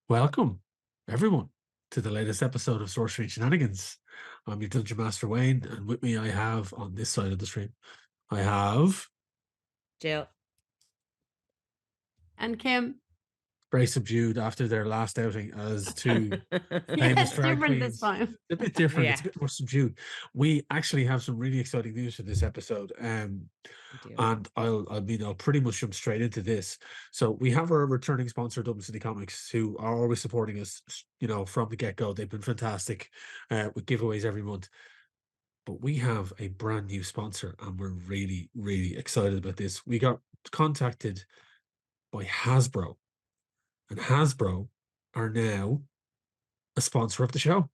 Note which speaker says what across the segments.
Speaker 1: Welcome, everyone, to the latest episode of Sorcery Shenanigans. I'm your Dungeon Master Wayne, and with me I have, on this side of the stream, I have
Speaker 2: Jill.
Speaker 3: And Kim.
Speaker 1: very subdued after their last outing as two
Speaker 3: Yeah,
Speaker 1: famous
Speaker 3: it's
Speaker 1: drag
Speaker 3: different
Speaker 1: queens.
Speaker 3: this time.
Speaker 1: A bit different.
Speaker 2: Yeah.
Speaker 1: It's a bit more subdued. We actually have some really exciting news for this episode. And I'll pretty much jump straight into this. So we have our returning sponsor, Dublin City Comics, who are always supporting us, from the get-go. They've been fantastic with giveaways every month. But we have a brand new sponsor, and we're really, really excited about this. We got contacted by Hasbro, and Hasbro are now a sponsor of the show.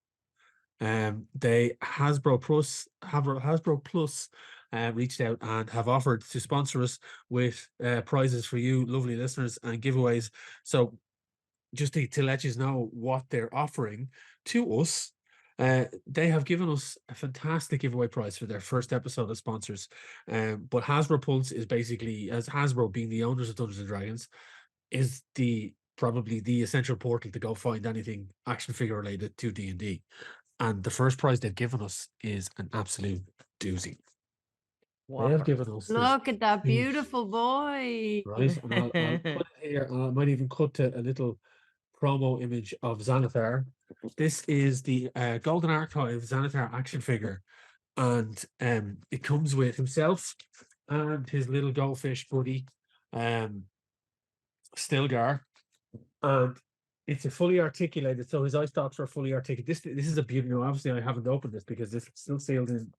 Speaker 1: Hasbro Plus reached out and have offered to sponsor us with prizes for you, lovely listeners, and giveaways. So just to let you know what they're offering to us, they have given us a fantastic giveaway prize for their first episode of sponsors. But Hasbro Pulse is basically, as Hasbro being the owners of Dungeons and Dragons, is probably the essential portal to go find anything action figure related to D&D. And the first prize they've given us is an absolute doozy. They have given us
Speaker 3: Look at that
Speaker 1: huge,
Speaker 3: beautiful boy.
Speaker 1: right? And I'll put it here, and I might even cut to a little promo image of Xanathar. This is the Golden Archive Xanathar action figure, and it comes with himself and his little goldfish buddy, Stilgar, and it's a fully articulated. So his eye stalks are fully articulated. This is a beauty. Now, obviously, I haven't opened this because this is still sealed in.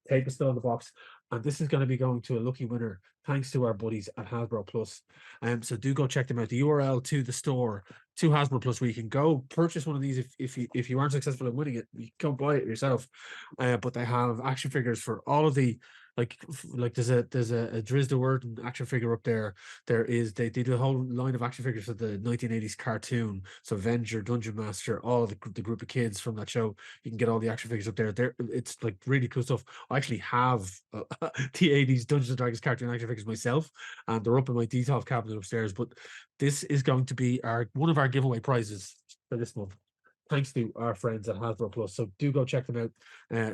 Speaker 1: Tape is still in the box, and this is going to be going to a lucky winner thanks to our buddies at Hasbro Plus. So do go check them out. The URL to the store to Hasbro Plus, where you can go purchase one of these if you aren't successful in winning it, you can go buy it yourself. But they have action figures for all of the like there's a Drizzt Word action figure up there. They do a whole line of action figures for the 1980s cartoon. So Avenger, Dungeon Master, all of the group of kids from that show. You can get all the action figures up there. It's like really cool stuff. I actually have the 80s Dungeons and Dragons cartoon action figures myself, and they're up in my detail cabinet upstairs. But this is going to be one of our giveaway prizes for this month, thanks to our friends at Hasbro Plus. So do go check them out.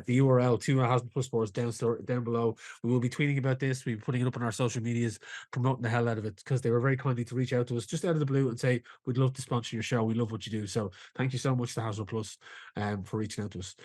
Speaker 1: The URL to our Hasbro Plus store is down below. We will be tweeting about this. We'll be putting it up on our social medias, promoting the hell out of it, because they were very kindly to reach out to us just out of the blue and say, we'd love to sponsor your show. We love what you do. So thank you so much to Hasbro Plus for reaching out to us.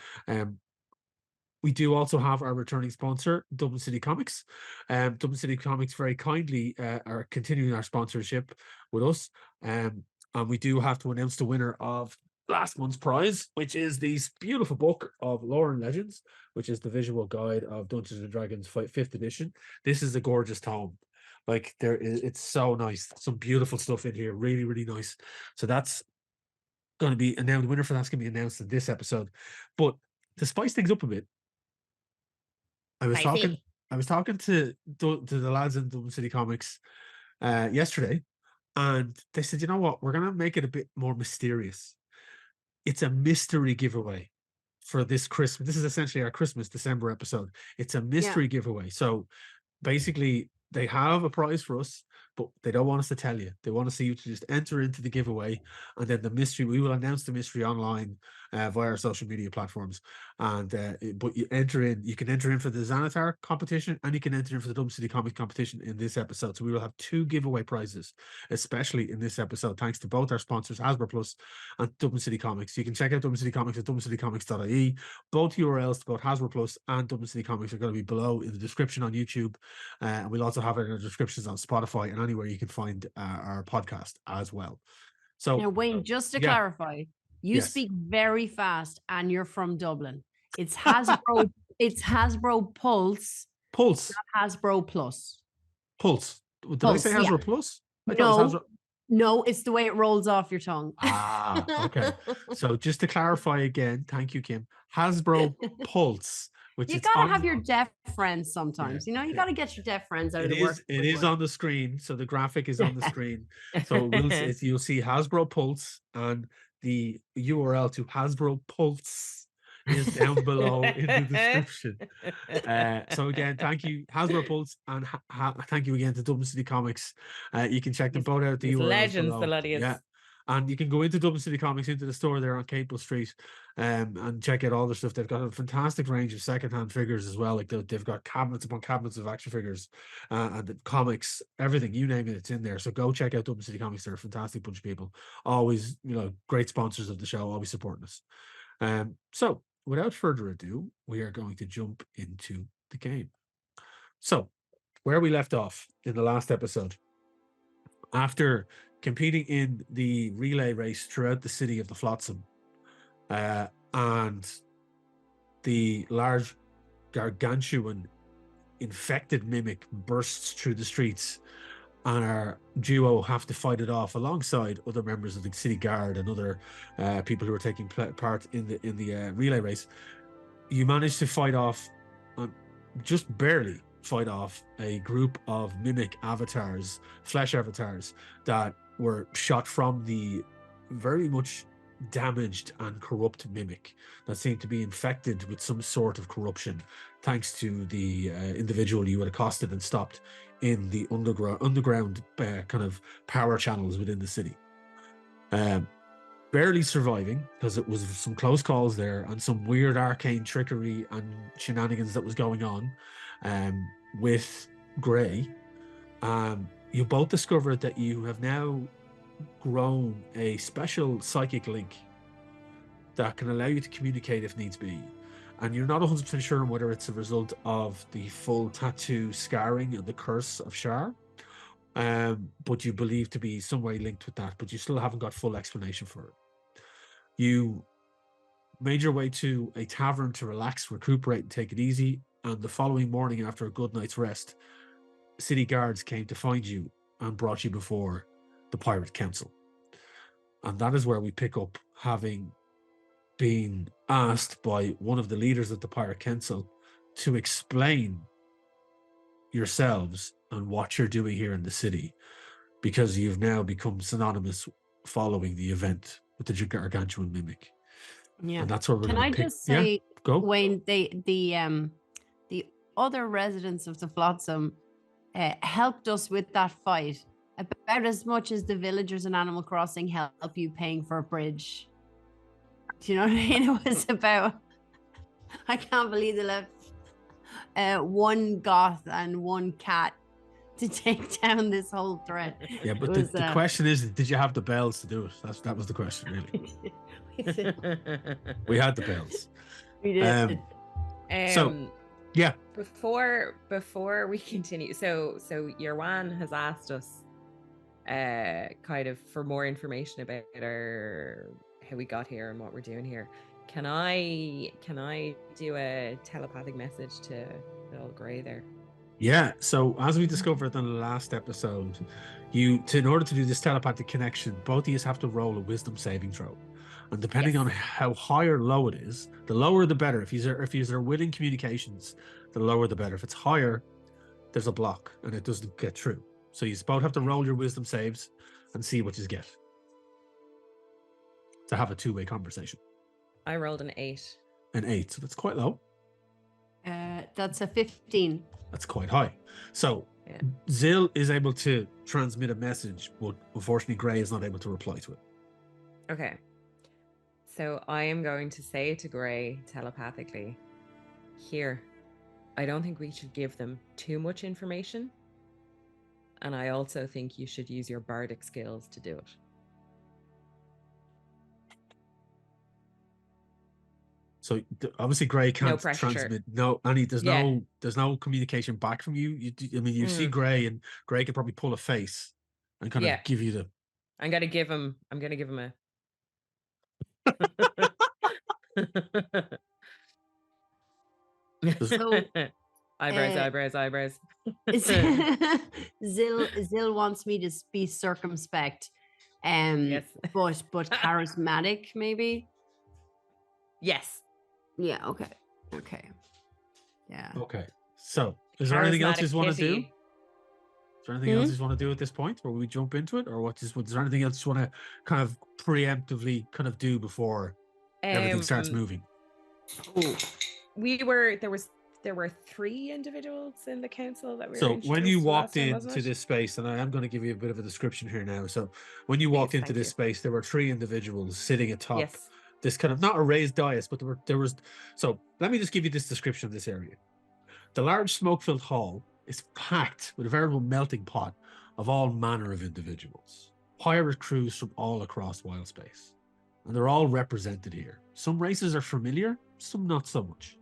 Speaker 1: We do also have our returning sponsor, Dublin City Comics. Dublin City Comics very kindly are continuing our sponsorship with us. And we do have to announce the winner of last month's prize, which is this beautiful book of Lore and Legends, which is the visual guide of Dungeons and Dragons 5th edition. This is a gorgeous tome. Like it's so nice. Some beautiful stuff in here. Really, really nice. So that's going to be announced. The winner for that's going to be announced in this episode. But to spice things up a bit, I was talking to the lads in Dublin City Comics yesterday, and they said, you know what, we're gonna make it a bit more mysterious. It's a mystery giveaway for this Christmas. This is essentially our Christmas December episode. It's a mystery giveaway. So basically, they have a prize for us, but they don't want us to tell you. They want to see you to just enter into the giveaway, and then the mystery, we will announce the mystery online via our social media platforms. And but you can enter in for the Xanathar competition, and you can enter in for the Dublin City Comics competition in this episode. So we will have 2 giveaway prizes, especially in this episode, thanks to both our sponsors, Hasbro Plus and Dublin City Comics. You can check out Dublin City Comics at dublincitycomics.ie. Both URLs to both Hasbro Plus and Dublin City Comics are going to be below in the description on YouTube, and we'll also have it in the descriptions on Spotify and anywhere you can find our podcast as well. So
Speaker 3: now, Wayne, just to clarify, you speak very fast and you're from Dublin. It's Hasbro. It's Hasbro Pulse.
Speaker 1: Pulse.
Speaker 3: Not Hasbro Plus.
Speaker 1: Pulse. Did I say Hasbro Plus?
Speaker 3: No, it's the way it rolls off your tongue.
Speaker 1: Okay. So just to clarify again, thank you, Kim. Hasbro Pulse. Which
Speaker 3: you gotta have your deaf friends sometimes. You got to get your deaf friends out of the work.
Speaker 1: It is on the screen, so the graphic is on the screen. So you'll see Hasbro Pulse, and the URL to Hasbro Pulse is down below in the description. So again, thank you, Hasbro Pulse, and thank you again to Dublin City Comics. You can check them both out. The URL
Speaker 2: legends,
Speaker 1: below.
Speaker 2: the Lodians.
Speaker 1: Yeah. And you can go into Dublin City Comics, into the store there on Capel Street, and check out all the stuff. They've got a fantastic range of secondhand figures as well. Like they've got cabinets upon cabinets of action figures, and the comics, everything, you name it, it's in there. So go check out Dublin City Comics. They're a fantastic bunch of people. Always, great sponsors of the show, always supporting us. So without further ado, we are going to jump into the game. So where we left off in the last episode, after competing in the relay race throughout the city of the Flotsam, and the large Gargantuan infected mimic bursts through the streets, and our duo have to fight it off alongside other members of the city guard and other people who are taking part in the relay race. You manage to fight off, just barely fight off, a group of mimic avatars, flesh avatars, that were shot from the very much damaged and corrupt mimic that seemed to be infected with some sort of corruption, thanks to the individual you had accosted and stopped in the underground kind of power channels within the city. Barely surviving, because it was some close calls there and some weird arcane trickery and shenanigans that was going on with Grey. You both discovered that you have now grown a special psychic link that can allow you to communicate if needs be. And you're not 100% sure on whether it's a result of the full tattoo scarring and the curse of Shar, but you believe to be some way linked with that, but you still haven't got full explanation for it. You made your way to a tavern to relax, recuperate, and take it easy, and the following morning, after a good night's rest, city guards came to find you and brought you before the Pirate Council. And that is where we pick up, having been asked by one of the leaders of the Pirate Council to explain yourselves and what you're doing here in the city, because you've now become synonymous following the event with the Gargantuan Mimic.
Speaker 3: Yeah.
Speaker 1: And that's where we're
Speaker 3: Can
Speaker 1: going
Speaker 3: I
Speaker 1: to pick.
Speaker 3: just say,
Speaker 1: Yeah, go.
Speaker 3: Wayne, the other residents of the Flotsam helped us with that fight about as much as the villagers in Animal Crossing help you paying for a bridge. Do you know what I mean? It was about, I can't believe they left one goth and one cat to take down this whole threat.
Speaker 1: Yeah, but the question is, did you have the bells to do it? That was the question, really. We had the bells.
Speaker 3: We did.
Speaker 1: So, yeah.
Speaker 2: Before we continue, so Yerwan has asked us kind of for more information about how we got here and what we're doing here. Can I do a telepathic message to little Grey there?
Speaker 1: Yeah, so as we discovered in the last episode, in order to do this telepathic connection, both of you have to roll a wisdom saving throw. And depending on how high or low it is, the lower the better. If these are willing communications, the lower the better. If it's higher, there's a block and it doesn't get through. So you both have to roll your wisdom saves and see what you get to have a two-way conversation.
Speaker 2: I rolled an 8.
Speaker 1: An 8, so that's quite low.
Speaker 3: That's a 15.
Speaker 1: That's quite high. So Zill is able to transmit a message, but unfortunately Grey is not able to reply to it.
Speaker 2: Okay. So I am going to say to Grey telepathically, here, I don't think we should give them too much information. And I also think you should use your bardic skills to do it.
Speaker 1: So obviously Grey can't transmit. There's no communication back from you. You see Grey, and Grey could probably pull a face and kind of give you the.
Speaker 2: I'm gonna give him a.
Speaker 3: So,
Speaker 2: eyebrows.
Speaker 3: Zill wants me to be circumspect, yes. but charismatic, maybe.
Speaker 2: Yes.
Speaker 3: Yeah. Okay. Yeah.
Speaker 1: Okay. So, is there anything else you want to do? Is there anything else you want to do at this point, or we jump into it, or what? Is there anything else you want to kind of preemptively kind of do before everything starts moving?
Speaker 2: There there were 3 individuals in the council that we were
Speaker 1: So when you
Speaker 2: introduced to last
Speaker 1: walked
Speaker 2: time, wasn't
Speaker 1: into
Speaker 2: it?
Speaker 1: this space, and I am going to give you a bit of a description here now. So when you walked
Speaker 2: Please,
Speaker 1: into
Speaker 2: thank
Speaker 1: this
Speaker 2: you.
Speaker 1: space, there were 3 individuals sitting atop
Speaker 2: Yes.
Speaker 1: this kind of, not a raised dais, but there was. So let me just give you this description of this area. The large smoke-filled hall is packed with a veritable melting pot of all manner of individuals, pirate crews from all across Wildspace, and they're all represented here. Some races are familiar, some not so much.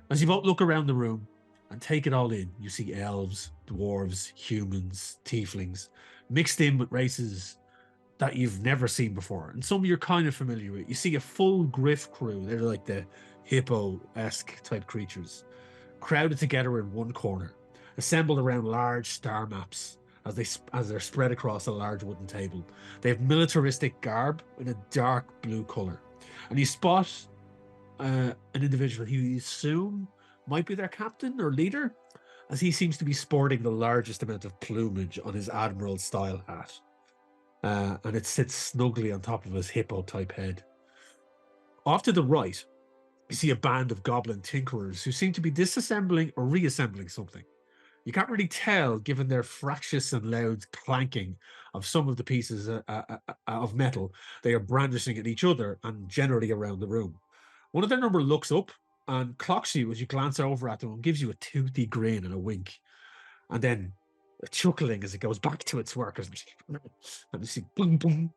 Speaker 1: As you both look around the room and take it all in, you see elves, dwarves, humans, tieflings, mixed in with races that you've never seen before, and some you're kind of familiar with. You see a full griff crew. They're like the hippo-esque type creatures, crowded together in one corner, assembled around large star maps as they're spread across a large wooden table. They have militaristic garb in a dark blue color, and you spot an individual who you assume might be their captain or leader, as he seems to be sporting the largest amount of plumage on his admiral-style hat, and it sits snugly on top of his hippo-type head. Off to the right, you see a band of goblin tinkerers who seem to be disassembling or reassembling something. You can't really tell, given their fractious and loud clanking of some of the pieces of metal they are brandishing at each other and generally around the room. One of their number looks up and clocks you as you glance over at them and gives you a toothy grin and a wink, and then a chuckling as it goes back to its work. And you see boom, boom.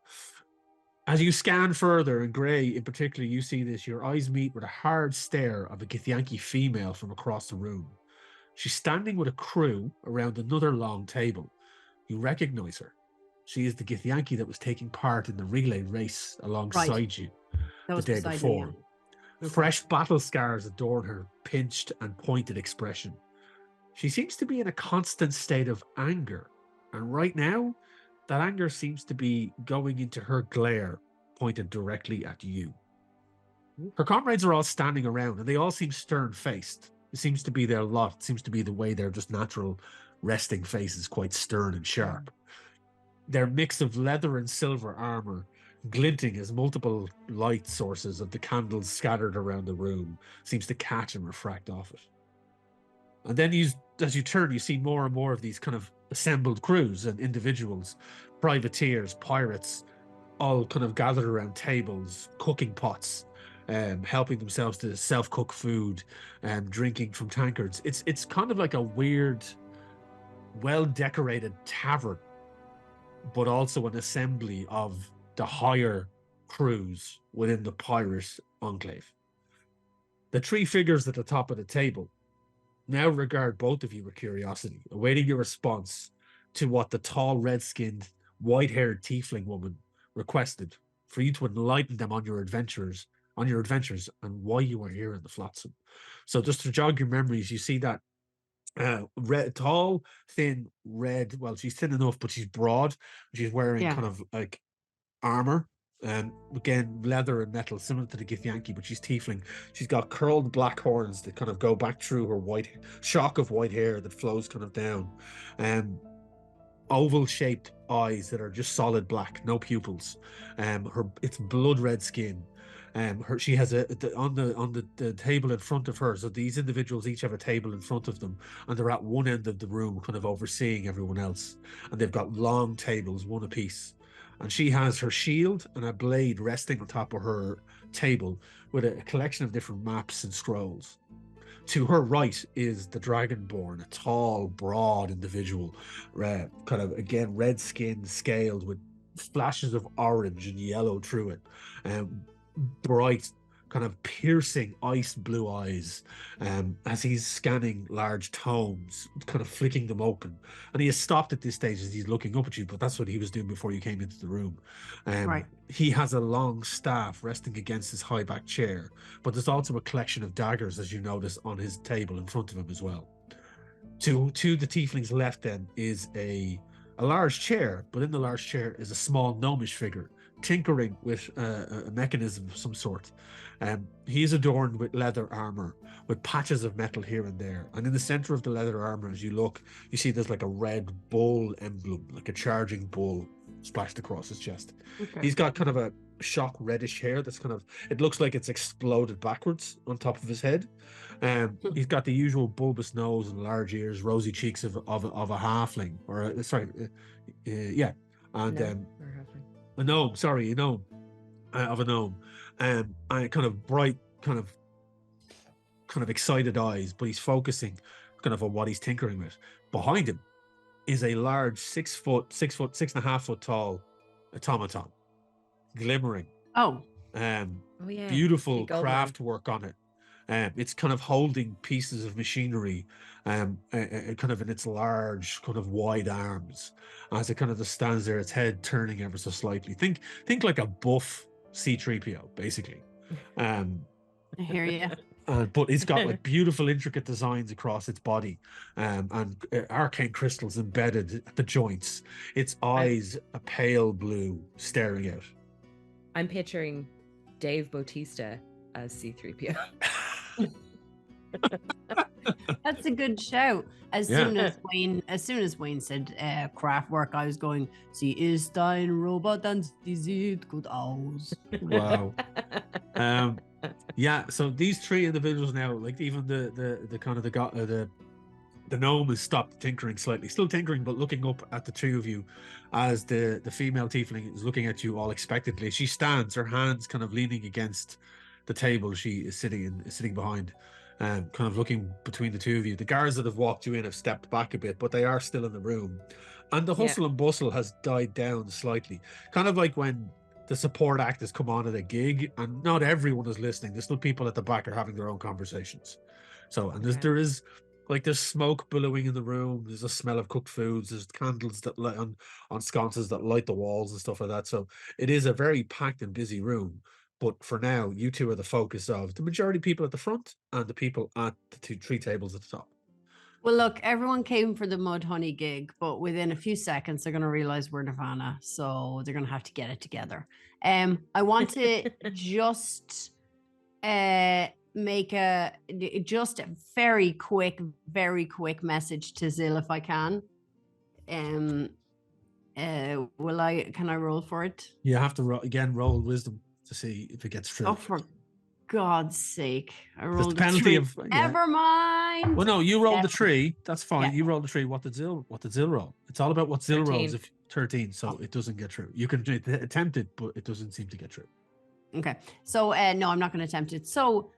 Speaker 1: As you scan further, and Grey in particular, you see this, your eyes meet with a hard stare of a Githyanki female from across the room. She's standing with a crew around another long table. You recognize her. She is the Githyanki that was taking part in the relay race alongside you
Speaker 3: That
Speaker 1: the
Speaker 3: was
Speaker 1: day
Speaker 3: beside me,
Speaker 1: before.
Speaker 3: yeah. Okay.
Speaker 1: Fresh battle scars adorn her pinched and pointed expression. She seems to be in a constant state of anger, and right now, that anger seems to be going into her glare, pointed directly at you. Her comrades are all standing around, and they all seem stern-faced. It seems to be their lot. It seems to be the way their just natural resting faces, quite stern and sharp. Their mix of leather and silver armor, glinting as multiple light sources of the candles scattered around the room, seems to catch and refract off it. And then as you turn, you see more and more of these kind of assembled crews and individuals, privateers, pirates, all kind of gathered around tables, cooking pots, helping themselves to self-cook food and drinking from tankards. It's kind of like a weird, well-decorated tavern, but also an assembly of the higher crews within the pirate enclave. The 3 figures at the top of the table now regard both of you with curiosity, awaiting your response to what the tall, red-skinned, white-haired tiefling woman requested, for you to enlighten them on your adventures, and why you are here in the Flotsam. So just to jog your memories, you see that tall, thin, red, well, she's thin enough, but she's broad. She's wearing kind of like armor, again, leather and metal, similar to the Githyanki, but she's tiefling. She's got curled black horns that kind of go back through her white shock of white hair that flows kind of down, oval-shaped eyes that are just solid black, no pupils. It's blood red skin. She has on the table in front of her. So these individuals each have a table in front of them, and they're at one end of the room, kind of overseeing everyone else. And they've got long tables, one apiece. And she has her shield and a blade resting on top of her table with a collection of different maps and scrolls. To her right is the Dragonborn, a tall, broad individual, kind of, again, red skin, scaled with flashes of orange and yellow through it. Bright, kind of piercing ice blue eyes, as he's scanning large tomes, kind of flicking them open. And he has stopped at this stage as he's looking up at you, but that's what he was doing before you came into the room.
Speaker 3: Right.
Speaker 1: He has a long staff resting against his high back chair, but there's also a collection of daggers, as you notice, on his table in front of him as well. To the tiefling's left then is a large chair, but in the large chair is a small gnomish figure tinkering with a mechanism of some sort. He is adorned with leather armor with patches of metal here and there, and in the center of the leather armor, as you look, you see there's like a red bull emblem, like a charging bull splashed across his chest.
Speaker 3: Okay.
Speaker 1: He's got kind of shock reddish hair that's kind of, it looks like it's exploded backwards on top of his head. He's got the usual bulbous nose and large ears, rosy cheeks of a halfling, or yeah, and a gnome. Sorry, a gnome, of a gnome, and kind of bright, kind of excited eyes, but he's focusing kind of on what he's tinkering with. Behind him is a large 6 foot, 6.5 foot tall automaton, glimmering. Beautiful craft work on it. It's kind of holding pieces of machinery, kind of in its large, kind of wide arms, as it kind of just stands there, its head turning ever so slightly. Think like a buff C-3PO, basically.
Speaker 3: I hear you.
Speaker 1: But it's got like beautiful, intricate designs across its body, and arcane crystals embedded at the joints. Its eyes a pale blue, staring out.
Speaker 2: I'm picturing Dave Bautista as C-3PO.
Speaker 3: That's a good shout. As soon as Wayne said craft work, I was going, "Sie ist ein Robot und sie sieht gut aus."
Speaker 1: Wow. Yeah, so these three individuals now, like even the kind of the gnome has stopped tinkering slightly, still tinkering, but looking up at the two of you, as the female tiefling is looking at you all expectantly. She stands, her hands kind of leaning against the table she is sitting behind, kind of looking between the two of you. The guards that have walked you in have stepped back a bit, but they are still in the room, and the hustle and bustle has died down slightly, kind of like when the support act has come on at a gig and not everyone is listening. There's still people at the back are having their own conversations. So, and there's smoke billowing in the room. There's a smell of cooked foods. There's candles that light on sconces that light the walls and stuff like that. So it is a very packed and busy room. But for now, you two are the focus of the majority of people at the front and the people at the three tables at the top.
Speaker 3: Well, look, everyone came for the Mudhoney gig, but within a few seconds, they're going to realize we're Nirvana, so they're going to have to get it together. I want to just make a very quick message to Zil if I can. Can I roll for it?
Speaker 1: You have to roll wisdom to see if it gets true.
Speaker 3: Oh, for God's sake. I rolled
Speaker 1: the penalty of
Speaker 3: Never mind.
Speaker 1: Well, no, you rolled the tree. That's fine. Yeah. You rolled the tree. What did Zil roll? It's all about what Zil rolls. If 13, so it doesn't get true. You can attempt it, but it doesn't seem to get true.
Speaker 3: Okay. So no, I'm not going to attempt it. So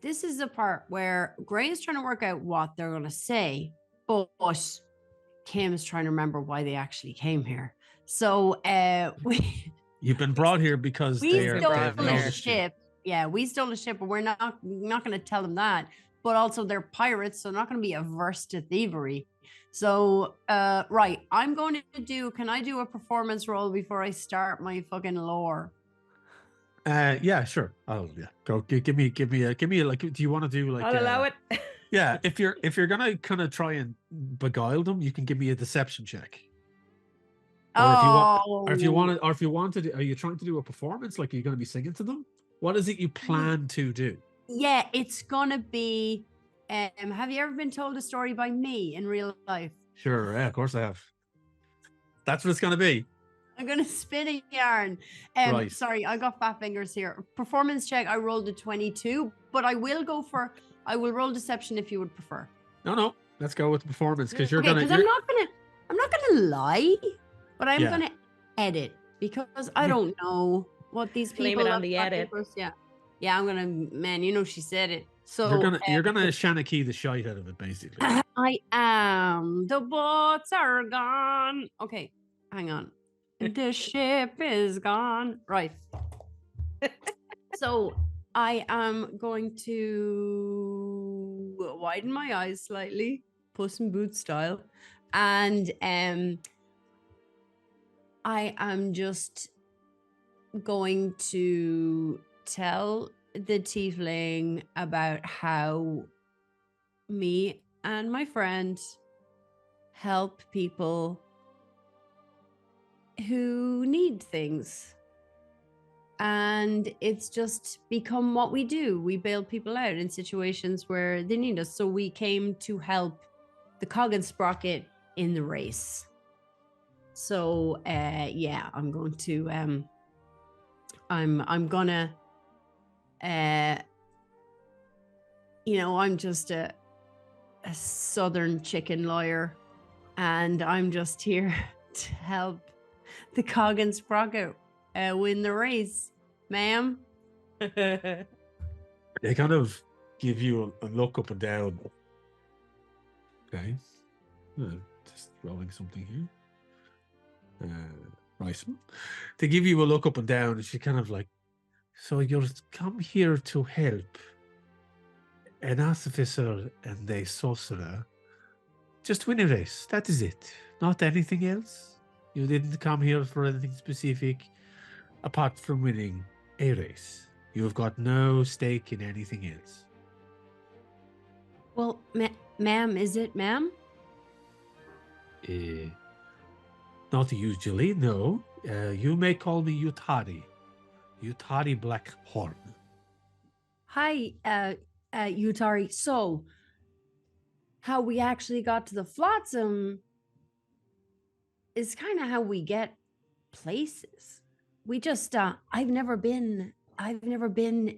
Speaker 3: this is the part where Gray is trying to work out what they're going to say, but Kim is trying to remember why they actually came here. So
Speaker 1: you've been brought here because
Speaker 3: we stole a ship. Yeah, we stole a ship, but we're not going to tell them that. But also they're pirates, so they're not going to be averse to thievery. So, right, I'm going to do, can I do a performance roll before I start my fucking lore?
Speaker 1: Yeah, sure. Go. Give me like, do you want to do like,
Speaker 2: I'll allow it.
Speaker 1: Yeah, if you're going to kind of try and beguile them, you can give me a deception check. Or if you want to, are you trying to do a performance? Like, are you going to be singing to them? What is it you plan to do?
Speaker 3: Yeah, it's going to be, have you ever been told a story by me in real life?
Speaker 1: Sure, yeah, of course I have. That's what it's going to be.
Speaker 3: I'm going to spin a yarn.
Speaker 1: Right.
Speaker 3: Sorry, I got fat fingers here. Performance check, I rolled a 22, but I will roll deception if you would prefer.
Speaker 1: No, let's go with the performance because you're
Speaker 3: okay,
Speaker 1: going to.
Speaker 3: I'm not gonna lie, but I'm going to edit because I don't know what these people.
Speaker 2: Blame it on the edit.
Speaker 3: Yeah, I'm going to, man, you know, she said it. So
Speaker 1: you're gonna Shanachie the shite out of it, basically.
Speaker 3: I am. The boats are gone. Okay, hang on. The ship is gone. Right. So I am going to widen my eyes slightly, Puss in Boots style, and I am just going to tell the tiefling about how me and my friend help people who need things, and it's just become what we do. We bail people out in situations where they need us, so we came to help the Cog and Sprocket in the race. So yeah, I'm going to I'm gonna I'm just a southern chicken lawyer, and I'm just here to help the Cog and Sprocket win the race, ma'am.
Speaker 1: They kind of give you a look up and down. Okay. Just rolling something here. Right. They give you a look up and down, and she kind of like, so you're come here to help an artificer and a sorcerer just win a race. That is it. Not anything else. You didn't come here for anything specific apart from winning a race. You've got no stake in anything else.
Speaker 3: Well, ma'am, is it ma'am?
Speaker 1: Not usually, no. You may call me Utari. Utari Blackhorn.
Speaker 3: Hi, Utari. So, how we actually got to the Flotsam is kind of how we get places. We just, I've never been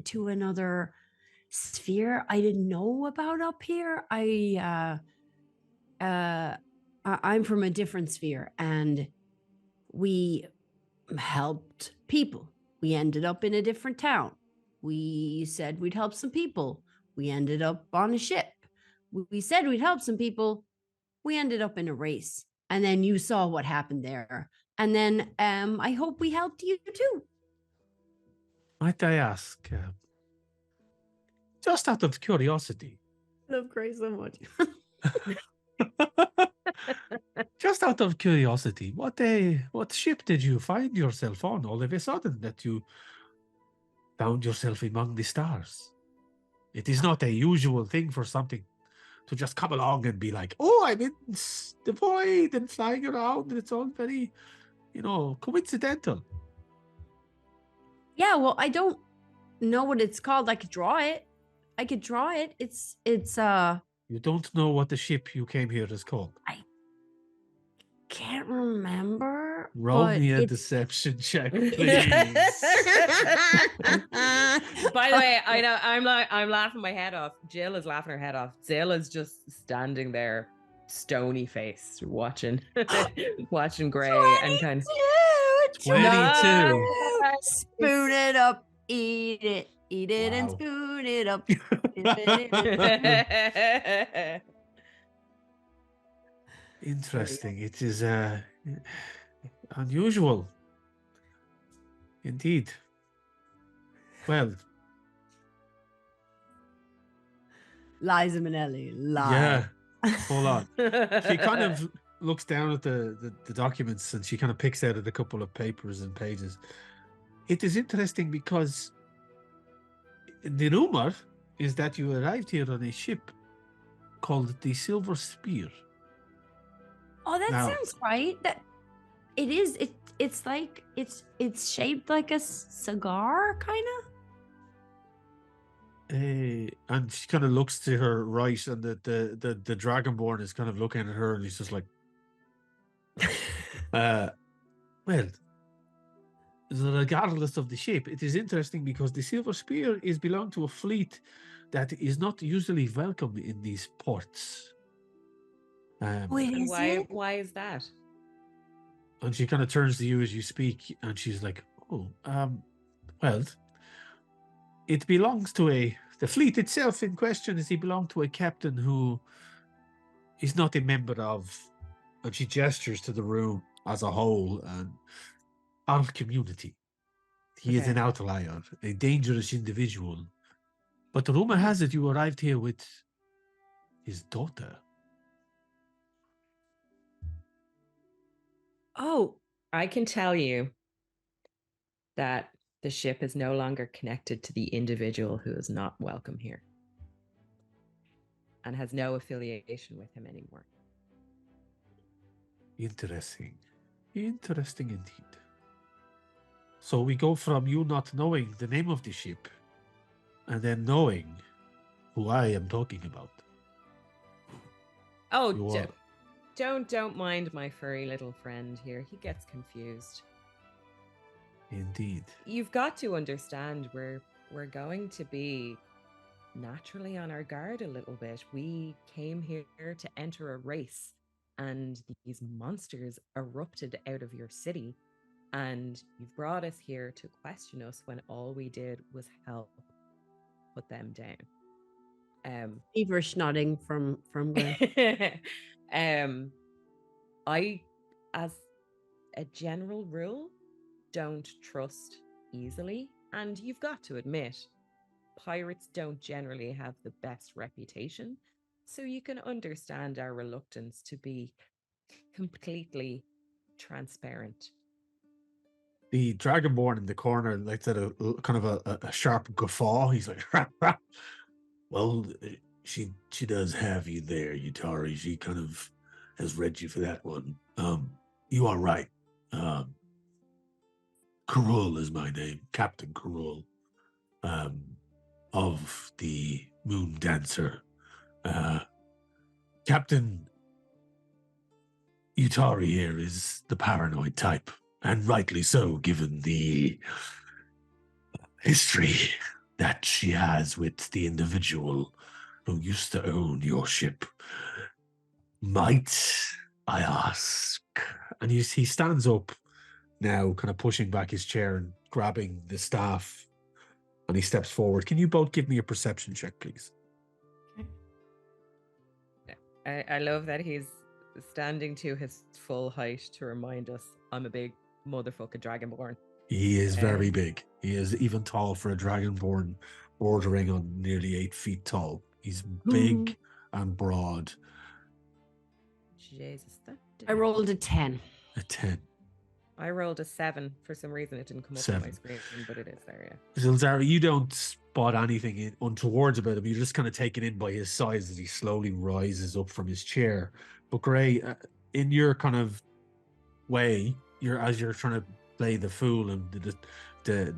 Speaker 3: to another sphere I didn't know about up here. I'm from a different sphere, and we helped people. We ended up in a different town. We said we'd help some people. We ended up on a ship. We said we'd help some people. We ended up in a race. And then you saw what happened there. And then I hope we helped you too.
Speaker 1: Might I ask, just out of curiosity.
Speaker 3: I love Grace so much.
Speaker 1: Just out of curiosity, what ship did you find yourself on all of a sudden that you found yourself among the stars? It is not a usual thing for something to just come along and be like, oh, I'm in the void and flying around, and it's all very, coincidental.
Speaker 3: Yeah, well, I don't know what it's called. I could draw it. It's
Speaker 1: You don't know what the ship you came here is called?
Speaker 3: I can't remember.
Speaker 1: Roll
Speaker 3: but
Speaker 1: me a
Speaker 3: it's-
Speaker 1: deception check, please.
Speaker 2: By the way, I know I'm laughing my head off. Jill is laughing her head off. Zilla's just standing there, stony faced, watching Gray and kind of
Speaker 1: 22.
Speaker 3: Spoon it up, eat it, and
Speaker 1: Wow.
Speaker 3: spoon it up.
Speaker 1: Interesting. It is unusual. Indeed. Well,
Speaker 3: Liza Minnelli,
Speaker 1: yeah. Hold on. She kind of looks down at the documents, and she kind of picks out a couple of papers and pages. It is interesting because the rumor is that you arrived here on a ship called the Silver Spear.
Speaker 3: Oh, that
Speaker 1: Now-
Speaker 3: sounds right. That it is. It's like it's shaped like a cigar, kind of.
Speaker 1: And she kind of looks to her right, and the Dragonborn is kind of looking at her, and he's just like, well, regardless of the shape, it is interesting because the Silver Spear is belong to a fleet that is not usually welcome in these ports.
Speaker 3: Wait,
Speaker 2: And
Speaker 3: is
Speaker 2: why
Speaker 3: it?
Speaker 2: why is that?
Speaker 1: And she kind of turns to you as you speak, and she's like, well, it belongs to the fleet itself in question is he belonged to a captain who is not a member of, and she gestures to the room as a whole, and our community. He is an
Speaker 2: Okay.
Speaker 1: outlier, a dangerous individual. But the rumor has it you arrived here with his daughter.
Speaker 3: Oh,
Speaker 2: I can tell you that the ship is no longer connected to the individual who is not welcome here and has no affiliation with him anymore.
Speaker 1: Interesting. Interesting indeed. So we go from you not knowing the name of the ship and then knowing who I am talking about.
Speaker 2: Oh,
Speaker 1: You are-
Speaker 2: Don't mind my furry little friend here. He gets confused.
Speaker 1: Indeed.
Speaker 2: You've got to understand we're going to be naturally on our guard a little bit. We came here to enter a race, and these monsters erupted out of your city, and you've brought us here to question us when all we did was help put them down.
Speaker 3: Feverish nodding from Gwen.
Speaker 2: I, as a general rule, don't trust easily, and you've got to admit, pirates don't generally have the best reputation, so you can understand our reluctance to be completely transparent.
Speaker 1: The Dragonborn in the corner lets out a kind of a sharp guffaw. He's like, well, she does have you there, Yutari. She kind of has read you for that one. You are right. Karul is my name, Captain Karul, of the Moon Dancer. Captain Yutari here is the paranoid type, and rightly so, given the history that she has with the individual who used to own your ship. Might I ask? And he stands up now, kind of pushing back his chair and grabbing the staff, and he steps forward. Can you both give me a perception check, please?
Speaker 2: I love that he's standing to his full height to remind us I'm a big motherfucking dragonborn.
Speaker 1: He is very big. He is even tall for a dragonborn, bordering on nearly 8 feet tall. He's big and broad.
Speaker 2: Jesus,
Speaker 3: I rolled a 10.
Speaker 1: A 10.
Speaker 2: I rolled a 7. For some reason, it didn't come up
Speaker 1: 7.
Speaker 2: on my screen, but it is there, yeah.
Speaker 1: Zilzara, you don't spot anything untowards about him. You're just kind of taken in by his size as he slowly rises up from his chair. But Gray, in your kind of way, as you're trying to play the fool and the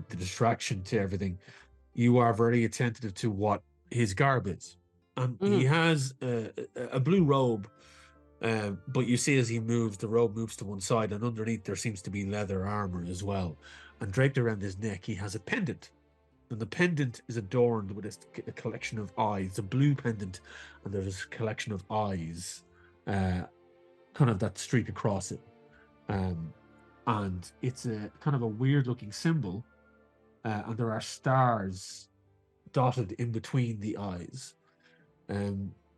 Speaker 1: distraction to everything, you are very attentive to what his garb is. And he has a blue robe. But you see as he moves, the robe moves to one side, and underneath there seems to be leather armor as well. And draped around his neck, he has a pendant. And the pendant is adorned with a collection of eyes, a blue pendant, and there's a collection of eyes kind of that streak across it. And it's a kind of a weird looking symbol, and there are stars dotted in between the eyes.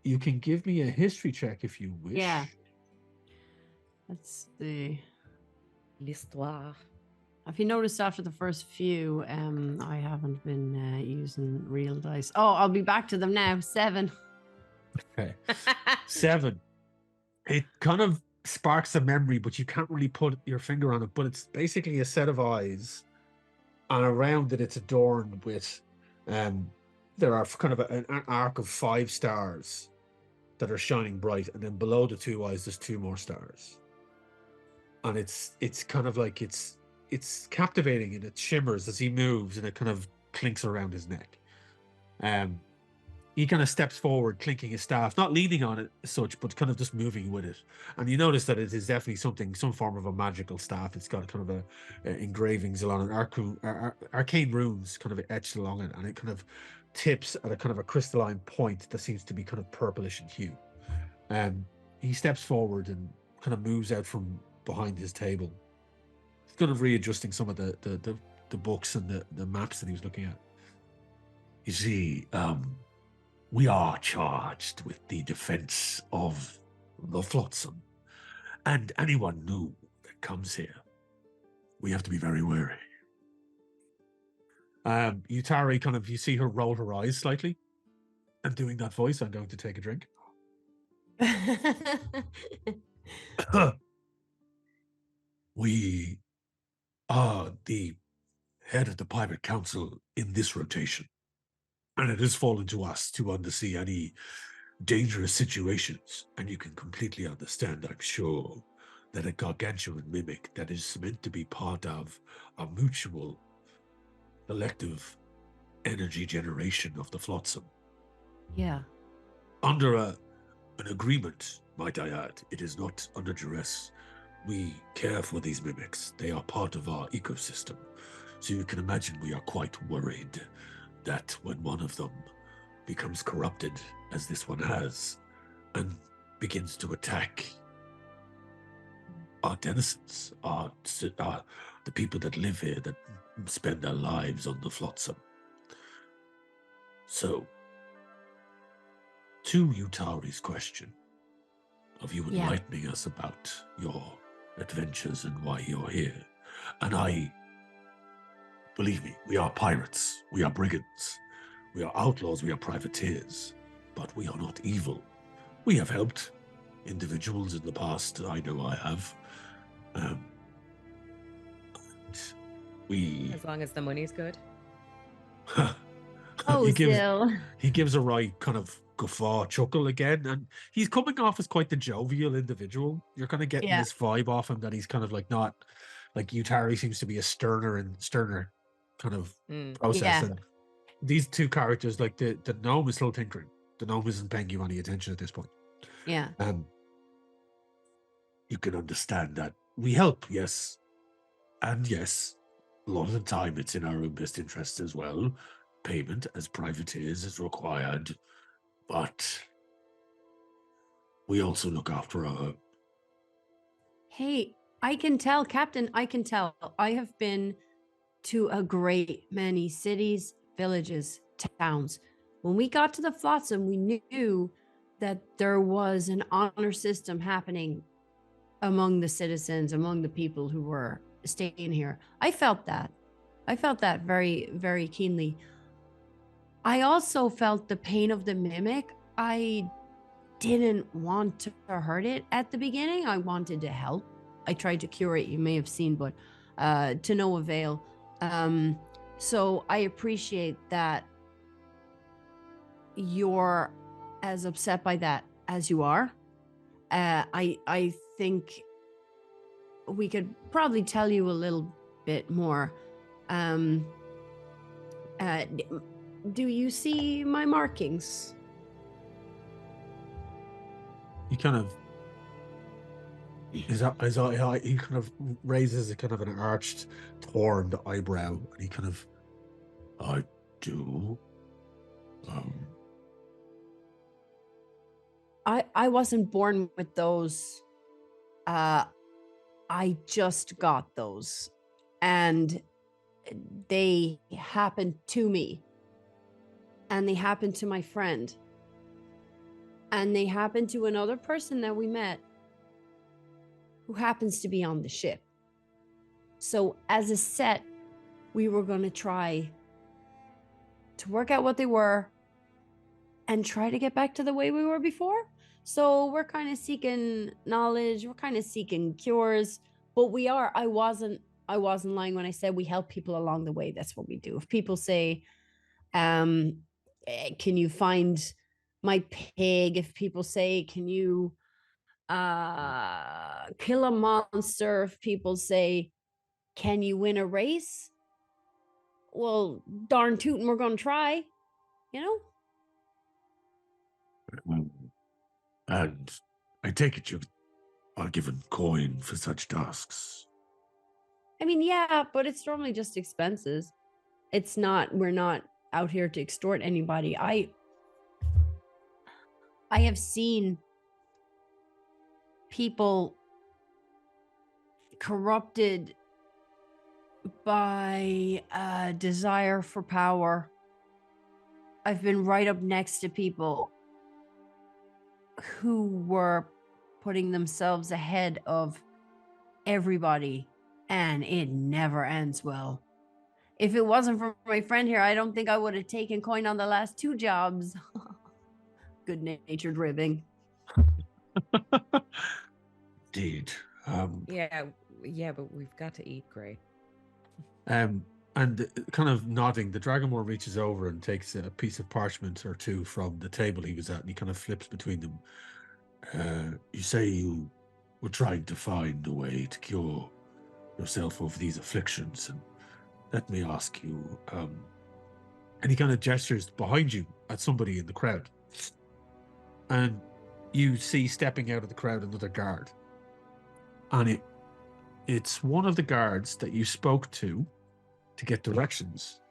Speaker 1: You can give me a history check if you wish.
Speaker 3: Yeah. That's the
Speaker 2: L'histoire.
Speaker 3: If you noticed after the first few, I haven't been using real dice. Oh, I'll be back to them now. 7.
Speaker 1: Okay. 7. It kind of sparks a memory, but you can't really put your finger on it. But it's basically a set of eyes, and around it, it's adorned with there are kind of an arc of 5 stars that are shining bright, and then below the 2 eyes, there's 2 more stars. And it's kind of like it's captivating, and it shimmers as he moves, and it kind of clinks around his neck. He kind of steps forward, clinking his staff, not leaning on it as such, but kind of just moving with it. And you notice that it is definitely some form of a magical staff. It's got kind of engravings along it, arcane runes kind of etched along it, and it kind of tips at a kind of a crystalline point that seems to be kind of purplish in hue. He steps forward and kind of moves out from behind his table. He's kind of readjusting some of the books and the maps that he was looking at. You see, we are charged with the defense of the Flotsam, and anyone new that comes here, we have to be very wary. Yutari kind of, you see her roll her eyes slightly, and doing that voice, I'm going to take a drink. We are the head of the Pirate Council in this rotation, and it has fallen to us to undersee any dangerous situations, and you can completely understand, I'm sure, that a Gargantuan Mimic that is meant to be part of a mutual collective energy generation of the Flotsam.
Speaker 3: Yeah.
Speaker 1: Under
Speaker 4: an agreement, might I add. It is not under duress. We care for these mimics. They are part of our ecosystem. So you can imagine we are quite worried that when one of them becomes corrupted, as this one has, and begins to attack our denizens, the people that live here, that spend their lives on the Flotsam. So, to Yutari's question of you
Speaker 3: Yeah.
Speaker 4: enlightening us about your adventures and why you're here, and believe me, we are pirates, we are brigands, we are outlaws, we are privateers, but we are not evil. We have helped individuals in the past, I know I have.
Speaker 2: As long as the money's good.
Speaker 3: Oh,
Speaker 4: he gives
Speaker 3: Zill.
Speaker 4: he gives a right kind of guffaw chuckle again, and he's coming off as quite the jovial individual. You're kind of getting
Speaker 3: Yeah.
Speaker 4: this vibe off him that he's kind of like not like Yutari seems to be a sterner kind of process.
Speaker 3: Yeah.
Speaker 4: And these two characters, like the gnome is still tinkering. The gnome isn't paying you any attention at this point.
Speaker 3: Yeah.
Speaker 4: You can understand that we help, yes. And yes, a lot of the time it's in our own best interest as well. Payment as privateers is required, but we also look after our...
Speaker 3: Hey, I can tell, Captain, I can tell. I have been to a great many cities, villages, towns. When we got to the Flotsam, we knew that there was an honor system happening among the citizens, among the people who were staying here. I felt that. I felt that very, very keenly. I also felt the pain of the mimic. I didn't want to hurt it at the beginning. I wanted to help. I tried to cure it, you may have seen, but to no avail. So I appreciate that you're as upset by that as you are. I think we could probably tell you a little bit more. Do you see my markings?
Speaker 4: He kind of... he kind of raises a kind of an arched, torn eyebrow, and he kind of... I do.
Speaker 3: I wasn't born with those. I just got those, and they happened to me, and they happened to my friend, and they happened to another person that we met who happens to be on the ship. So as a set, we were going to try to work out what they were and try to get back to the way we were before. So we're kind of seeking knowledge, we're kind of seeking cures, but we are. I wasn't lying when I said we help people along the way. That's what we do. If people say, can you find my pig? If people say, can you kill a monster? If people say, can you win a race? Well, darn tootin', we're gonna try, you know?
Speaker 4: And I take it you are given coin for such tasks.
Speaker 3: I mean, yeah, but it's normally just expenses. We're not out here to extort anybody. I have seen people corrupted by a desire for power. I've been right up next to people who were putting themselves ahead of everybody, and it never ends well. If it wasn't for my friend here, I don't think I would have taken coin on the last 2 jobs. Good-natured ribbing.
Speaker 4: Indeed.
Speaker 2: Yeah, but we've got to eat, Gray.
Speaker 4: And kind of nodding, the Dragonmore reaches over and takes a piece of parchment or two from the table he was at, and he kind of flips between them. You say you were trying to find a way to cure yourself of these afflictions, and let me ask you, and he kind of gestures behind you at somebody in the crowd. And you see stepping out of the crowd another guard. And it's one of the guards that you spoke to get directions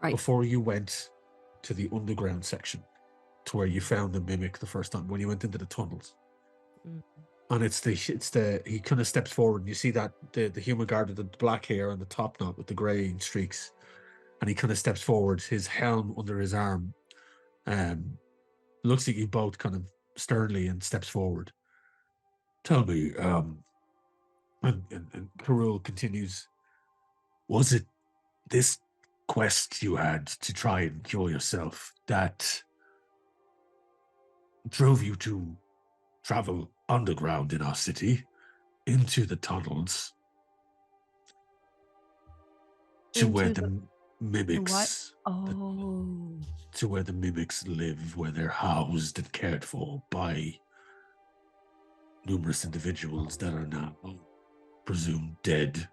Speaker 3: Right.
Speaker 4: before you went to the underground section, to where you found the mimic the first time when you went into the tunnels.
Speaker 2: Mm.
Speaker 4: And he kind of steps forward and you see that the human guard with the black hair and the top knot with the grey streaks, and he kind of steps forward, his helm under his arm, looks at you both kind of sternly and steps forward. Tell me, and Karul continues, was it this quest you had to try and cure yourself that drove you to travel underground in our city, into the tunnels, to where
Speaker 3: Into
Speaker 4: the mimics,
Speaker 3: Oh.
Speaker 4: to where the mimics live, where they're housed and cared for by numerous individuals that are now presumed dead.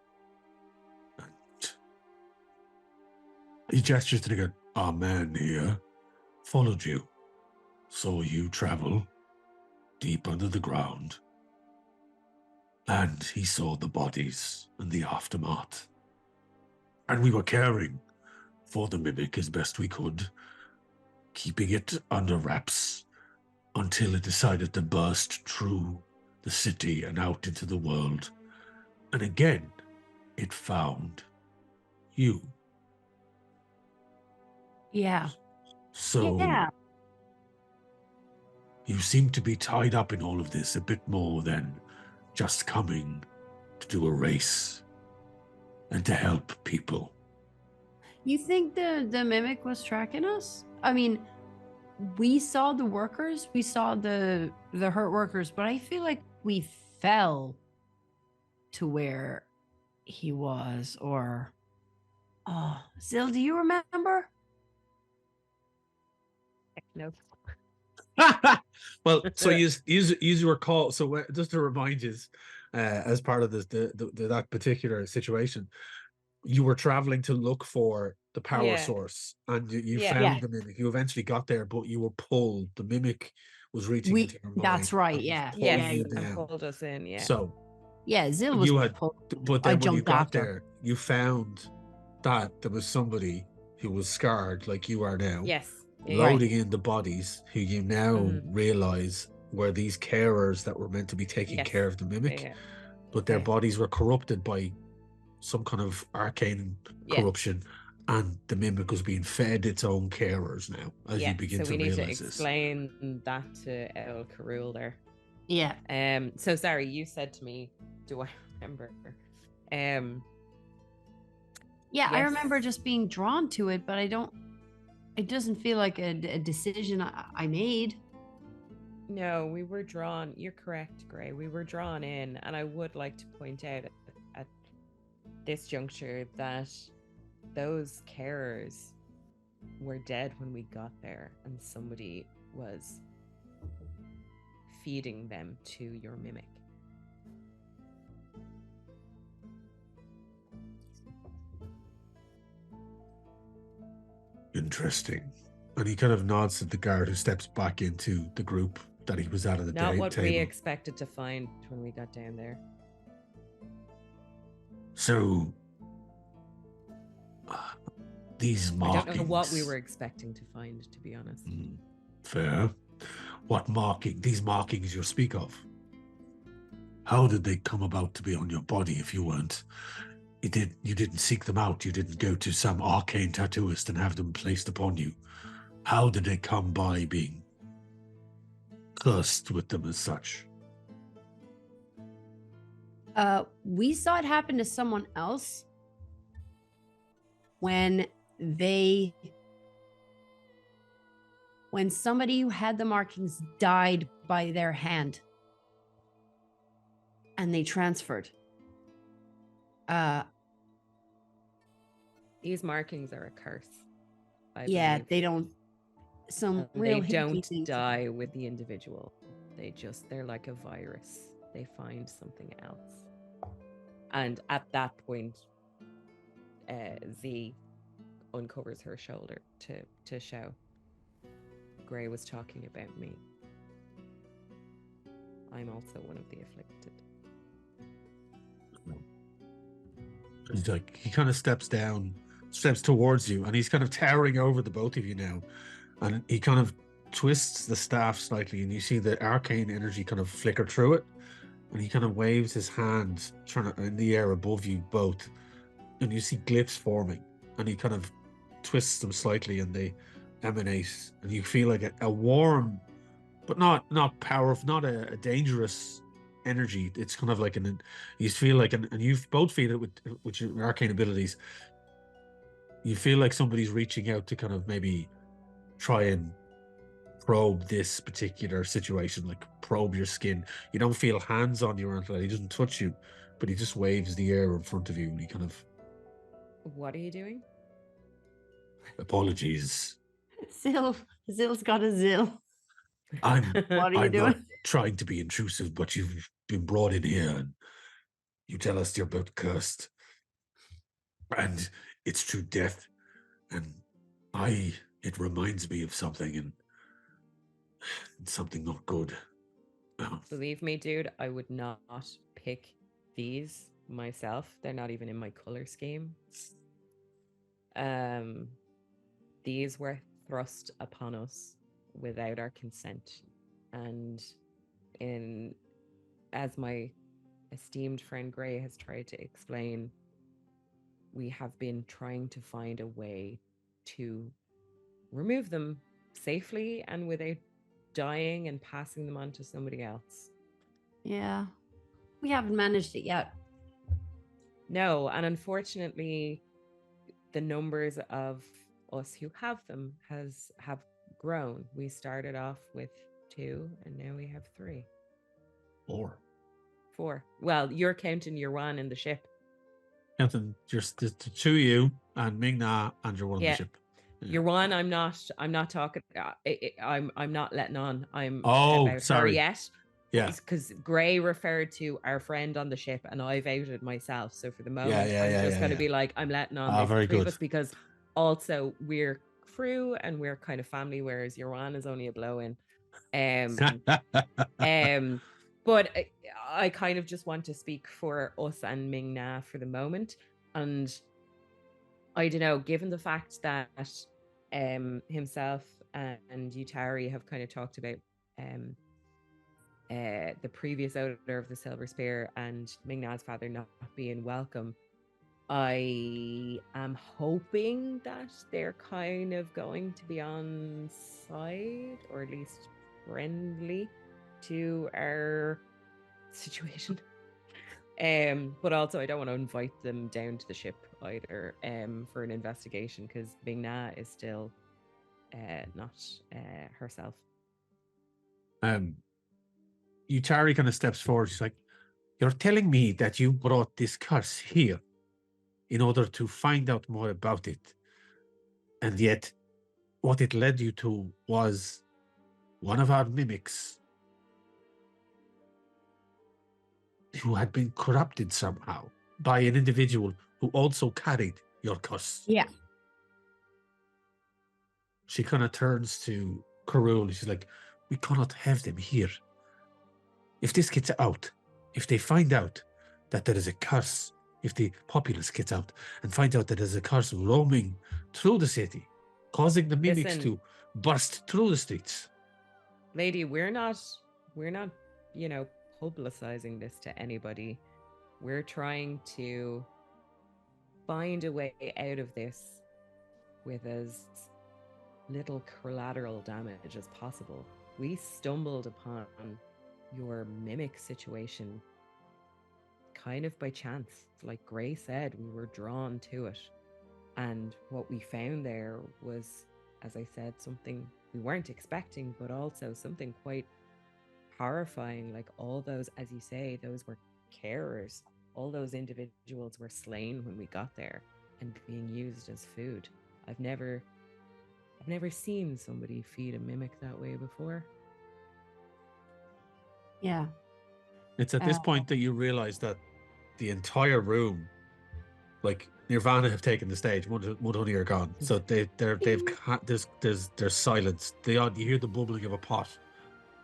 Speaker 4: And he gestures to the guy. Our man here followed you, saw you travel deep under the ground, and he saw the bodies and the aftermath. And we were caring for the mimic as best we could, keeping it under wraps until it decided to burst through the city and out into the world. And again, it found you.
Speaker 3: Yeah.
Speaker 4: So
Speaker 3: Yeah.
Speaker 4: you seem to be tied up in all of this a bit more than just coming to do a race and to help people.
Speaker 3: You think the mimic was tracking us? I mean, we saw the workers, we saw the hurt workers, but I feel like we fell to where he was. Or Zil, do you remember?
Speaker 2: No.
Speaker 4: Well, so you recall. So just to remind you, as part of this, that particular situation, you were traveling to look for the power source, and you found the mimic. You eventually got there, but you were pulled. The mimic was reaching into your mind.
Speaker 3: That's right.
Speaker 4: and was
Speaker 3: Yeah.
Speaker 4: pulling
Speaker 3: Yeah.
Speaker 4: you
Speaker 2: And
Speaker 4: down.
Speaker 2: pulled us in. Yeah.
Speaker 4: So
Speaker 3: Yeah. Zil was
Speaker 4: you had,
Speaker 3: pulled.
Speaker 4: but
Speaker 3: I
Speaker 4: then when you
Speaker 3: jumped
Speaker 4: got
Speaker 3: after.
Speaker 4: there, you found that there was somebody who was scarred like you are now.
Speaker 2: Yes.
Speaker 4: Loading in the bodies, who you now
Speaker 2: Mhm.
Speaker 4: realize were these carers that were meant to be taking care of the mimic,
Speaker 2: Yeah.
Speaker 4: but their
Speaker 3: Okay.
Speaker 4: bodies were corrupted by some kind of arcane corruption, and the mimic was being fed its own carers now, as you begin
Speaker 2: so
Speaker 4: to
Speaker 2: we need to
Speaker 4: realize this.
Speaker 2: explain that to El Karul there.
Speaker 3: Yeah.
Speaker 2: So sorry, you said to me, do I remember?
Speaker 3: Yeah, I
Speaker 2: Yes.
Speaker 3: remember just being drawn to it, but it doesn't feel like a decision I made.
Speaker 2: No, we were drawn. You're correct, Gray. We were drawn in, and I would like to point out at this juncture that those carers were dead when we got there, and somebody was feeding them to your mimic.
Speaker 4: Interesting. And he kind of nods to the guard, who steps back into the group that he was at the
Speaker 2: Not what
Speaker 4: table.
Speaker 2: we expected to find when we got down there.
Speaker 4: So these markings.
Speaker 2: I don't know what we were expecting to find, to be honest.
Speaker 4: Fair. What these markings you speak of? How did they come about to be on your body if you weren't? You didn't seek them out. You didn't go to some arcane tattooist and have them placed upon you. How did they come by being cursed with them as such?
Speaker 3: We saw it happen to someone else when somebody who had the markings died by their hand and they transferred.
Speaker 2: These markings are a curse. I
Speaker 3: Yeah,
Speaker 2: believe.
Speaker 3: they don't.
Speaker 2: They don't die with the individual. They're like a virus. They find something else. And at that point, Z uncovers her shoulder to show Gray was talking about me. I'm also one of the afflicted.
Speaker 4: He's like, he kind of steps towards you, and he's kind of towering over the both of you now. And he kind of twists the staff slightly, and you see the arcane energy kind of flicker through it. And he kind of waves his hand in the air above you both, and you see glyphs forming. And he kind of twists them slightly, and they emanate. And you feel like a warm, but not powerful, not a dangerous energy. It's kind of like you feel like, and you both feel it with your arcane abilities. You feel like somebody's reaching out to kind of maybe try and probe this particular situation, like probe your skin. You don't feel hands on you or anything. He doesn't touch you, but he just waves the air in front of you, and he kind of.
Speaker 2: What are you doing?
Speaker 4: Apologies.
Speaker 3: Zill's got a zill.
Speaker 4: I'm
Speaker 3: What are you
Speaker 4: I'm
Speaker 3: doing?
Speaker 4: not trying to be intrusive, but you've been brought in here, and you tell us you're both cursed, and it's true death, and it reminds me of something, and something not good.
Speaker 2: Believe me, dude, I would not pick these myself. They're not even in my color scheme. These were thrust upon us without our consent, and as my esteemed friend Gray has tried to explain, we have been trying to find a way to remove them safely and without dying and passing them on to somebody else.
Speaker 3: Yeah. We haven't managed it yet.
Speaker 2: No, and unfortunately, the numbers of us who have them have grown. We started off with 2, and now we have 3. 4. Well, you're counting your 1 in the ship.
Speaker 4: Counting just the 2 of you and Ming-Na and your one on the ship. Yeah.
Speaker 2: Your 1, I'm not talking. I'm not letting on. I'm
Speaker 4: about
Speaker 2: her yet.
Speaker 4: Yeah,
Speaker 2: because Gray referred to our friend on the ship, and I've outed myself. So for the moment, I'm just going to be like, I'm letting on. There's
Speaker 4: very
Speaker 2: 3
Speaker 4: good.
Speaker 2: of us, because also we're crew and we're kind of family, whereas your 1 is only a blow-in. But I kind of just want to speak for us and Ming-Na for the moment, and I don't know, given the fact that himself and Yutari have kind of talked about the previous owner of the Silver Spear and Ming-Na's father not being welcome, I am hoping that they're kind of going to be on side, or at least friendly to our situation. But also I don't want to invite them down to the ship either for an investigation, because Ming-Na is still not herself.
Speaker 4: Yutari kind of steps forward. She's like, you're telling me that you brought this curse here in order to find out more about it, and yet what it led you to was one of our mimics who had been corrupted somehow by an individual who also carried your curse.
Speaker 3: Yeah.
Speaker 4: She kind of turns to Karul. She's like, we cannot have them here. If this gets out, if they find out that there is a curse, if the populace gets out and find out that there's a curse roaming through the city, causing the mimics to burst through the streets.
Speaker 2: Lady, we're not, publicizing this to anybody. We're trying to find a way out of this with as little collateral damage as possible. We stumbled upon your mimic situation kind of by chance. Like Gray said, we were drawn to it. And what we found there was, as I said, something we weren't expecting, but also something quite horrifying. Like all those, as you say, those were carers. All those individuals were slain when we got there and being used as food. I've never seen somebody feed a mimic that way before.
Speaker 3: Yeah.
Speaker 4: It's at this point that you realize that the entire room, like Nirvana have taken the stage. Mudhoney are gone, so there's silence. You hear the bubbling of a pot,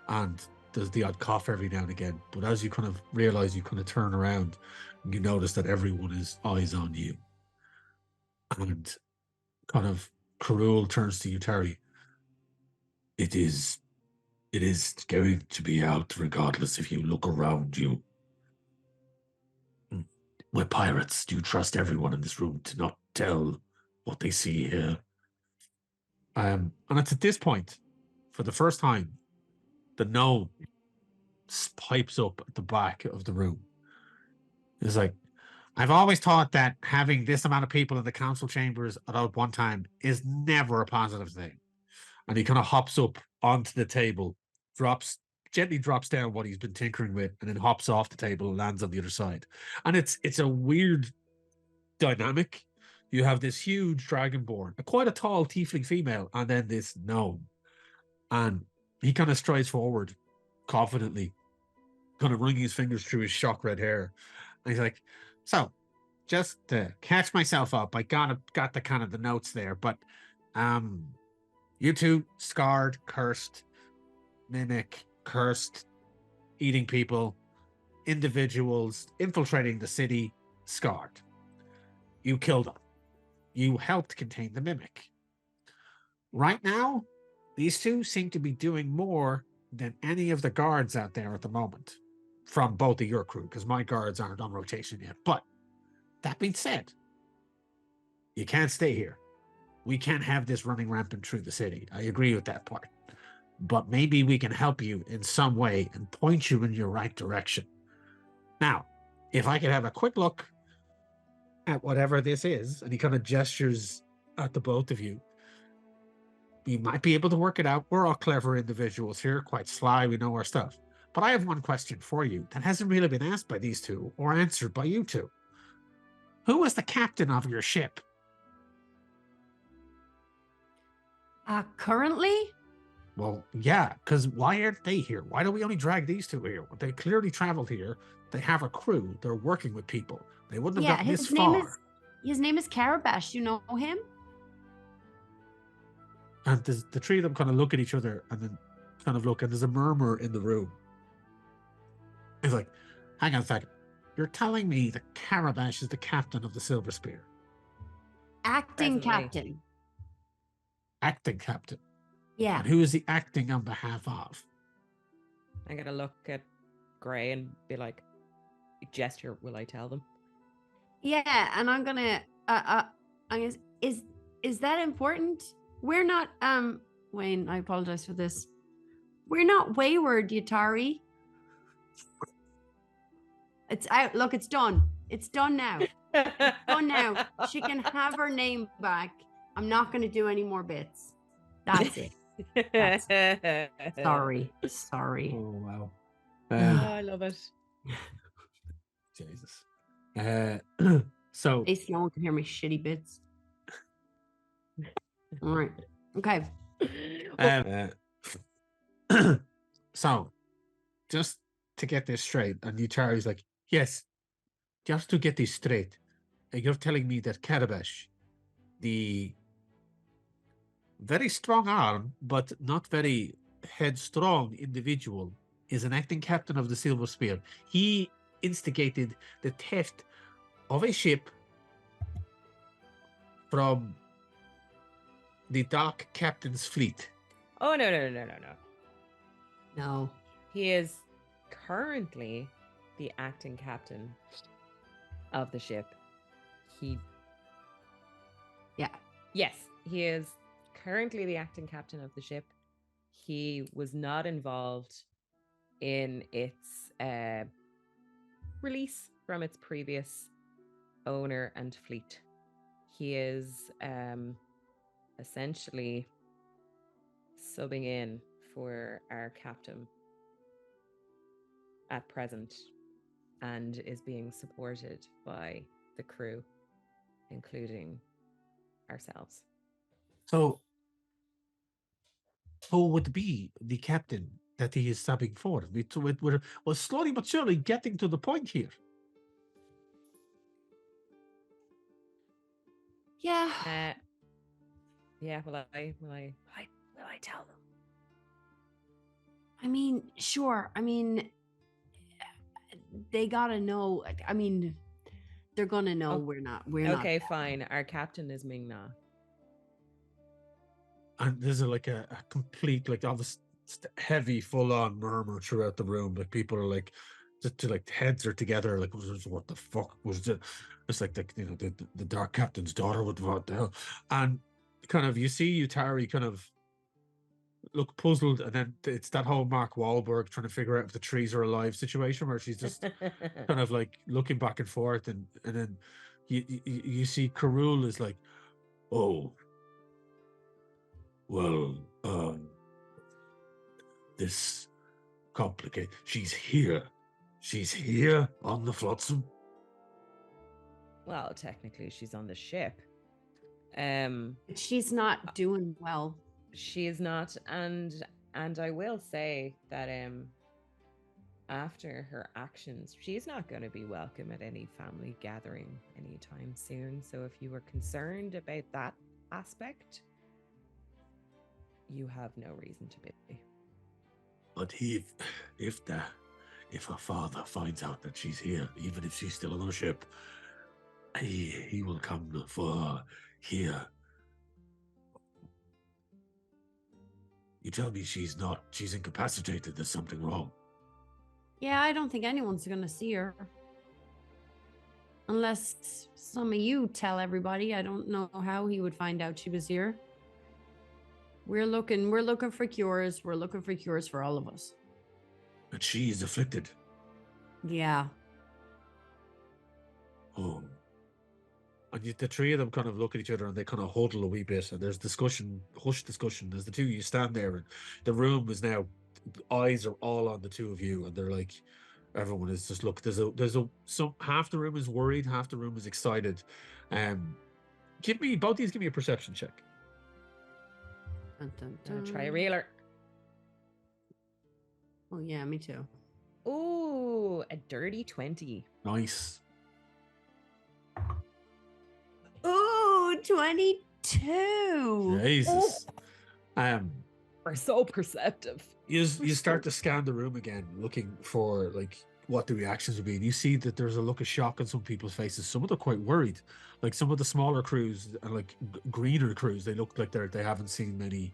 Speaker 4: and there's the odd cough every now and again. But as you kind of realize, you kind of turn around and you notice that everyone is eyes on you. And kind of Karul turns to you, Terry. It is going to be out regardless if you look around you. We're pirates. Do you trust everyone in this room to not tell what they see here? And it's at this point, for the first time, the gnome pipes up at the back of the room. It's like, I've always thought that having this amount of people in the council chambers at one time is never a positive thing. And he kind of hops up onto the table, gently drops down what he's been tinkering with, and then hops off the table and lands on the other side. And it's a weird dynamic. You have this huge dragonborn, quite a tall tiefling female, and then this gnome. And he kind of strides forward confidently, kind of running his fingers through his shock red hair. And he's like, so, just to catch myself up, I got the kind of the notes there, but you two, scarred, cursed, mimic, cursed, eating people, individuals, infiltrating the city, scarred. You killed them. You helped contain the mimic. Right now, these two seem to be doing more than any of the guards out there at the moment, from both of your crew, because my guards aren't on rotation yet. But that being said, you can't stay here. We can't have this running rampant through the city. I agree with that part. But maybe we can help you in some way and point you in your right direction. Now, if I could have a quick look at whatever this is, and he kind of gestures at the both of you, you might be able to work it out. We're all clever individuals here, quite sly, we know our stuff. But I have one question for you that hasn't really been asked by these two or answered by you two. Who was the captain of your ship?
Speaker 3: Currently?
Speaker 4: Well, yeah, because why aren't they here? Why do we only drag these two here? They clearly traveled here. They have a crew. They're working with people. They wouldn't have gotten this far.
Speaker 3: His name is Carabash. You know him?
Speaker 4: And the three of them kind of look at each other and then kind of look, and there's a murmur in the room. It's like, hang on a second. You're telling me that Carabash is the captain of the Silver Spear?
Speaker 3: Acting
Speaker 2: Presently.
Speaker 3: captain.
Speaker 4: Acting captain?
Speaker 3: Yeah.
Speaker 4: And who is he acting on behalf of?
Speaker 2: I'm gonna look at Gray and be like, gesture, will I tell them?
Speaker 3: Yeah, and I'm gonna is that important? We're not Wayne, I apologize for this. We're not wayward, Yatari. It's out. Look, it's done. It's done now. Done now. She can have her name back. I'm not gonna do any more bits. That's it. Sorry.
Speaker 4: Oh, wow.
Speaker 2: Oh, I love it.
Speaker 4: Jesus. So...
Speaker 3: At least no one can hear my shitty bits. All right. Okay.
Speaker 4: So, just to get this straight, and Yutari's like, yes, just to get this straight, you're telling me that Carabash, the very strong arm, but not very headstrong individual, is an acting captain of the Silver Spear. He instigated the theft of a ship from the Dark Captain's fleet.
Speaker 2: Oh, no.
Speaker 3: No.
Speaker 2: He is currently the acting captain of the ship. Yes, he is currently the acting captain of the ship. He was not involved in its release from its previous owner and fleet. He is essentially subbing in for our captain at present and is being supported by the crew, including ourselves.
Speaker 4: So, who would be the captain that he is subbing for? We're slowly but surely getting to the point here.
Speaker 3: Yeah.
Speaker 2: Yeah, will I tell them?
Speaker 3: I mean, sure. I mean, they gotta know. I mean, they're gonna know
Speaker 2: Oh,
Speaker 3: we're not. We're not.
Speaker 2: Okay, fine. Our captain is Ming Na.
Speaker 4: And there's a complete, like, obvious heavy full-on murmur throughout the room. Like, people are like, like heads are together, like, what the fuck was it? It's like the dark captain's daughter, what the hell? And kind of you see Utari kind of look puzzled, and then it's that whole Mark Wahlberg trying to figure out if the trees are alive situation, where she's just kind of like looking back and forth, and then you see Karul is like, oh, well, this complicated. She's here on the Flotsam.
Speaker 2: Well, technically, she's on the ship.
Speaker 3: She's not doing well.
Speaker 2: She is not, and I will say that after her actions, she's not going to be welcome at any family gathering anytime soon. So if you were concerned about that aspect, you have no reason to be.
Speaker 4: But if her father finds out that she's here, even if she's still on the ship, he will come for her here. You tell me she's incapacitated, there's something wrong.
Speaker 3: Yeah, I don't think anyone's gonna see her. Unless some of you tell everybody. I don't know how he would find out she was here. We're looking for cures. We're looking for cures for all of us.
Speaker 4: But she is afflicted.
Speaker 3: Yeah.
Speaker 4: Oh. And the three of them kind of look at each other and they kind of huddle a wee bit, and there's discussion, hushed discussion. As the two of you stand there, and the room is now, eyes are all on the two of you, and they're like, everyone is just, look, some half the room is worried, half the room is excited. Both of these give me a perception check.
Speaker 3: Dun, dun,
Speaker 2: Gonna try a
Speaker 3: dun.
Speaker 2: reeler.
Speaker 3: Oh yeah, me too.
Speaker 2: Ooh, a dirty 20.
Speaker 4: Nice.
Speaker 3: Ooh, 22.
Speaker 4: Jesus.
Speaker 2: We're so perceptive.
Speaker 4: You start to scan the room again, looking for like what the reactions would be, and you see that there's a look of shock on some people's faces. Some of them are quite worried. Like some of the smaller crews and like greener crews, they look like they haven't seen many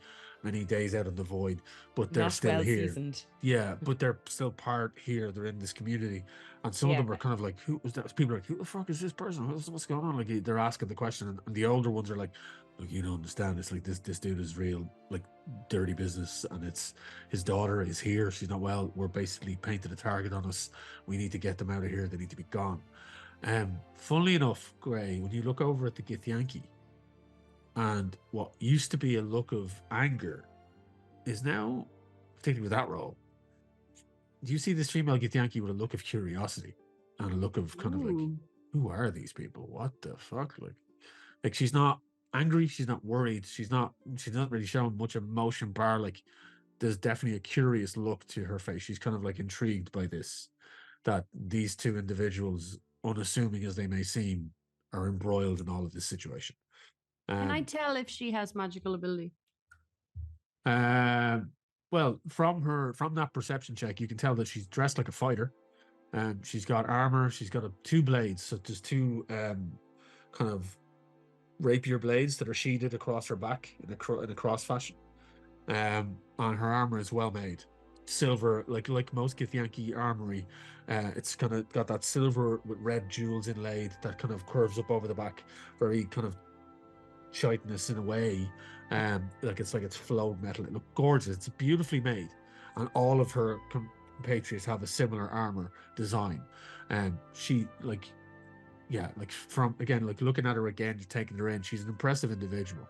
Speaker 4: days out in the void, but they're
Speaker 2: Not
Speaker 4: still
Speaker 2: well
Speaker 4: here.
Speaker 2: seasoned.
Speaker 4: Yeah, but they're still part here. They're in this community, and some of them are kind of like, "Who was that?" People are like, "Who the fuck is this person? What's going on?" Like they're asking the question, and the older ones are like, "Look, you don't understand. It's like this dude is real, like dirty business, and it's his daughter is here. She's not well. We're basically painted a target on us. We need to get them out of here. They need to be gone." Funnily enough, Gray, when you look over at the Githyanki, and what used to be a look of anger is now, particularly with that role, do you see this female Githyanki with a look of curiosity and a look of kind of like, who are these people? What the fuck? Like she's not angry, she's not worried, she's not really showing much emotion, bar like there's definitely a curious look to her face. She's kind of like intrigued by this, that these two individuals, unassuming as they may seem, are embroiled in all of this situation.
Speaker 3: Can I tell if she has magical ability?
Speaker 4: Well, from that perception check, you can tell that she's dressed like a fighter. She's got armor. She's got two blades. So there's two kind of rapier blades that are sheathed across her back in a cross fashion. And her armor is well made, silver, like most Githyanki armory. It's kind of got that silver with red jewels inlaid that kind of curves up over the back, very kind of chitinous in a way. Like it's flowed metal. It looks gorgeous. It's beautifully made, and all of her compatriots have a similar armor design. And she from again, like looking at her again, taking her in, she's an impressive individual.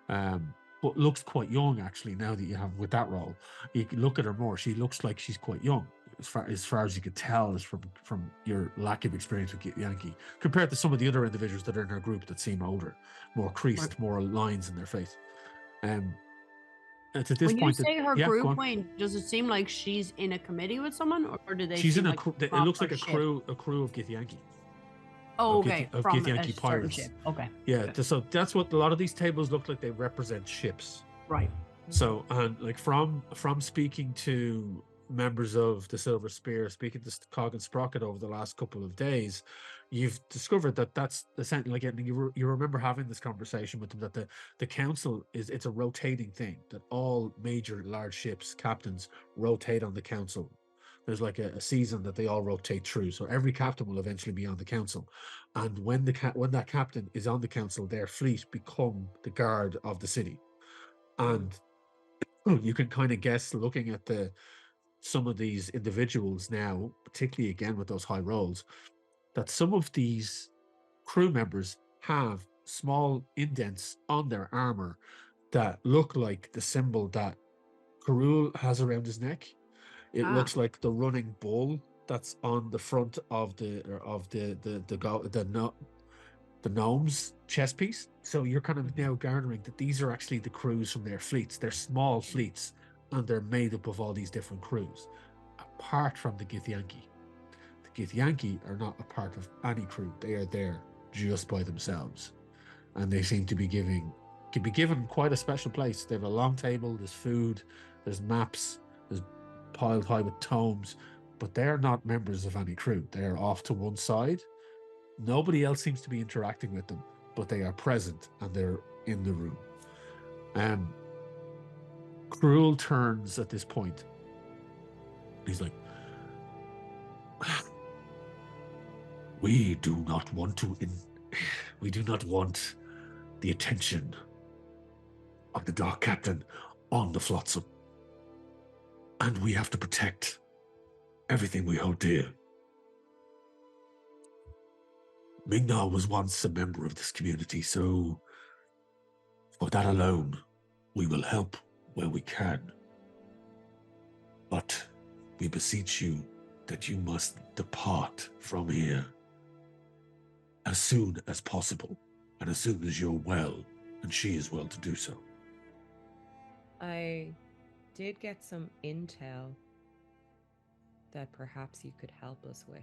Speaker 4: But looks quite young actually. Now that you have with that role, you can look at her more. She looks like she's quite young, as far as you could tell, is from your lack of experience with Yankee, compared to some of the other individuals that are in her group that seem older, more creased, more lines in their face. It's at this
Speaker 3: when
Speaker 4: point
Speaker 3: you say her
Speaker 4: go
Speaker 3: group,
Speaker 4: on.
Speaker 3: Wayne, does it seem like she's in a committee with someone, or do they?
Speaker 4: She's
Speaker 3: seem
Speaker 4: in
Speaker 3: like
Speaker 4: it looks like a
Speaker 3: ship?
Speaker 4: crew of Githyanki.
Speaker 3: Oh, okay,
Speaker 4: of
Speaker 3: from
Speaker 4: Githyanki
Speaker 3: a certain
Speaker 4: pirates.
Speaker 3: ship. Okay.
Speaker 4: Yeah,
Speaker 3: Okay.
Speaker 4: so that's what a lot of these tables look like. They represent ships.
Speaker 3: Right.
Speaker 4: So, and like from speaking to members of the Silver Spear, speaking to Cog and Sprocket over the last couple of days, you've discovered that that's essentially like you remember having this conversation with them that the council it's a rotating thing, that all major large ships captains rotate on the council. There's like a season that they all rotate through, so every captain will eventually be on the council, and when that captain is on the council, their fleet become the guard of the city. And you can kind of guess, looking at some of these individuals now, particularly again with those high rolls, that some of these crew members have small indents on their armor that look like the symbol that Karul has around his neck. It looks like the running bull that's on the front of the gnome's chest piece. So you're kind of now garnering that these are actually the crews from their fleets. They're small fleets, and they're made up of all these different crews, apart from the Githyanki. The Githyanki are not a part of any crew. They are there just by themselves, and they seem to be given quite a special place. They have a long table, there's food, there's maps, there's piled high with tomes, but they're not members of any crew. They are off to one side. Nobody else seems to be interacting with them, but they are present and they're in the room. Cruel turns at this point. He's like, we do not want the attention of the Dark Captain on the Flotsam. And we have to protect everything we hold dear. Mignar was once a member of this community, so for that alone, we will help where we can. But we beseech you that you must depart from here as soon as possible, and as soon as you're well, and she is well to do so.
Speaker 2: I did get some intel that perhaps you could help us with.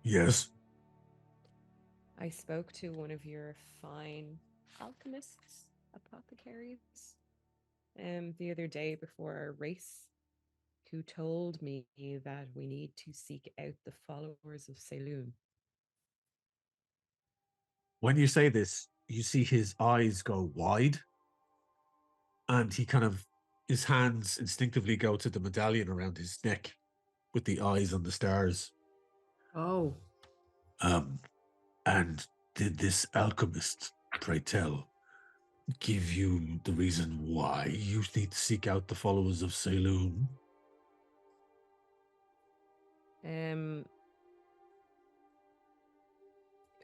Speaker 4: Yes?
Speaker 2: I spoke to one of your fine alchemists, apothecaries, the other day before our race, who told me that we need to seek out the followers of Saloon.
Speaker 4: When you say this, you see his eyes go wide, and he kind of, his hands instinctively go to the medallion around his neck with the eyes on the stars.
Speaker 3: Oh.
Speaker 4: And did this alchemist, pray tell, give you the reason why you need to seek out the followers of Saloon?
Speaker 2: It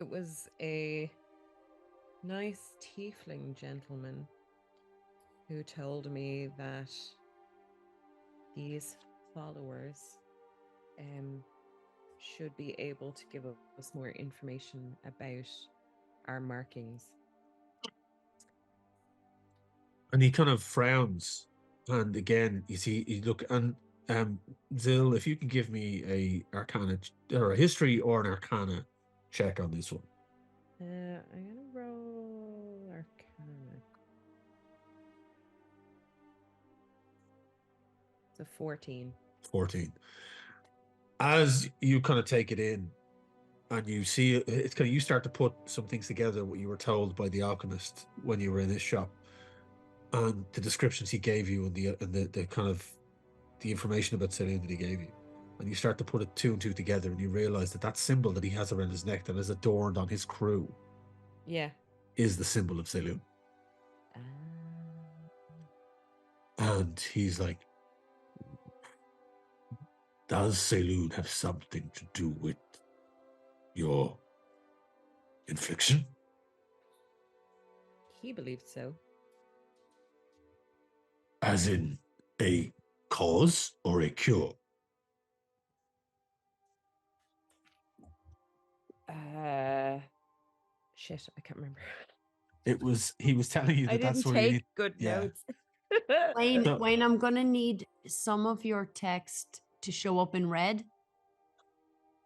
Speaker 2: was a nice tiefling gentleman who told me that these followers should be able to give us more information about our markings.
Speaker 4: And he kind of frowns, and again, you look, and Zill, if you can give me a Arcana or a History or an Arcana check on this one.
Speaker 2: I'm gonna roll Arcana. It's a 14.
Speaker 4: 14. As you kind of take it in, and you see it's kind of, you start to put some things together, what you were told by the alchemist when you were in his shop, and the descriptions he gave you, and the kind of the information about Saloon that he gave you, and you start to put it two and two together, and you realize that symbol that he has around his neck that is adorned on his crew, is the symbol of Saloon. And he's like, does Saloon have something to do with your infliction?
Speaker 2: He believed so.
Speaker 4: As in a cause or a cure?
Speaker 2: Shit, I can't remember.
Speaker 4: He was telling you that
Speaker 2: I
Speaker 4: that's
Speaker 2: didn't
Speaker 4: where you
Speaker 2: take
Speaker 4: need,
Speaker 2: good notes.
Speaker 3: Wayne, I'm gonna need some of your text to show up in red.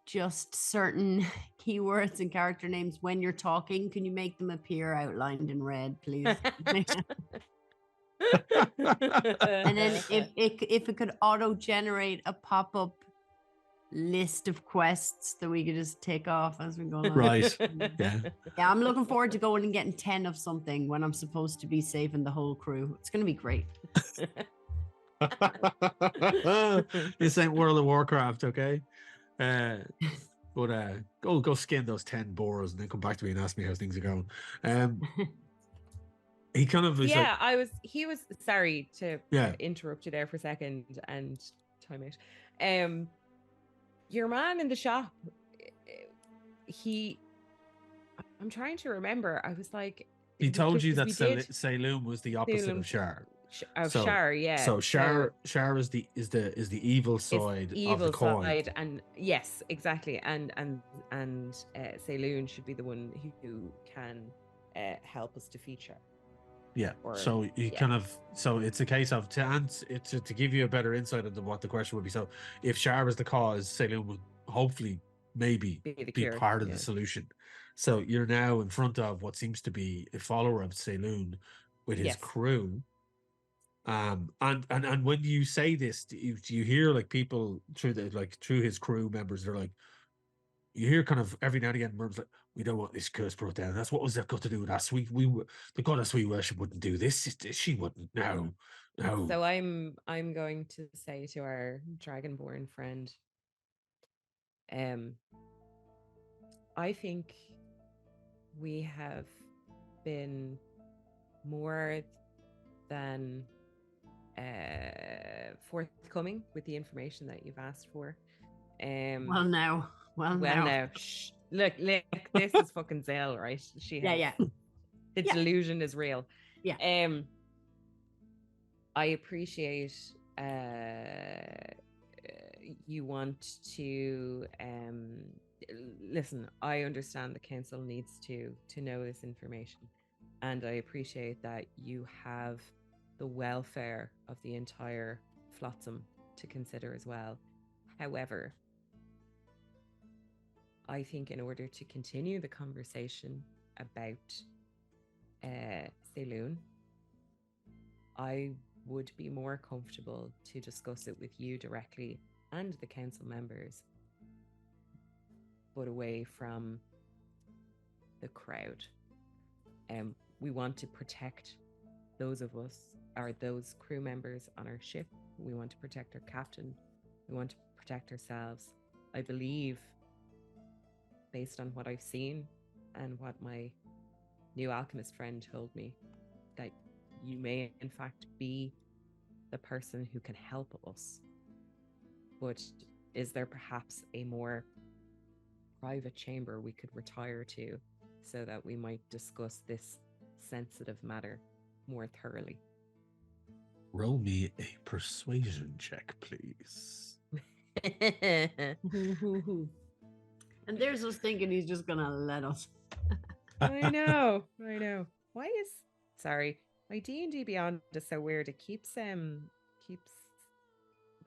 Speaker 3: Just certain keywords and character names when you're talking. Can you make them appear outlined in red, please? And then if it could auto generate a pop up list of quests that we could just tick off as we go along.
Speaker 4: Right. Yeah.
Speaker 3: Yeah, I'm looking forward to going and getting 10 of something when I'm supposed to be saving the whole crew. It's gonna be great.
Speaker 4: This ain't World of Warcraft, okay? But go skin those 10 boars and then come back to me and ask me how things are going. He kind of was
Speaker 2: Yeah, he was sorry to
Speaker 4: Yeah.
Speaker 2: interrupt you there for a second and time out. Your man in the shop, I'm trying to remember. I was like,
Speaker 4: he told you that
Speaker 2: because we did
Speaker 4: Saloon was the opposite
Speaker 2: Salem
Speaker 4: of Shar.
Speaker 2: Shar, yeah.
Speaker 4: So Shar is the evil side of the coin.
Speaker 2: Side, and yes, exactly. And Saloon should be the one who can help us defeat Shar.
Speaker 4: Yeah.
Speaker 2: Or-
Speaker 4: so you
Speaker 2: yeah.
Speaker 4: kind of it's a case of to give you a better insight into what the question would be. So if Shar is the cause, Saloon would hopefully maybe
Speaker 2: Be the
Speaker 4: be
Speaker 2: cure,
Speaker 4: part of
Speaker 2: yeah.
Speaker 4: the solution. So you're now in front of what seems to be a follower of Saloon with his
Speaker 2: Yes.
Speaker 4: crew. And when you say this, do you hear like people through his crew members? They're like, you hear kind of every now and again murmurs like, we don't want this curse brought down. That's what was that got to do with us? We the goddess we worship wouldn't do this. She wouldn't. No.
Speaker 2: So I'm going to say to our dragonborn friend, I think we have been more than forthcoming with the information that you've asked for.
Speaker 3: Well now.
Speaker 2: Shh. Look, this is fucking Zell, right?
Speaker 3: Yeah.
Speaker 2: The
Speaker 3: Yeah.
Speaker 2: delusion is real.
Speaker 3: Yeah.
Speaker 2: I appreciate you want to listen. I understand the council needs to know this information, and I appreciate that you have the welfare of the entire Flotsam to consider as well. However, I think in order to continue the conversation about Saloon, I would be more comfortable to discuss it with you directly and the council members, but away from the crowd. We want to protect those of us, or those crew members on our ship. We want to protect our captain. We want to protect ourselves. I believe, based on what I've seen and what my new alchemist friend told me, that you may in fact be the person who can help us. But is there perhaps a more private chamber we could retire to so that we might discuss this sensitive matter more thoroughly?
Speaker 4: Roll me a persuasion check, please.
Speaker 3: And there's us thinking he's just gonna let us.
Speaker 2: I know. Why is sorry, my D&D Beyond is so weird. It keeps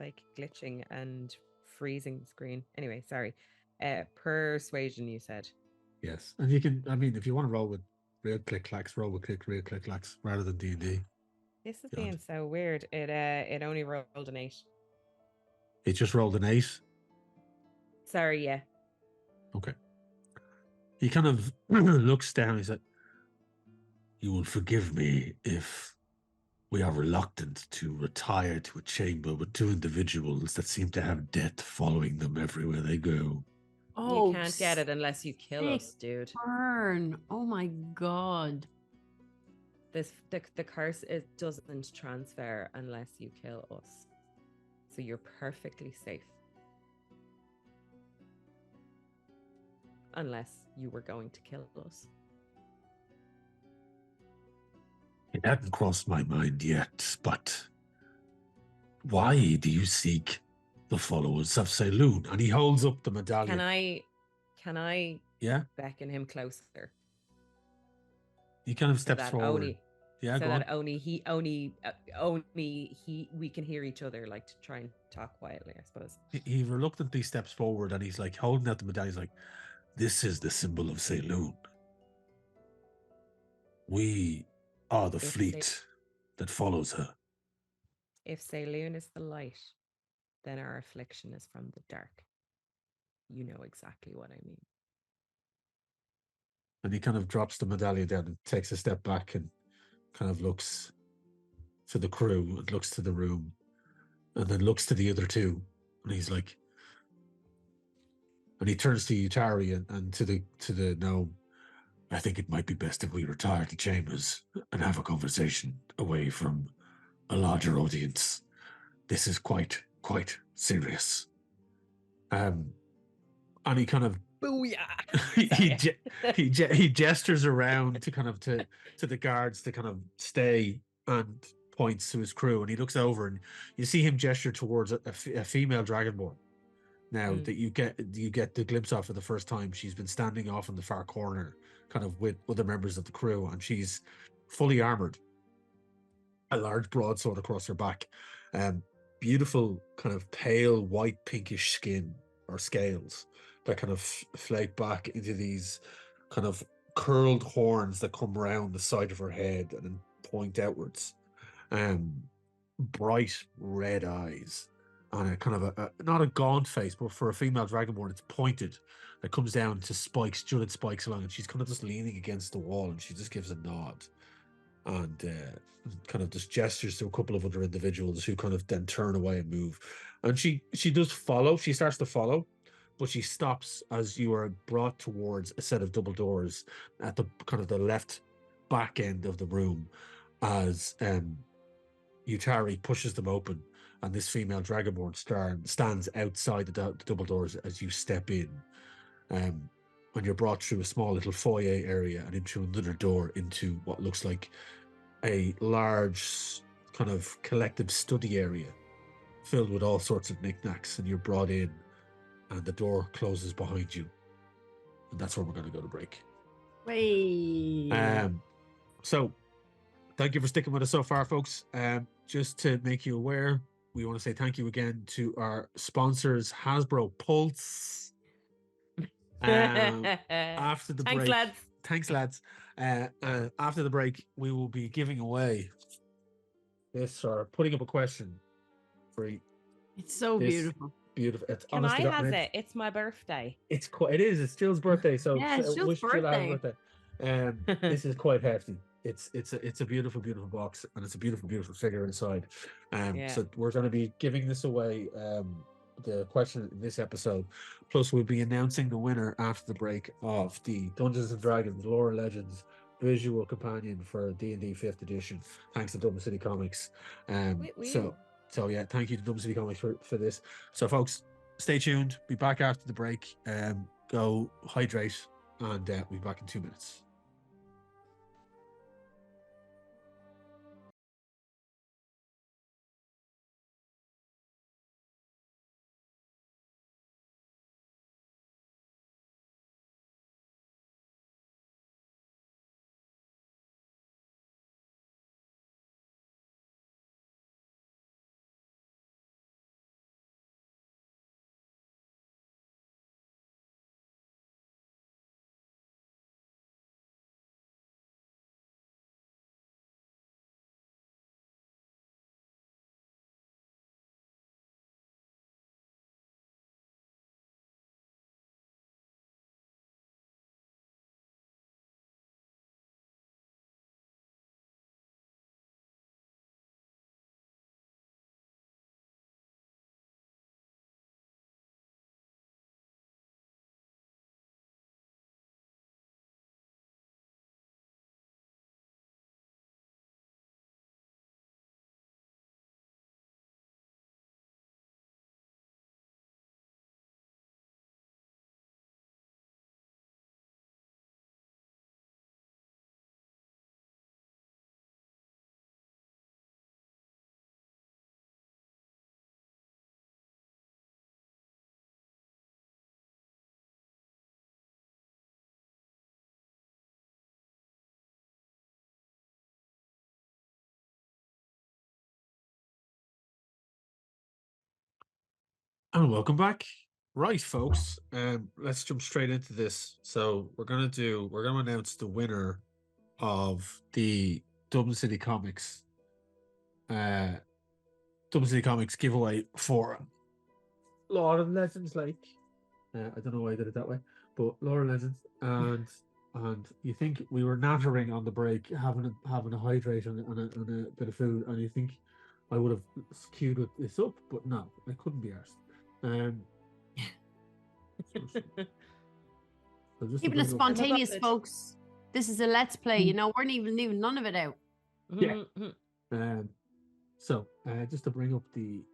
Speaker 2: like glitching and freezing the screen. Anyway, sorry. Persuasion, you said.
Speaker 4: Yes, and you can. I mean, if you want to roll with real click clacks, roll with real click clacks rather than D&D.
Speaker 2: This is being so weird. It only rolled an 8.
Speaker 4: It just rolled an 8.
Speaker 2: Sorry, yeah.
Speaker 4: Okay. He kind of looks down. He said, "You will forgive me if we are reluctant to retire to a chamber with 2 individuals that seem to have death following them everywhere they go."
Speaker 3: Oh,
Speaker 2: You can't get it unless you kill
Speaker 3: sick
Speaker 2: us, dude.
Speaker 3: burn. Oh my god.
Speaker 2: The curse, it doesn't transfer unless you kill us. So you're perfectly safe. Unless you were going to kill us.
Speaker 4: It hadn't crossed my mind yet, but why do you seek the followers of Saloon? And he holds up the medallion.
Speaker 2: Can I
Speaker 4: Yeah?
Speaker 2: beckon him closer?
Speaker 4: He kind of
Speaker 2: So
Speaker 4: steps
Speaker 2: that
Speaker 4: forward. Yeah,
Speaker 2: so
Speaker 4: go on.
Speaker 2: that we can hear each other, like to try and talk quietly, I suppose.
Speaker 4: He reluctantly steps forward and he's like holding out the medallion. He's like, "This is the symbol of Saloon. We are the
Speaker 2: It's
Speaker 4: fleet that follows her.
Speaker 2: If Saloon is the light, then our affliction is from the dark. You know exactly what I mean.
Speaker 4: And he kind of drops the medallion down and takes a step back and kind of looks to the crew and looks to the room and then looks to the other two. And he's like, and he turns to Utari and to the gnome. I think it might be best if we retire to chambers and have a conversation away from a larger audience. This is quite serious. And he kind of
Speaker 2: Booyah!
Speaker 4: he gestures around to kind of to the guards to kind of stay, and points to his crew, and he looks over and you see him gesture towards a female dragonborn. Now that you get the glimpse of for the first time, she's been standing off in the far corner, kind of with other members of the crew, and she's fully armored, a large broadsword across her back, beautiful kind of pale white pinkish skin or scales that kind of flake back into these kind of curled horns that come round the side of her head and then point outwards. Bright red eyes and a kind of a not a gaunt face, but for a female dragonborn, it's pointed. That comes down to spikes, jeweled spikes along, and she's kind of just leaning against the wall, and she just gives a nod and kind of just gestures to a couple of other individuals who kind of then turn away and move. And she does follow. She starts to follow, but she stops as you are brought towards a set of double doors at the kind of the left back end of the room, as Utari pushes them open, and this female dragonborn stands outside the double doors as you step in. When you're brought through a small little foyer area and into another door into what looks like a large kind of collective study area filled with all sorts of knickknacks, and you're brought in and the door closes behind you, and that's where we're going to go to break. So thank you for sticking with us so far, folks. Just to make you aware, we want to say thank you again to our sponsors, Hasbro Pulse. After the break, thanks lads. After the break, we will be giving away this, or putting up a question for you.
Speaker 3: It's so beautiful.
Speaker 4: Beautiful. It's
Speaker 2: Can I have it? It's my birthday.
Speaker 4: It's Jill's birthday, so
Speaker 3: yeah, it's Jill's birthday.
Speaker 4: This is quite hefty. It's a beautiful box, and it's a beautiful figure inside. So we're going to be giving this away, the question in this episode, plus we'll be announcing the winner after the break of the Dungeons and Dragons Lore and Legends visual companion for D&D 5th edition, thanks to Dublin City Comics. So yeah, thank you to Dublin City Comics for this. So folks, stay tuned, be back after the break, go hydrate, and we'll be back in 2 minutes. And welcome back. Right, folks, let's jump straight into this. So we're gonna announce the winner of the Dublin City Comics Double City Comics giveaway for Lore and Legends. Like, I don't know why I did it that way, but Lore and Legends, and you think we were nattering on the break, having a hydrate and a bit of food, and you think I would have queued with this up, but no, I couldn't be arsed. So just to
Speaker 3: Keeping it
Speaker 4: bring up-
Speaker 3: spontaneous,
Speaker 2: it.
Speaker 3: folks. This is a let's play. You know, we're not even leaving none of it out.
Speaker 4: Yeah.
Speaker 2: Mhm.
Speaker 4: So just to bring up the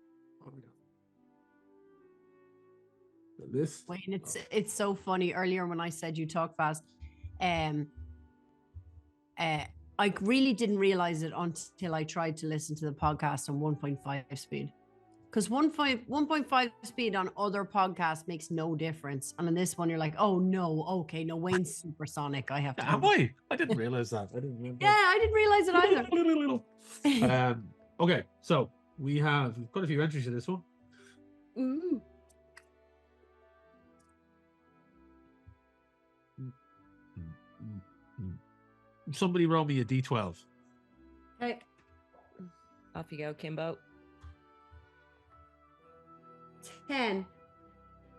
Speaker 4: list.
Speaker 3: Wayne, it's so funny. Earlier when I said you talk fast, I really didn't realize it until I tried to listen to the podcast on 1.5 speed. Because 1.5 speed on other podcasts makes no difference. And on this one, you're like, oh no, okay, no, Wayne's supersonic. I have to.
Speaker 4: Am I? I didn't realize that. I didn't remember.
Speaker 3: Yeah, I didn't realize it either.
Speaker 4: Okay, so we've got a few entries to this one.
Speaker 3: Ooh.
Speaker 4: Somebody roll me a d12.
Speaker 3: Okay.
Speaker 2: Off you go, Kimbo.
Speaker 3: 10.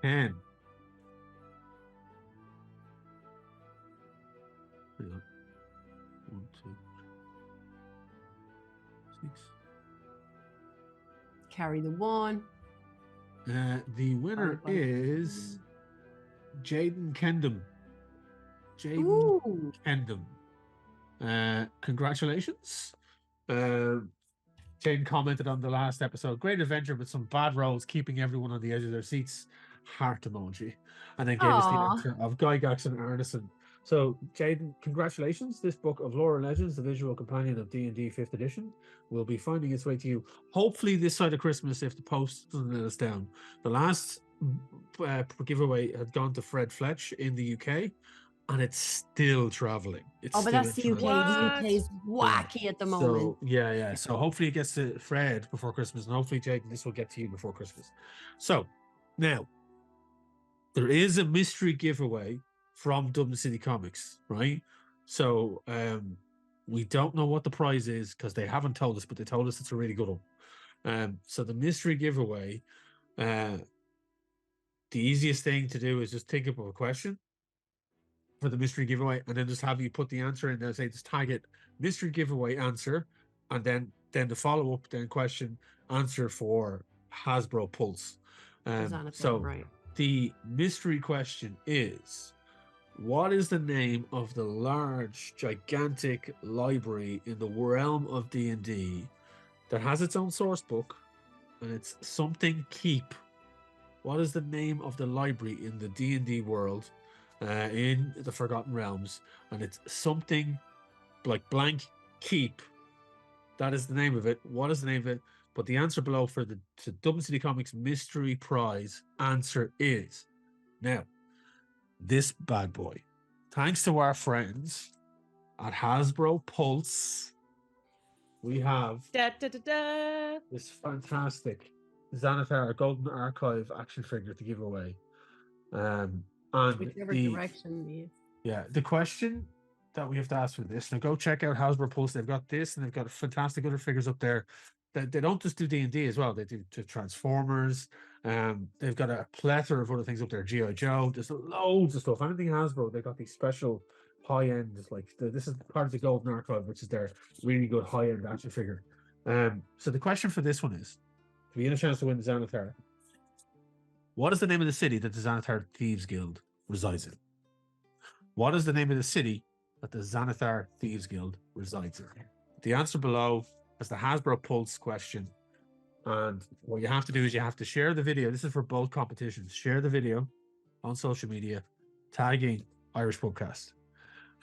Speaker 4: 10. Hang on. 1, 2, 6.
Speaker 3: Carry the 1.
Speaker 4: The winner
Speaker 3: Followed by-
Speaker 4: is Jaden Kendom. Jaden
Speaker 3: Ooh.
Speaker 4: Kendom. Congratulations. Jaden commented on the last episode. Great adventure, but some bad rolls, keeping everyone on the edge of their seats. Heart emoji. And then gave us the
Speaker 3: Aw.
Speaker 4: answer of Gygax and Arneson. So, Jaden, congratulations. This book of Lore and Legends, the visual companion of D&D 5th edition, will be finding its way to you, hopefully this side of Christmas if the post doesn't let us down. The last giveaway had gone to Fred Fletch in the UK, and it's still traveling. It's
Speaker 3: Oh, but
Speaker 4: still
Speaker 3: that's
Speaker 4: in
Speaker 3: the UK.
Speaker 4: travel.
Speaker 3: The UK is wacky at the moment.
Speaker 4: So yeah. So hopefully it gets to Fred before Christmas, and hopefully Jaden, this will get to you before Christmas. So now there is a mystery giveaway from Dublin City Comics, right? So we don't know what the prize is because they haven't told us, but they told us it's a really good one. So the mystery giveaway, the easiest thing to do is just think up a question for the mystery giveaway, and then just have you put the answer in there. Say just tag it mystery giveaway answer, and then the follow up question answer for Hasbro Pulse. So
Speaker 3: right.
Speaker 4: the mystery question is: what is the name of the large, gigantic library in the realm of D&D that has its own source book, and it's something keep? What is the name of the library in the D&D world, in the Forgotten Realms, and it's something like blank keep? That is the name of it. What is the name of it? But the answer below for the Dublin City Comics mystery prize answer is now this bad boy. Thanks to our friends at Hasbro Pulse, we have this fantastic Xanathar Golden Archive action figure to give away. And
Speaker 3: Whichever
Speaker 4: the
Speaker 3: direction.
Speaker 4: the question that we have to ask for this, now go check out Hasbro Pulse. They've got this, and they've got fantastic other figures up there. They don't just do D&D as well. They do Transformers. They've got a plethora of other things up there. G.I. Joe. There's loads of stuff. Anything Hasbro, they've got these special high-end, this is part of the Golden Archive, which is their really good high-end action figure. So the question for this one is, if you get a chance to win the Xanathar, what is the name of the city that the Xanathar Thieves Guild resides in? What is the name of the city that the Xanathar Thieves Guild resides in? The answer below is the Hasbro Pulse question. And what you have to do is you have to share the video. This is for both competitions. Share the video on social media, tagging Irish Pubcast.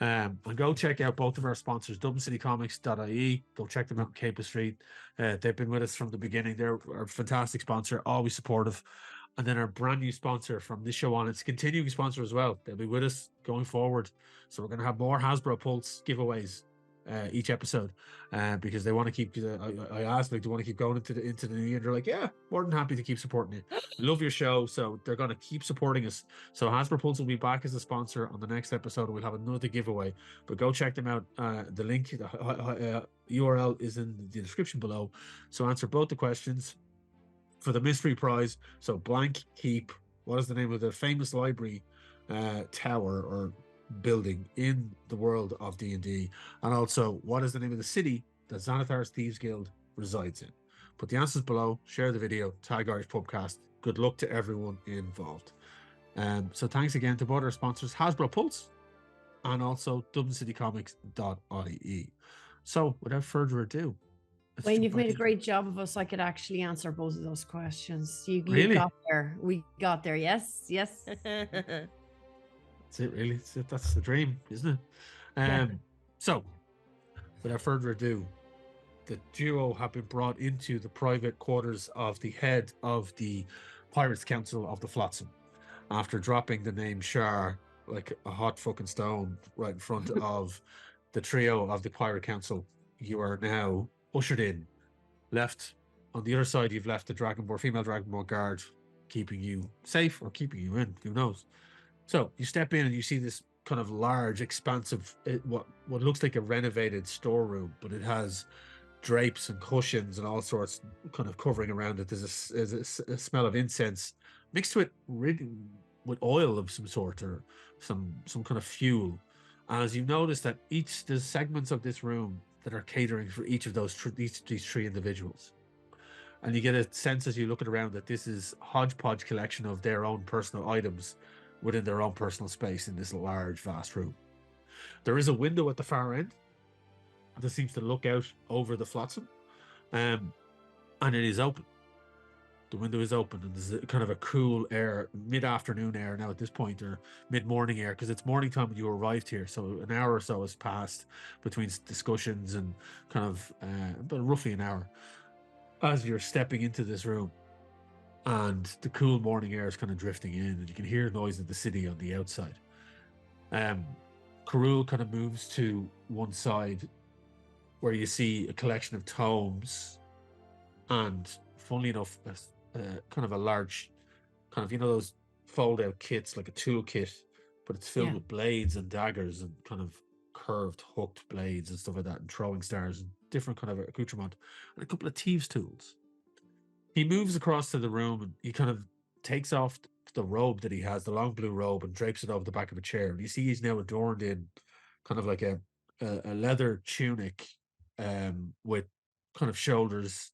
Speaker 4: And go check out both of our sponsors, DublinCityComics.ie. Go check them out on Capel Street. They've been with us from the beginning. They're a fantastic sponsor, always supportive. And then our brand new sponsor from this show on, it's a continuing sponsor as well. They'll be with us going forward. So we're going to have more Hasbro Pulse giveaways each episode, because they want to keep. I asked, like, do you want to keep going into the new year? They're like, yeah, more than happy to keep supporting it. Love your show, so they're going to keep supporting us. So Hasbro Pulse will be back as a sponsor on the next episode. We'll have another giveaway, but go check them out. The link, the URL is in the description below. So answer both the questions for the mystery prize. So blank keep. What is the name of the famous library tower or building in the world of D&D? And also, what is the name of the city that Xanathar's Thieves Guild resides in? Put the answers below, share the video, tag Irish Pubcast. Good luck to everyone involved. So thanks again to both our sponsors, Hasbro Pulse and also DublinCityComics.ie. So without further ado, let's
Speaker 3: Wayne,
Speaker 4: jump
Speaker 3: you've
Speaker 4: back
Speaker 3: made a
Speaker 4: into-
Speaker 3: great job of us. I could actually answer both of those questions. You
Speaker 4: Really?
Speaker 3: got there. We got there. Yes, yes.
Speaker 4: That's it, really. That's the dream, isn't it? So, without further ado, the duo have been brought into the private quarters of the head of the Pirates Council of the Flotsam after dropping the name Shar like a hot fucking stone right in front of the trio of the Pirate Council. You are now ushered in. Left on the other side, you've left the Dragonborn, female Dragonborn guard, keeping you safe or keeping you in. Who knows? So you step in and you see this kind of large, expansive, what looks like a renovated storeroom, but it has drapes and cushions and all sorts kind of covering around it. There's a smell of incense mixed with oil of some sort or some kind of fuel. And as you notice that there's segments of this room that are catering for each of these three individuals. And you get a sense as you look around that this is a hodgepodge collection of their own personal items within their own personal space in this large, vast room. There is a window at the far end that seems to look out over the Flotsam, and it is open. The window is open, and there's a kind of a cool air, mid-afternoon air now at this point, or mid-morning air, because it's morning time when you arrived here. So an hour or so has passed between discussions and kind of, but roughly an hour, as you're stepping into this room. And the cool morning air is kind of drifting in, and you can hear noise of the city on the outside. Karul kind of moves to one side where you see a collection of tomes and, funnily enough, kind of a large, kind of, those fold-out kits, like a tool kit, but it's filled with blades and daggers and kind of curved, hooked blades and stuff like that, and throwing stars and different kind of accoutrement, and a couple of thieves' tools. He moves across to the room and he kind of takes off the robe that he has, the long blue robe, and drapes it over the back of a chair. And you see he's now adorned in kind of like a leather tunic with kind of shoulders,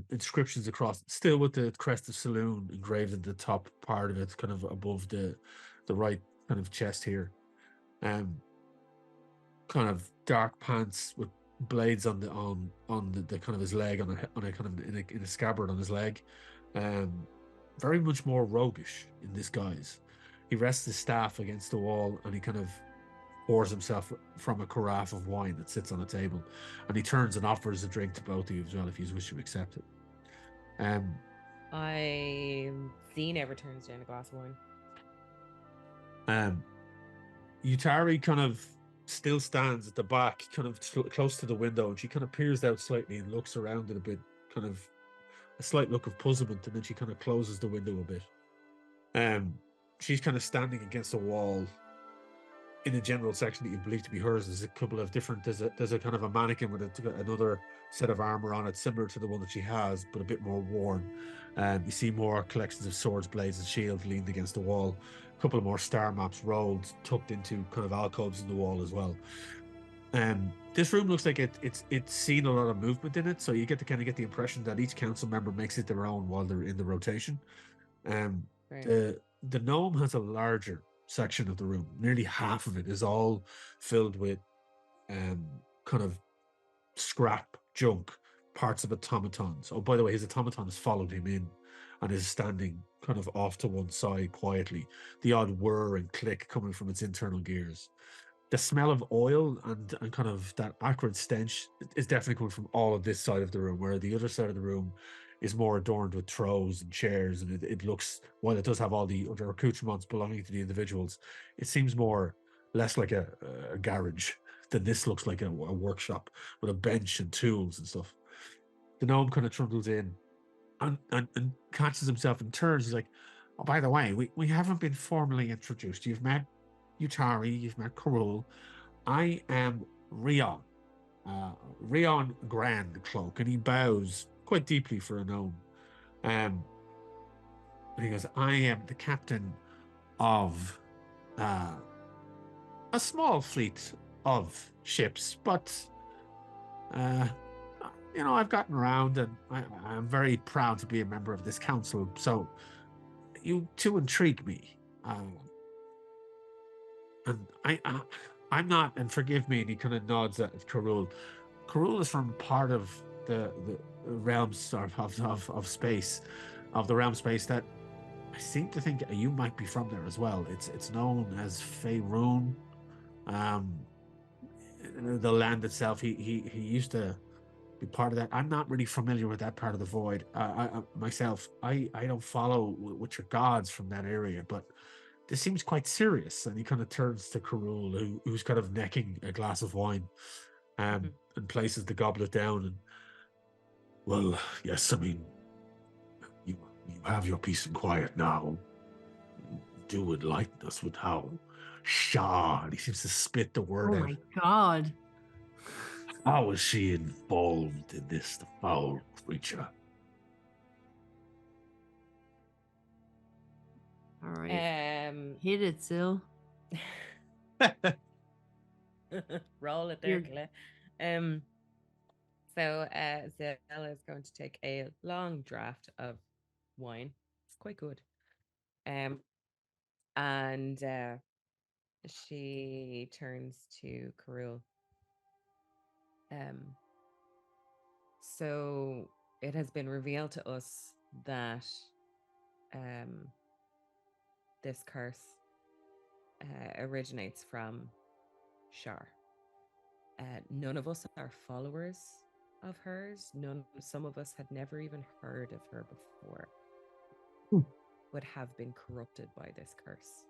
Speaker 4: inscriptions across, still with the crest of Saloon engraved in the top part of it, kind of above the right kind of chest here. Kind of dark pants with blades on the kind of his leg, on a kind of in a scabbard on his leg. Very much more roguish in this guise. He rests his staff against the wall and he kind of pours himself from a carafe of wine that sits on a table, and he turns and offers a drink to both of you as well if you wish to accept it.
Speaker 2: Z never turns down a glass of wine.
Speaker 4: Yutari kind of still stands at the back, kind of close to the window, and she kind of peers out slightly and looks around it a bit, kind of a slight look of puzzlement, and then she kind of closes the window a bit. She's kind of standing against a wall in a general section that you believe to be hers. There's a couple of different, there's a kind of a mannequin with another set of armor on it, similar to the one that she has, but a bit more worn. You see more collections of swords, blades, and shields leaned against the wall. A couple of more star maps rolled, tucked into kind of alcoves in the wall as well. This room looks like it's seen a lot of movement in it, so you get the impression that each council member makes it their own while they're in the rotation.
Speaker 2: Right.
Speaker 4: The gnome has a larger section of the room. Nearly half of it is all filled with kind of scrap junk, parts of automatons. Oh, by the way, his automaton has followed him in and is standing kind of off to one side quietly, the odd whir and click coming from its internal gears. The smell of oil and kind of that acrid stench is definitely coming from all of this side of the room, where the other side of the room is more adorned with throws and chairs, and it looks, while it does have all the other accoutrements belonging to the individuals, it seems less like a garage then this looks like a workshop with a bench and tools and stuff. The gnome kind of trundles in and catches himself and turns. He's like, oh, by the way, we haven't been formally introduced. You've met Utari, you've met Karul. I am Rion. Rion Grand Cloak, and he bows quite deeply for a gnome. And he goes, I am the captain of a small fleet of ships, but I've gotten around, and I'm very proud to be a member of this council. So you two intrigue me, and I'm not. And forgive me. And he kind of nods at Karul. Karul is from part of the realms of space, of the realm space that I seem to think you might be from there as well. It's known as Faerun. The land itself, he used to be part of that. I'm not really familiar with that part of the void. Myself, I don't follow with your gods from that area, but this seems quite serious. And he kind of turns to Karul, who's kind of necking a glass of wine, and places the goblet down. And well, yes, I mean, you have your peace and quiet now. Do enlighten us with how Shah, and he seems to spit the word out.
Speaker 3: Oh my god.
Speaker 4: How is she involved in this, the foul creature?
Speaker 3: All right. Hit it, Sil.
Speaker 2: Roll it there, Claire. So Zella is going to take a long draft of wine. It's quite good. And she turns to Karul. So it has been revealed to us that this curse originates from Shar. None of us are followers of hers. Some of us had never even heard of her before, would have been corrupted by this curse.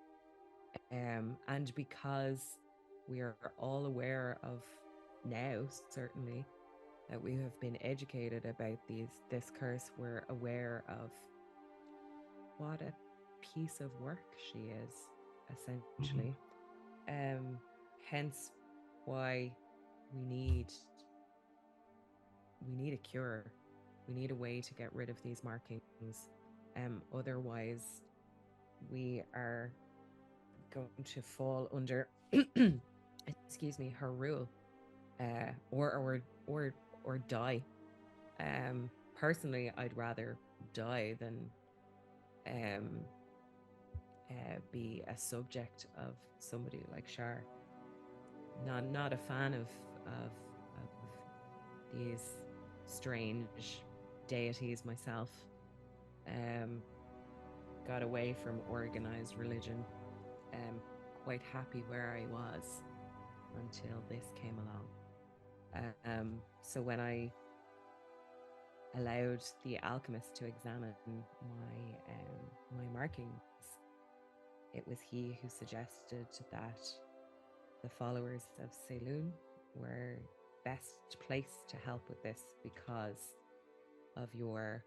Speaker 2: And because we are all aware of now, certainly, that we have been educated about this curse, we're aware of what a piece of work she is, essentially. Hence why we need a cure. We need a way to get rid of these markings. Otherwise, we are going to fall under, excuse me, her rule, or die. Personally, I'd rather die than be a subject of somebody like Shar. Not a fan of these strange deities myself. Got away from organized religion. Quite happy where I was until this came along. So when I allowed the alchemist to examine my markings, it was he who suggested that the followers of Saloon were best placed to help with this because of your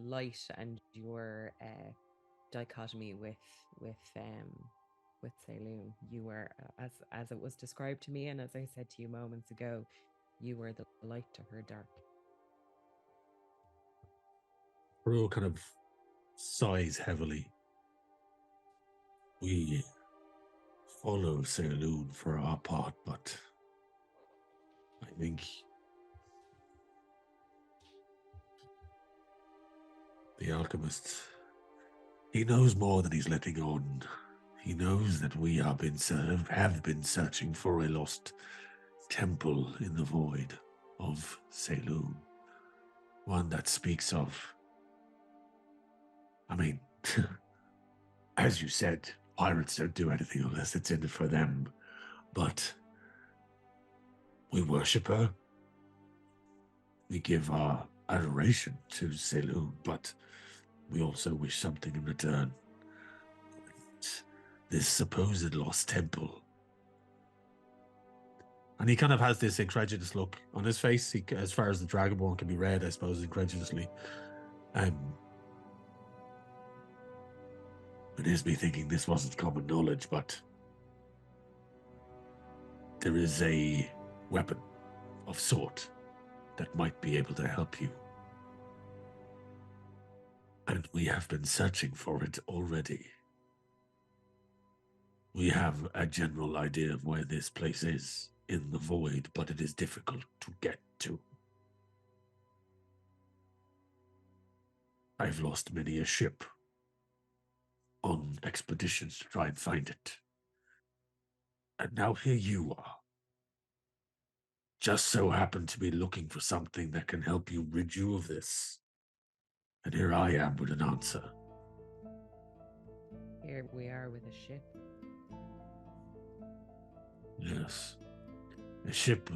Speaker 2: light and your dichotomy with Saloon. You were, as it was described to me, and as I said to you moments ago, you were the light to her dark.
Speaker 4: Karul kind of sighs heavily. We follow Saloon for our part, but I think the alchemist, he knows more than he's letting on. He knows that we have been searching for a lost temple in the void of Saloon. One that speaks of, I mean, as you said, pirates don't do anything unless it's in it for them. But we worship her. We give our adoration to Saloon, but we also wish something in return. this supposed lost temple. And he kind of has this incredulous look on his face, as far as the Dragonborn can be read, I suppose, incredulously. It is me thinking this wasn't common knowledge, but there is a weapon of sort that might be able to help you. And we have been searching for it already. We have a general idea of where this place is in the void, but it is difficult to get to. I've lost many a ship on expeditions to try and find it. And now here you are. Just so happen to be looking for something that can help you rid you of this. And here I am with an answer.
Speaker 2: Here we are with a ship.
Speaker 4: Yes. A ship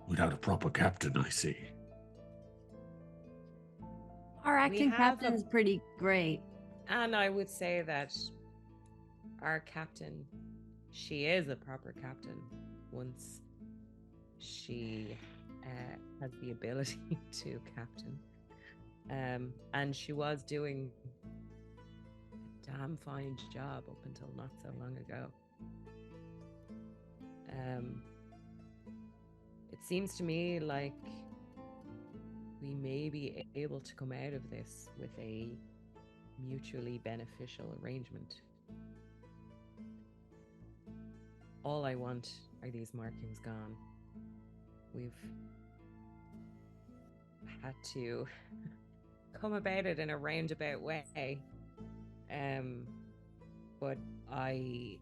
Speaker 4: without a proper captain, I see.
Speaker 3: Our acting
Speaker 2: have
Speaker 3: captain
Speaker 2: a-
Speaker 3: is pretty great.
Speaker 2: And I would say that our captain, she is a proper captain once she has the ability to captain. And she was doing a damn fine job up until not so long ago. It seems to me like we may be able to come out of this with a mutually beneficial arrangement. All I want are these markings gone. We've had to come about it in a roundabout way. But I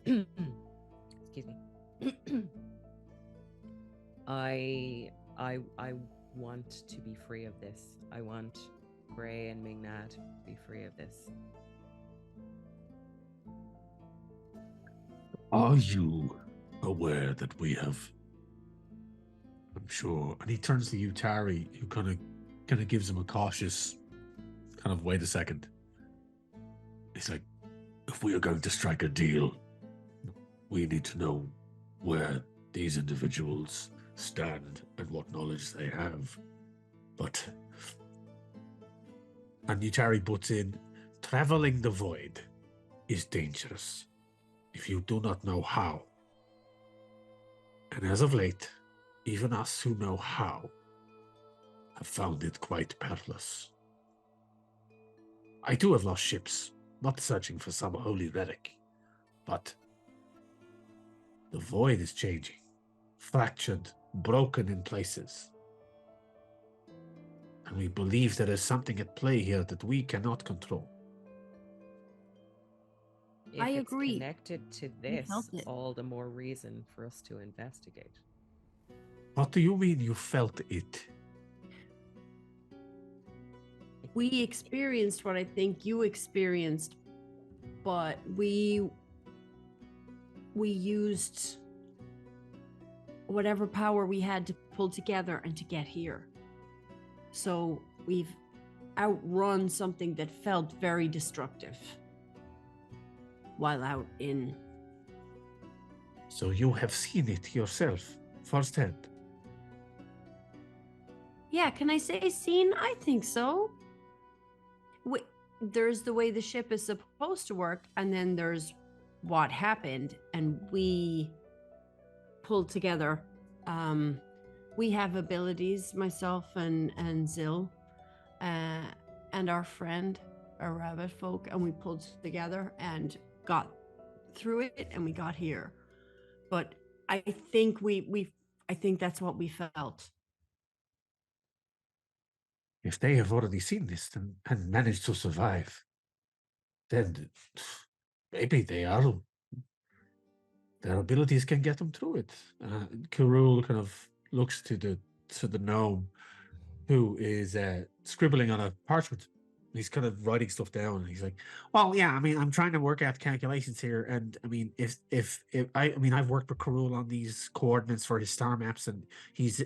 Speaker 2: excuse me. I want to be free of this. I want Gray and Ming-Na to be free of this.
Speaker 4: Are you aware that we have, I'm sure, and he turns to you, Tari, who kind of gives him a cautious kind of, wait a second. He's like, if we are going to strike a deal, we need to know where these individuals stand and what knowledge they have. But, and Yutari butts in, traveling the void is dangerous if you do not know how. And as of late, even us who know how have found it quite perilous. I too have lost ships, not searching for some holy relic, but the void is changing, fractured, broken in places. And we believe there is something at play here that we cannot control.
Speaker 2: If
Speaker 3: I
Speaker 2: it's
Speaker 3: agree.
Speaker 2: connected to
Speaker 3: We
Speaker 2: this,
Speaker 3: felt it.
Speaker 2: all the more reason for us to investigate.
Speaker 4: What do you mean you felt it?
Speaker 3: We experienced what I think you experienced, but we used whatever power we had to pull together and to get here. So we've outrun something that felt very destructive while out in.
Speaker 4: So you have seen it yourself, firsthand.
Speaker 3: Yeah, can I say seen? I think so. There's the way the ship is supposed to work, and then there's what happened, and we pulled together. We have abilities, myself and Zill, and our friend, our rabbit folk, and we pulled together and got through it, and we got here. But I think I think that's what we felt.
Speaker 4: If they have already seen this and managed to survive, then maybe their abilities can get them through it. Kurul kind of looks to the gnome, who is scribbling on a parchment. He's kind of writing stuff down, and he's like, "Well, yeah, I mean, I'm trying to work out calculations here, and I mean, if I've worked with Kurul on these coordinates for his star maps, and he's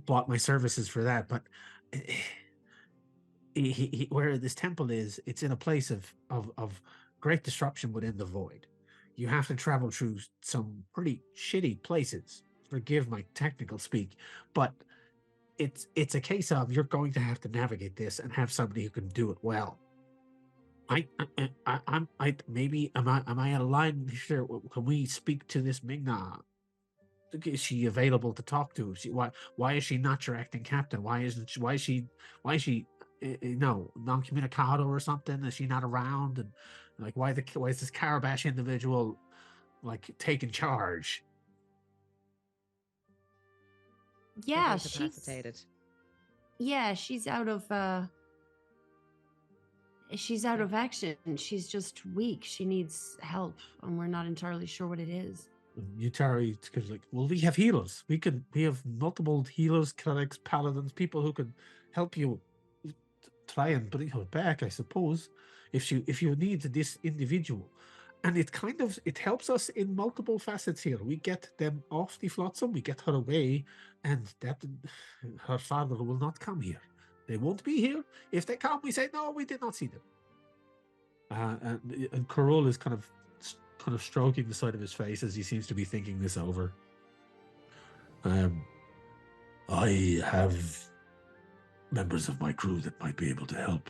Speaker 4: bought my services for that, but." Where this temple is, it's in a place of great disruption within the void. You have to travel through some pretty shitty places. Forgive my technical speak, but it's a case of you're going to have to navigate this and have somebody who can do it well. Maybe am I out of line here? Can we speak to this Migna? Is she available to talk to? Why is she not your acting captain? Why is she non-communicado or something? Is she not around? And like why is this Carabash individual like taking charge?
Speaker 3: Yeah,
Speaker 2: Incapacitated.
Speaker 3: she's out of action. She's just weak. She needs help, and we're not entirely sure what it is.
Speaker 4: Utari is like, well, we have healers. We have multiple healers, clerics, paladins, people who can help you try and bring her back, I suppose, if you need this individual. And it helps us in multiple facets here. We get them off the Flotsam, we get her away, and that her father will not come here. They won't be here. If they come, we say, no, we did not see them. And Carol is kind of stroking the side of his face as he seems to be thinking this over. I have members of my crew that might be able to help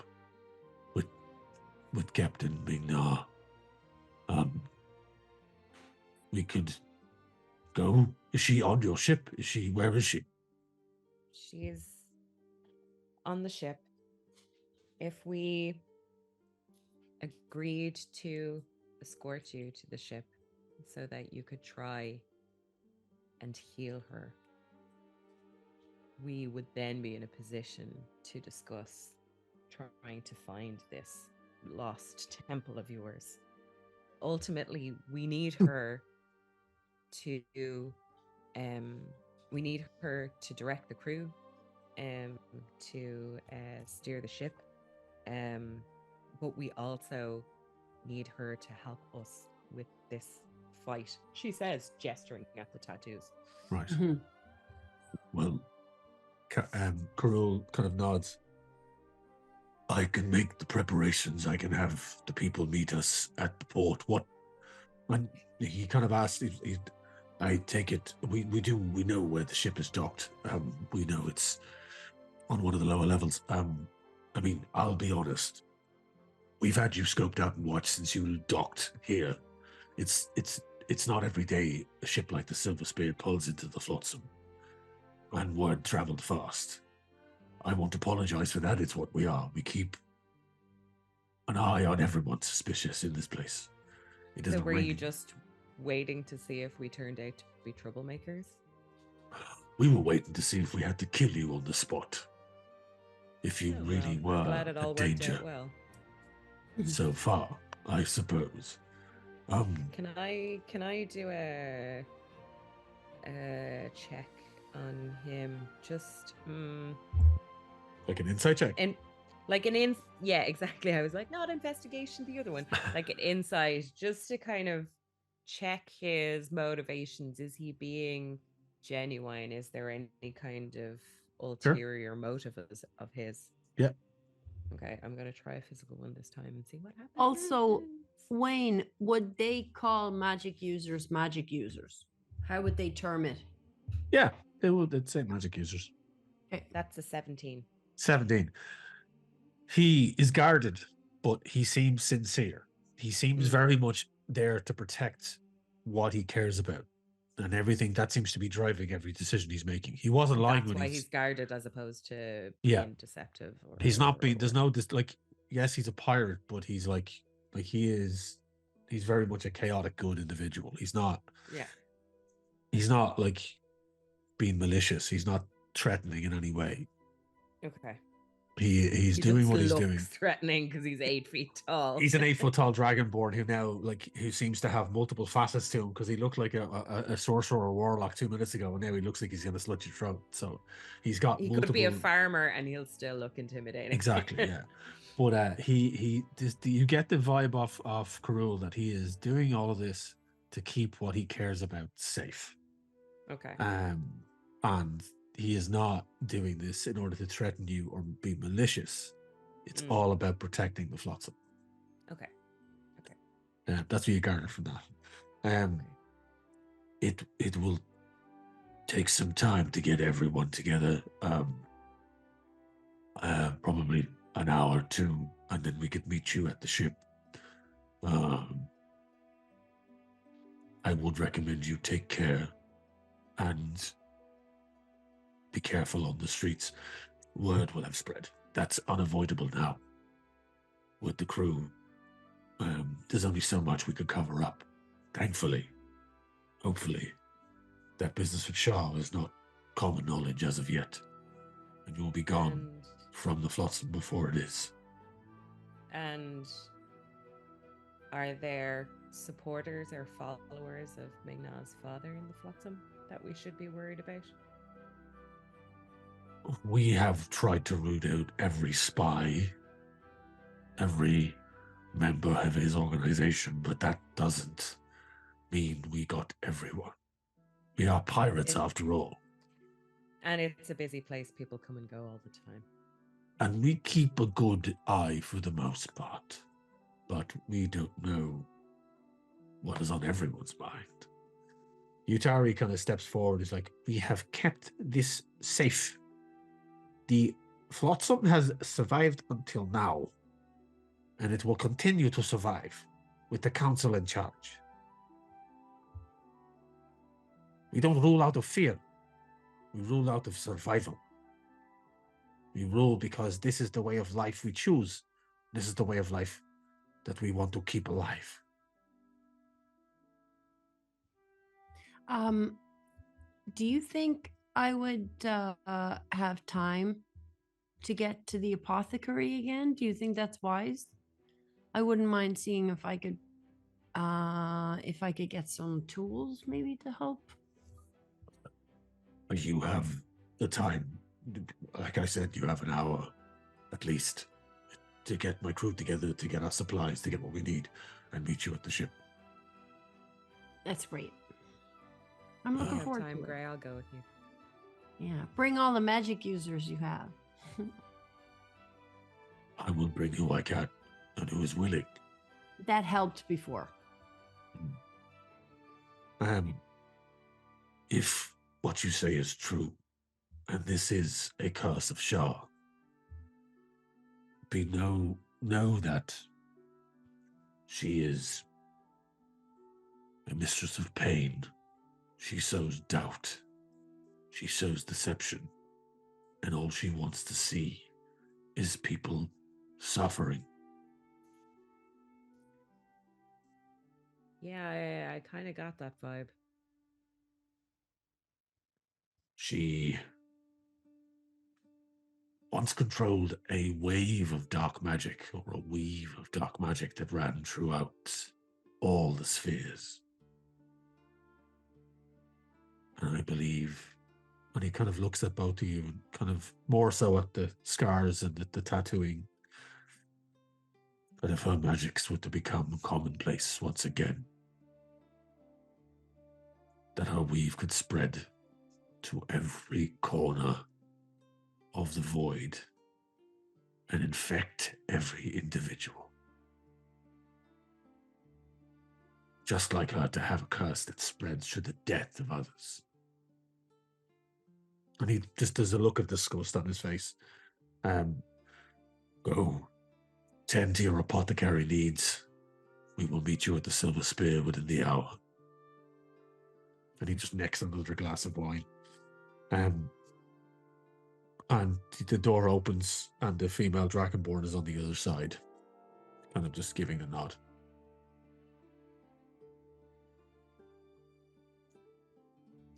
Speaker 4: with Captain Migna. We could go. Is she on your ship? Where is she?
Speaker 2: She's on the ship. If we agreed to escort you to the ship so that you could try and heal her, we would then be in a position to discuss trying to find this lost temple of yours. Ultimately, we need her to direct the crew, to steer the ship, but we also need her to help us with this fight, she says, gesturing at the tattoos.
Speaker 4: Right.
Speaker 3: Mm-hmm.
Speaker 4: Well, Carol kind of nods. I can make the preparations. I can have the people meet us at the port. When he kind of asked, I take it, we know where the ship is docked. We know it's on one of the lower levels. I mean, I'll be honest. We've had you scoped out and watched since you docked here. It's not every day a ship like the Silver Spear pulls into the Flotsam. And word traveled fast. I won't apologize for that. It's what we are. We keep an eye on everyone suspicious in this place. It
Speaker 2: So
Speaker 4: doesn't
Speaker 2: were
Speaker 4: ring.
Speaker 2: you just waiting to see if we turned out to be troublemakers?
Speaker 4: We were waiting to see if we had to kill you on the spot. If you
Speaker 2: Oh,
Speaker 4: really
Speaker 2: well, I'm
Speaker 4: were
Speaker 2: glad it all
Speaker 4: a
Speaker 2: worked
Speaker 4: danger.
Speaker 2: out well.
Speaker 4: So far, I suppose.
Speaker 2: Can I do a check on him? Just
Speaker 4: like an insight check.
Speaker 2: and yeah, exactly. I was like, not investigation, the other one. Like an insight, just to kind of check his motivations. Is he being genuine? Is there any kind of ulterior motive of his?
Speaker 4: Yeah.
Speaker 2: Okay, I'm gonna try a physical one this time and see what happens.
Speaker 3: Also, Wayne, would they call magic users? How would they term it?
Speaker 4: Yeah, they'd say magic users.
Speaker 3: Okay.
Speaker 2: That's a 17.
Speaker 4: 17. He is guarded, but he seems sincere. He seems very much there to protect what he cares about. And everything that seems to be driving every decision he's making. He wasn't lying
Speaker 2: That's
Speaker 4: when
Speaker 2: why he's guarded as opposed to
Speaker 4: Yeah.
Speaker 2: being deceptive. Or,
Speaker 4: he's not being. There's no this like. Yes, he's a pirate, but he's like he is. He's very much a chaotic good individual. He's not.
Speaker 2: Yeah.
Speaker 4: He's not like being malicious. He's not threatening in any way.
Speaker 2: Okay.
Speaker 4: He's
Speaker 2: He
Speaker 4: doing
Speaker 2: just
Speaker 4: what he's
Speaker 2: looks
Speaker 4: doing.
Speaker 2: threatening because he's 8 feet tall.
Speaker 4: He's an 8 foot tall dragonborn who seems to have multiple facets to him because he looked like a sorcerer or warlock 2 minutes ago, and now he looks like he's going to slit your throat. So he's got
Speaker 2: He
Speaker 4: multiple.
Speaker 2: could be a farmer and he'll still look intimidating.
Speaker 4: Exactly, yeah. But you get the vibe off Carol that he is doing all of this to keep what he cares about safe.
Speaker 2: Okay.
Speaker 4: And he is not doing this in order to threaten you or be malicious. It's all about protecting the Flotsam.
Speaker 2: Okay.
Speaker 4: That's what you garner from that. It will take some time to get everyone together. Probably an hour or two, and then we could meet you at the ship. I would recommend you take care and be careful on the streets. Word will have spread. That's unavoidable now. With the crew, there's only so much we could cover up. Thankfully, hopefully, that business with Shaw is not common knowledge as of yet. And you'll be gone from the Flotsam before it is.
Speaker 2: And are there supporters or followers of Mignon's father in the Flotsam that we should be worried about?
Speaker 4: We have tried to root out every spy, every member of his organization, but that doesn't mean we got everyone. We are pirates after all.
Speaker 2: And it's a busy place. People come and go all the time.
Speaker 4: And we keep a good eye for the most part, but we don't know what is on everyone's mind. Yutari kind of steps forward. Is like, we have kept this safe. The Flotsam has survived until now, and it will continue to survive with the council in charge. We don't rule out of fear. We rule out of survival. We rule because this is the way of life we choose. This is the way of life that we want to keep alive.
Speaker 3: Do you think I would have time to get to the apothecary again? Do you think that's wise? I wouldn't mind seeing if I could get some tools maybe to help.
Speaker 4: You have the time. Like I said, you have an hour at least to get my crew together, to get our supplies, to get what we need, and meet you at the ship.
Speaker 3: That's great. I'm looking forward
Speaker 2: time,
Speaker 3: to it.
Speaker 2: Gray. I'll go with you.
Speaker 3: Yeah, bring all the magic users you have.
Speaker 4: I will bring who I can and who is willing.
Speaker 3: That helped before.
Speaker 4: If what you say is true, and this is a curse of Shah, know that she is a mistress of pain. She sows doubt. She sows deception. And all she wants to see is people suffering.
Speaker 2: Yeah, I kind of got that vibe.
Speaker 4: She once controlled a wave of dark magic, or a weave of dark magic that ran throughout all the spheres. And I believe, when he kind of looks at both of you, and kind of more so at the scars and at the tattooing, that if her magics were to become commonplace once again, that her weave could spread to every corner of the void and infect every individual. Just like her to have a curse that spreads to the death of others. And he just does a look of disgust on his face. Go, tend to your apothecary needs. We will meet you at the Silver Spear within the hour. And he just necks another glass of wine. And the door opens, and the female Dragonborn is on the other side, kind of just giving a nod.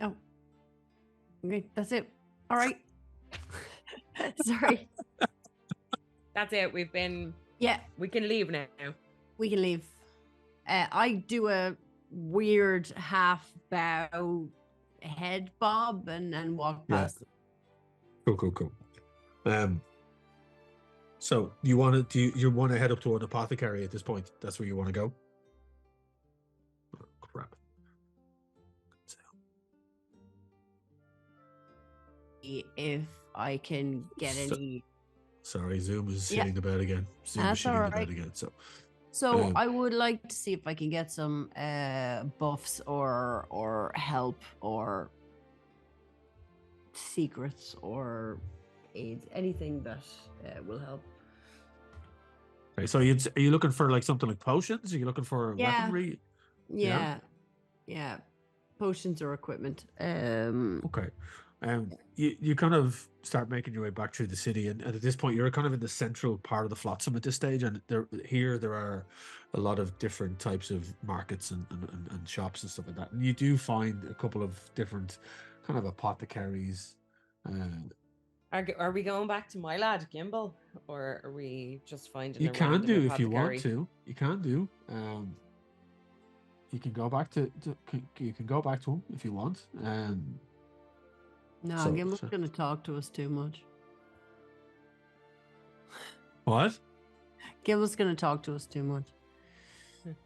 Speaker 3: Oh, okay, that's it. All right. Sorry.
Speaker 2: That's it. We can leave now.
Speaker 3: We can leave. I do a weird half bow head bob and walk past.
Speaker 4: Cool. So you want to head up to an apothecary at this point? That's where you want to go? Oh, crap.
Speaker 3: If I can get any.
Speaker 4: Sorry, Zoom is hitting the bed again.
Speaker 3: That's all right.
Speaker 4: So
Speaker 3: So
Speaker 4: Um,
Speaker 3: I would like to see if I can get some buffs or help or secrets or aids, anything that will help.
Speaker 4: Okay, so are you looking for like something like potions? Are you looking for
Speaker 3: Yeah.
Speaker 4: weaponry?
Speaker 3: Yeah. Potions or equipment.
Speaker 4: Okay. You kind of start making your way back through the city, and at this point, you're kind of in the central part of the Flotsam at this stage, and there are a lot of different types of markets and shops and stuff like that, and you do find a couple of different kind of apothecaries.
Speaker 2: Are we going back to my lad Gimbal, or are we just finding
Speaker 4: You
Speaker 2: a
Speaker 4: can
Speaker 2: random
Speaker 4: do if you want
Speaker 2: apothecary?
Speaker 4: to. You can do. You can go back to you can go back to him if you want.
Speaker 3: No,
Speaker 4: So-
Speaker 3: Gimble's
Speaker 4: so-
Speaker 3: going to talk to us too much.
Speaker 4: What?
Speaker 3: Gimble's going to talk to us too much.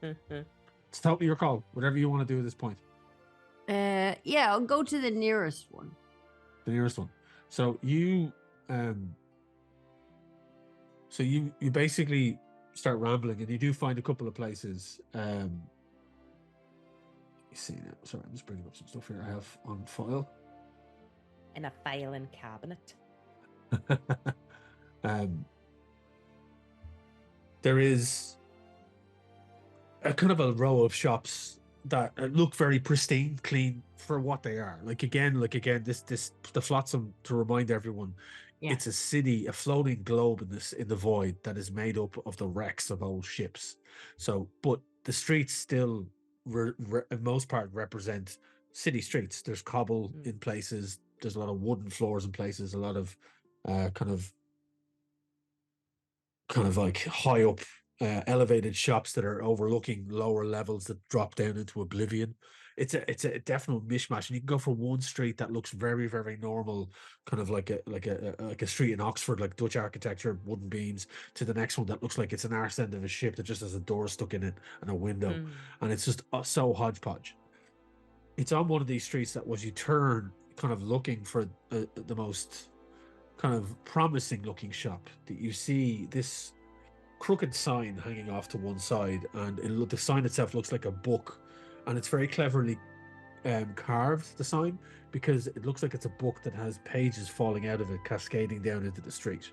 Speaker 4: It's totally your call. Whatever you want to do at this point.
Speaker 3: Yeah, I'll go to the nearest one.
Speaker 4: The nearest one. So you basically start rambling, and you do find a couple of places. You see now. Sorry, I'm just bringing up some stuff here I have on file.
Speaker 2: In a filing cabinet.
Speaker 4: There is a kind of a row of shops that look very pristine, clean for what they are. Like again, this the Flotsam, to remind everyone,
Speaker 3: Yeah.
Speaker 4: it's a city, a floating globe in the void that is made up of the wrecks of old ships. So, but the streets still, in most part, represent city streets. There's cobble in places. There's a lot of wooden floors in places. A lot of kind of like high up elevated shops that are overlooking lower levels that drop down into oblivion. It's a definite mishmash, and you can go from one street that looks very, very normal, kind of like a street in Oxford, like Dutch architecture, wooden beams, to the next one that looks like it's an arse end of a ship that just has a door stuck in it and a window, and it's just so hodgepodge. It's on one of these streets that, as you turn, kind of looking for the most kind of promising looking shop, that you see this crooked sign hanging off to one side, and the sign itself looks like a book, and it's very cleverly carved, the sign, because it looks like it's a book that has pages falling out of it, cascading down into the street,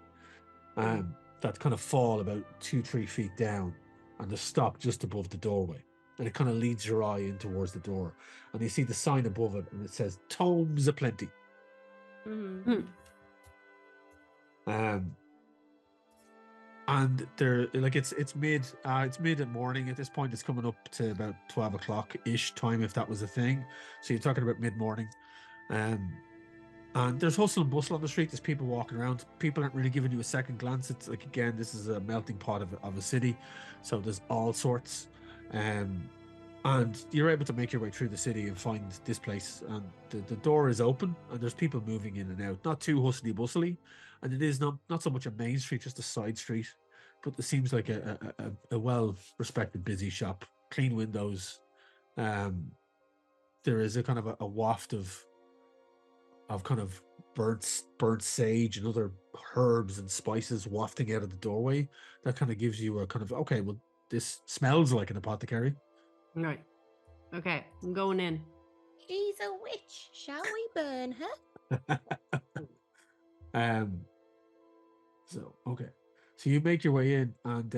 Speaker 4: that kind of fall about 2-3 feet down, and they stop just above the doorway, and it kind of leads your eye in towards the door, and you see the sign above it, and it says "Tomes aplenty." And they're like, it's mid morning at this point. It's coming up to about 12 o'clock ish time, if that was a thing. So you're talking about mid morning, and there's hustle and bustle on the street. There's people walking around. People aren't really giving you a second glance. It's like, again, this is a melting pot of a city, so there's all sorts. And you're able to make your way through the city and find this place, and the door is open, and there's people moving in and out, not too hustly bustly, and it is not so much a main street, just a side street, but it seems like a well respected busy shop, clean windows. There is a kind of a waft of kind of burnt sage and other herbs and spices wafting out of the doorway. That kind of gives you a kind of, okay, well, this smells like an apothecary.
Speaker 3: Right. Okay, I'm going in.
Speaker 2: She's a witch. Shall we burn her?
Speaker 4: So okay, so you make your way in, and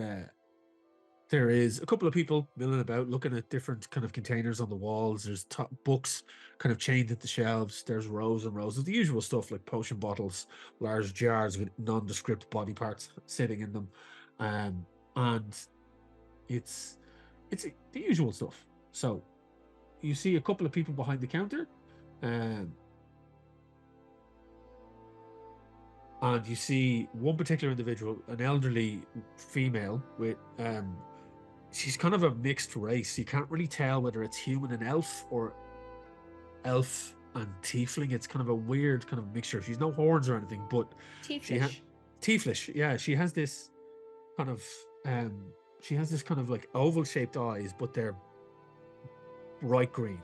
Speaker 4: there is a couple of people milling about, looking at different kind of containers on the walls. There's books kind of chained at the shelves. There's rows and rows of the usual stuff, like potion bottles, large jars with nondescript body parts sitting in them, and it's the usual stuff. So you see a couple of people behind the counter, and you see one particular individual, an elderly female with she's kind of a mixed race. You can't really tell whether it's human and elf, or elf and tiefling. It's kind of a weird kind of mixture. She's no horns or anything, but
Speaker 2: Tieflish.
Speaker 4: tieflish. Yeah, she has this kind of like oval shaped eyes, but they're bright green,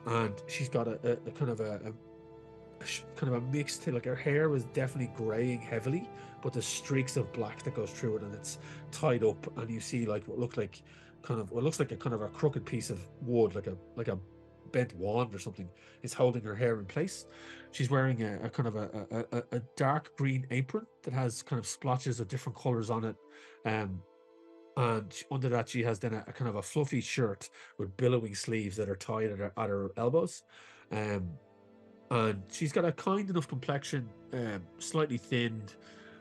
Speaker 4: and she's got a kind of a kind of a mixed, like her hair was definitely graying heavily, but there's streaks of black that goes through it, and it's tied up, and you see like what look like what looks like a kind of a crooked piece of wood, like a bent wand or something, is holding her hair in place. She's wearing a kind of a dark green apron that has kind of splotches of different colors on it, and under that she has then a kind of a fluffy shirt with billowing sleeves that are tied at her elbows, and she's got a kind enough complexion, slightly thinned,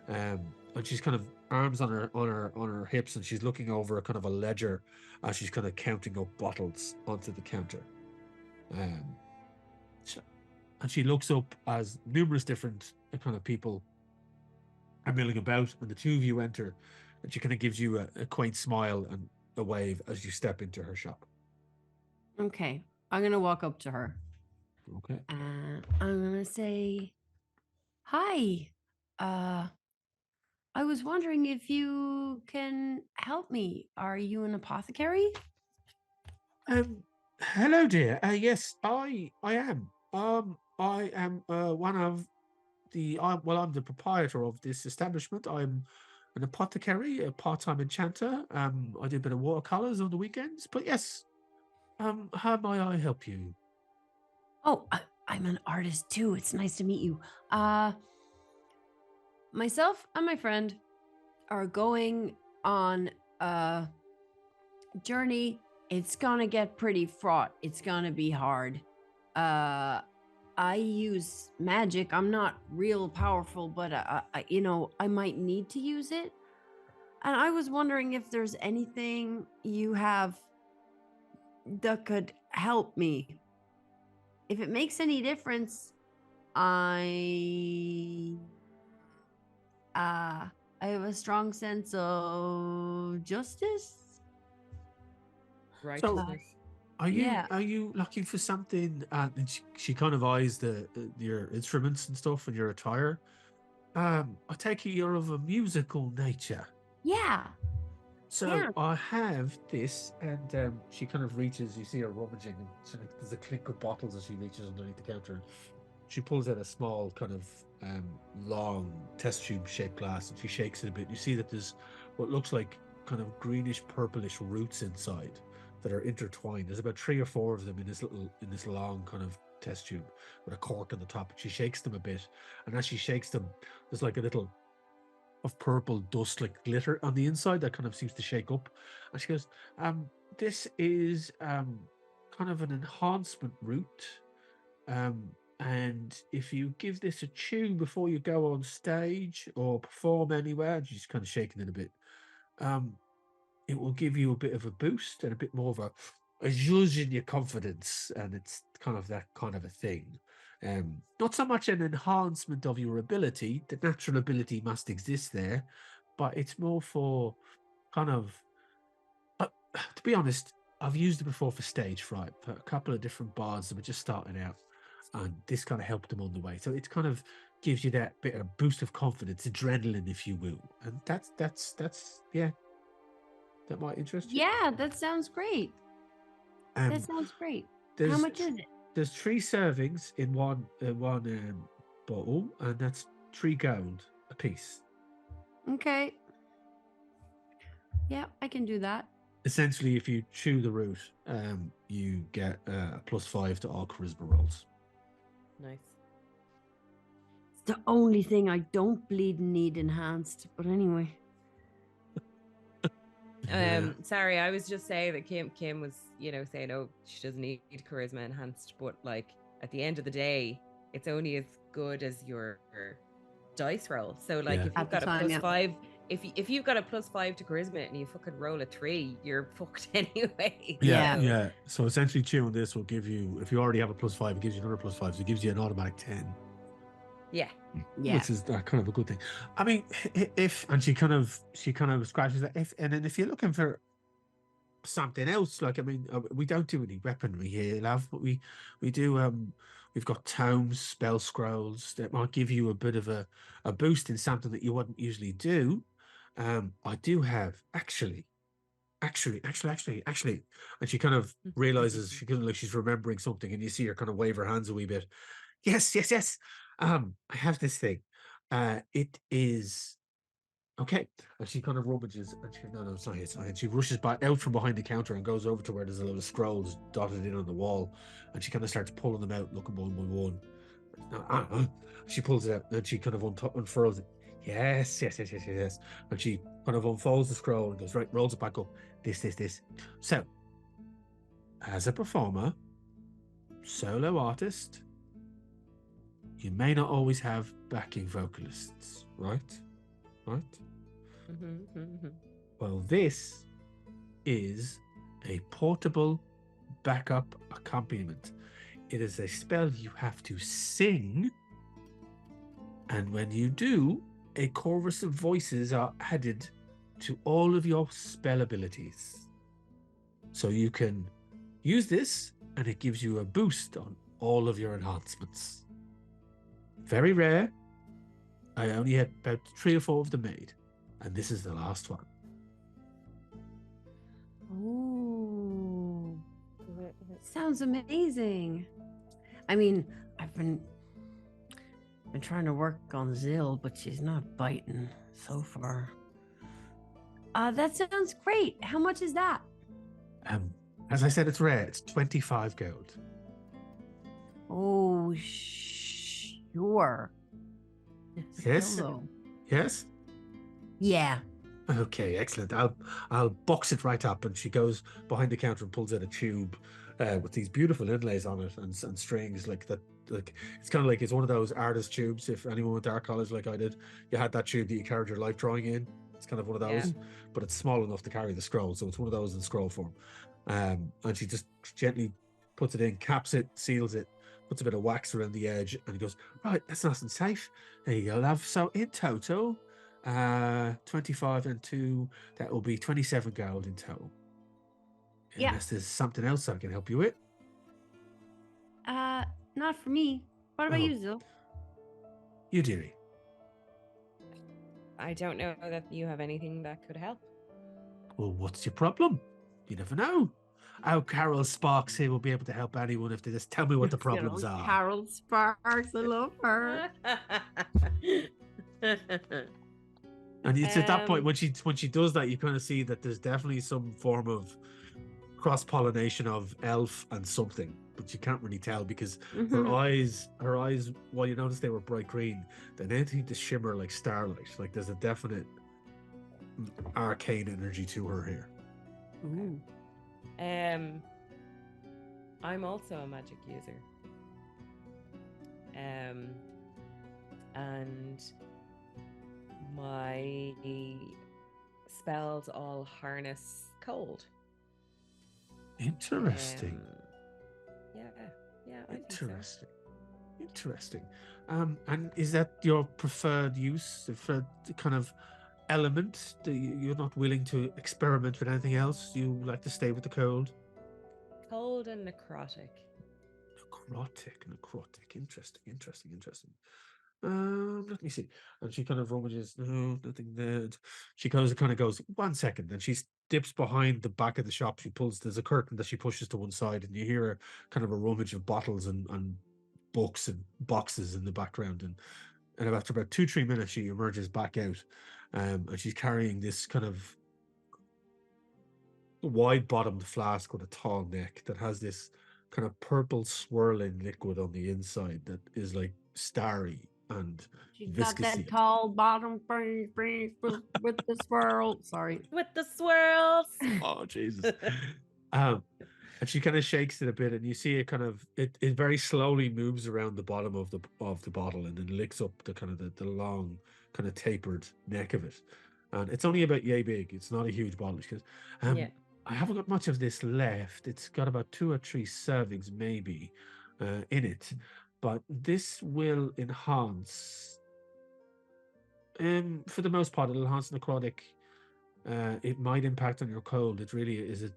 Speaker 4: and she's kind of arms on her hips, and she's looking over a kind of a ledger as she's kind of counting up bottles onto the counter. And she looks up as numerous different kind of people are milling about, and the two of you enter, and she kind of gives you a quaint smile and a wave as you step into her shop.
Speaker 3: Okay, I'm gonna walk up to her.
Speaker 4: Okay.
Speaker 3: I'm gonna say, "Hi, I was wondering if you can help me. Are you an apothecary?"
Speaker 4: Hello, dear. Yes, I am. I am one of I'm the proprietor of this establishment. I'm an apothecary, a part-time enchanter. I do a bit of watercolors on the weekends. But yes, how may I help you?
Speaker 3: Oh, I'm an artist too. It's nice to meet you. Myself and my friend are going on a journey. It's gonna get pretty fraught. It's gonna be hard. I use magic. I'm not real powerful, but I might need to use it. And I was wondering if there's anything you have that could help me. If it makes any difference, I have a strong sense of justice.
Speaker 2: Righteousness.
Speaker 4: Are
Speaker 3: Yeah.
Speaker 4: you looking for something? And she kind of eyes your instruments and stuff and your attire. I take it you're of a musical nature.
Speaker 3: Yeah.
Speaker 4: So
Speaker 3: Yeah.
Speaker 4: I have this, and she kind of reaches. You see her rummaging, and there's a clink of bottles as she reaches underneath the counter. She pulls out a small kind of long test tube shaped glass, and she shakes it a bit. You see that there's what looks like kind of greenish purplish roots inside that are intertwined. There's about 3 or 4 of them in this long kind of test tube with a cork on the top. She shakes them a bit, and as she shakes them, there's like a little of purple dust, like glitter on the inside that kind of seems to shake up. And she goes, this is kind of an enhancement route. And if you give this a chew before you go on stage or perform anywhere, and she's kind of shaking it a bit, it will give you a bit of a boost and a bit more of a zhuzh in your confidence. And it's kind of that kind of a thing. Not so much an enhancement of your ability. The natural ability must exist there, but it's more for kind of, to be honest, I've used it before for stage fright for a couple of different bards that were just starting out, and this kind of helped them on the way. So it kind of gives you that bit of boost of confidence, adrenaline, if you will. And that's yeah, that might interest you.
Speaker 3: Yeah, that sounds great.
Speaker 4: Um,
Speaker 3: That sounds great. How
Speaker 4: there's
Speaker 3: much is it?
Speaker 4: There's 3 servings in one bottle, and that's 3 gold a piece.
Speaker 3: Okay. Yeah, I can do that.
Speaker 4: Essentially, if you chew the root, you get a +5 to all charisma rolls.
Speaker 2: Nice.
Speaker 3: It's the only thing I don't bleed and need enhanced. But anyway.
Speaker 2: Sorry, I was just saying that Kim was, saying, oh, she doesn't need charisma enhanced, but like at the end of the day, it's only as good as your dice roll. So like if you've got a +5, if you've got a +5 to charisma and you fucking roll a 3, you're fucked anyway.
Speaker 4: Yeah. So essentially, chewing this will give you, if you already have a +5, it gives you another +5, so it gives you an automatic 10.
Speaker 2: Yeah.
Speaker 4: Which is kind of a good thing. I mean, and she kind of scratches that. Then if you're looking for something else, like, I mean, we don't do any weaponry here, love, but we do. We've got tomes, spell scrolls that might give you a bit of a boost in something that you wouldn't usually do. I do have actually, and she kind of realizes, she kind of like she's remembering something, and you see her kind of wave her hands a wee bit. Yes, yes, yes. I have this thing. It is okay. And she kind of rummages, and she no, it's not here, it's not here. She rushes back out from behind the counter and goes over to where there's a little scrolls dotted in on the wall, and she kind of starts pulling them out, looking one by one. She pulls it out, and she kind of unfurls it. Yes, yes, yes, yes, yes, yes. And she kind of unfolds the scroll and goes, right, rolls it back up. This. So, as a performer, solo artist, you may not always have backing vocalists, right? Right? Well, this is a portable backup accompaniment. It is a spell you have to sing, and when you do, a chorus of voices are added to all of your spell abilities. So you can use this, and it gives you a boost on all of your enhancements. Very rare. I only had about 3 or 4 of them made, and this is the last one.
Speaker 3: Ooh. Sounds amazing. I mean, I've been trying to work on Zill, but she's not biting so far. That sounds great. How much is that?
Speaker 4: As I said, it's rare. It's 25 gold.
Speaker 3: Oh, sure.
Speaker 4: Yes?
Speaker 3: Still, though.
Speaker 4: Yes?
Speaker 3: Yeah.
Speaker 4: Okay, excellent. I'll box it right up. And she goes behind the counter and pulls out a tube with these beautiful inlays on it and strings like that. Like it's kind of like it's one of those artist tubes. If anyone went to art college like I did, you had that tube that you carried your life drawing in. It's kind of one of those, but it's small enough to carry the scroll. So it's one of those in scroll form. And she just gently puts it in, caps it, seals it, puts a bit of wax around the edge, and he goes, right, that's nice and safe. There you go, love. So in total, 25 and 2, that will be 27 gold in total.
Speaker 3: Yeah.
Speaker 4: Unless there's something else I can help you with.
Speaker 3: Not for me. What about
Speaker 4: Oh.
Speaker 3: you, Zill?
Speaker 4: You, dearie.
Speaker 2: I don't know that you have anything that could help.
Speaker 4: Well, what's your problem? You never know. Oh, Carol Sparks here will be able to help anyone if they just tell me what the problems are.
Speaker 3: Carol Sparks, I love her.
Speaker 4: And it's at that point when she does that, you kind of see that there's definitely some form of cross-pollination of elf and something, but you can't really tell because her eyes, while you notice they were bright green, they then seem to shimmer like starlight. Like there's a definite arcane energy to her here.
Speaker 3: Ooh.
Speaker 2: I'm also a magic user. And my spells all harness cold.
Speaker 4: Interesting.
Speaker 2: Yeah, I think so.
Speaker 4: Interesting. And is that your preferred use for the kind of element? You're not willing to experiment with anything else? You like to stay with the cold?
Speaker 2: Cold and necrotic.
Speaker 4: Necrotic. Interesting. Let me see. And she kind of rummages. No, nothing there. She kind of goes 1 second, and she dips behind the back of the shop. There's a curtain that she pushes to one side, and you hear kind of a rummage of bottles and books and boxes in the background. And after about 2-3 minutes, she emerges back out, and she's carrying this kind of wide-bottomed flask with a tall neck that has this kind of purple swirling liquid on the inside that is like starry and
Speaker 3: She's got
Speaker 4: viscousy.
Speaker 3: that tall bottom with the swirl. Sorry.
Speaker 2: With the swirls.
Speaker 4: Oh Jesus. And she kind of shakes it a bit, and you see it kind of it very slowly moves around the bottom of the bottle and then licks up the kind of the long kind of tapered neck of it. And it's only about yay big. It's not a huge bottle. Because I haven't got much of this left. It's got about 2 or 3 servings maybe in it. But this will enhance, for the most part, it'll enhance necrotic. It might impact on your cold. It really is,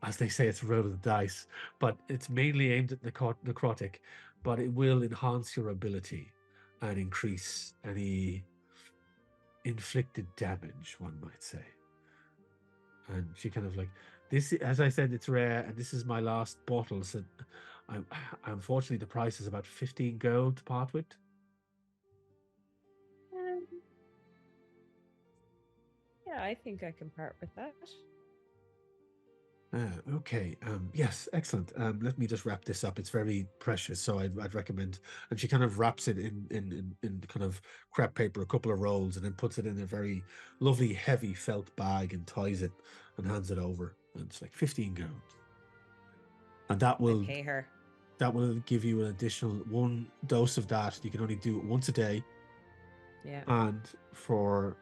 Speaker 4: as they say, it's a roll of the dice. But it's mainly aimed at necrotic. But it will enhance your ability and increase any inflicted damage, one might say. And she kind of like, this, as I said, it's rare, and this is my last bottle, so
Speaker 1: Unfortunately, the price is about 15 gold to part with.
Speaker 2: Yeah, I think I can part with that.
Speaker 1: Okay. Yes, excellent. Let me just wrap this up. It's very precious, so I'd recommend. And she kind of wraps it in kind of crepe paper, a couple of rolls, and then puts it in a very lovely, heavy felt bag and ties it and hands it over. And it's like 15 gold, and
Speaker 2: I pay her.
Speaker 1: that will give you an additional 1 dose of that. You can only do it once a day,
Speaker 2: Yeah.
Speaker 1: and for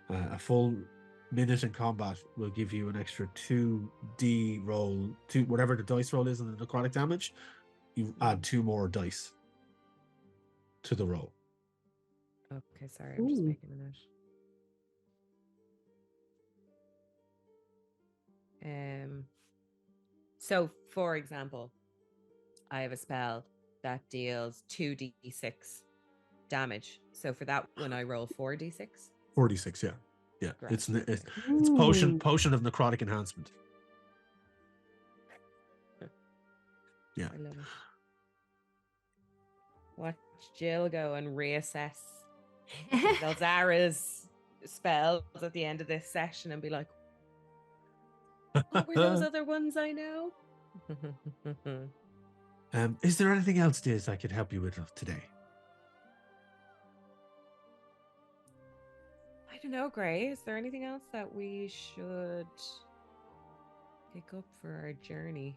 Speaker 1: a full minute in combat will give you an extra 2d roll to whatever the dice roll is on the necrotic damage. You add 2 more dice to the roll.
Speaker 2: Okay, sorry, I'm just
Speaker 3: Ooh.
Speaker 2: making a note. So for example, I have a spell that deals 2d6 damage. So for that one, I roll 4d6.
Speaker 1: 46, yeah. Yeah.
Speaker 2: Grand,
Speaker 1: It's
Speaker 2: okay.
Speaker 3: Ooh.
Speaker 1: potion of necrotic enhancement. Yeah.
Speaker 2: I love it. Watch Jill go and reassess Velzara's spells at the end of this session and be like, what were those other ones I know?
Speaker 1: Is there anything else, Diz, I could help you with today?
Speaker 2: I don't know, Gray. Is there anything else that we should pick up for our journey?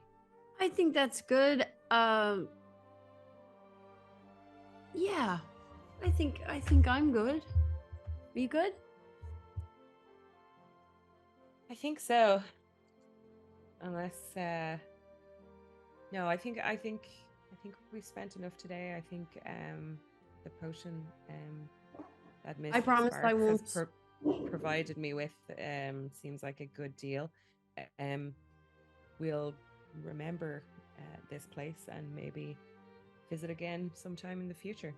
Speaker 3: I think that's good. Yeah. I think I'm good. Are you good?
Speaker 2: I think so. Unless no, I think we've spent enough today. I think the potion that Miss
Speaker 3: I promise I
Speaker 2: Sparks has
Speaker 3: won't.
Speaker 2: provided me with seems like a good deal. We'll remember this place and maybe visit again sometime in the future.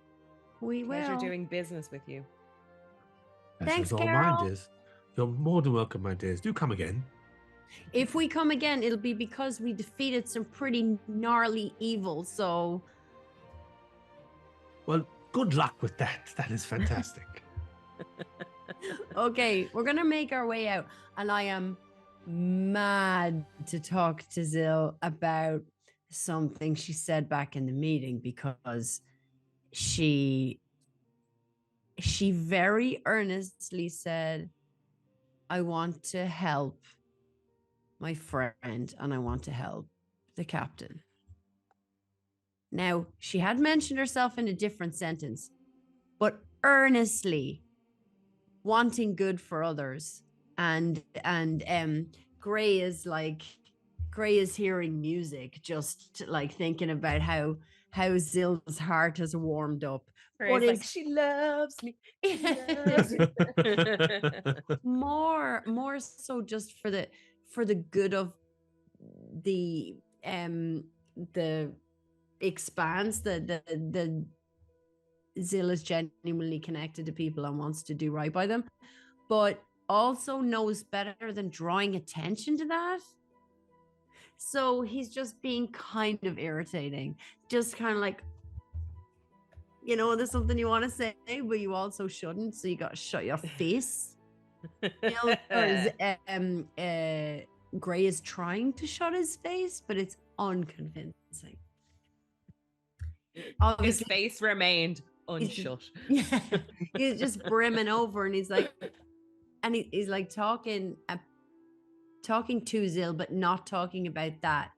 Speaker 3: We
Speaker 2: Pleasure
Speaker 3: will.
Speaker 2: doing business with you.
Speaker 3: Thanks,
Speaker 1: Pleasure's all
Speaker 3: Carol.
Speaker 1: mine, Diz. You're more than welcome, my Diz. Do come again.
Speaker 3: If we come again, it'll be because we defeated some pretty gnarly evil. So
Speaker 1: Well, good luck with that. That is fantastic.
Speaker 3: okay, we're gonna make our way out, and I am mad to talk to Zil about something she said back in the meeting because she very earnestly said, I want to help my friend and I want to help the captain. Now, she had mentioned herself in a different sentence, but earnestly wanting good for others. And Gray is hearing music, just like thinking about how Zill's heart has warmed up.
Speaker 2: Gray's like, she loves me. She loves me.
Speaker 3: more so just for the good of the expanse, the Zill is genuinely connected to people and wants to do right by them, but also knows better than drawing attention to that. So he's just being kind of irritating, just kind of like, you know, there's something you want to say, but you also shouldn't. So you got to shut your face. Gray is trying to shut his face, but it's unconvincing.
Speaker 2: His
Speaker 3: Obviously,
Speaker 2: face remained unshut.
Speaker 3: Yeah, he's just brimming over, and he's like, he's like talking to Zill, but not talking about that,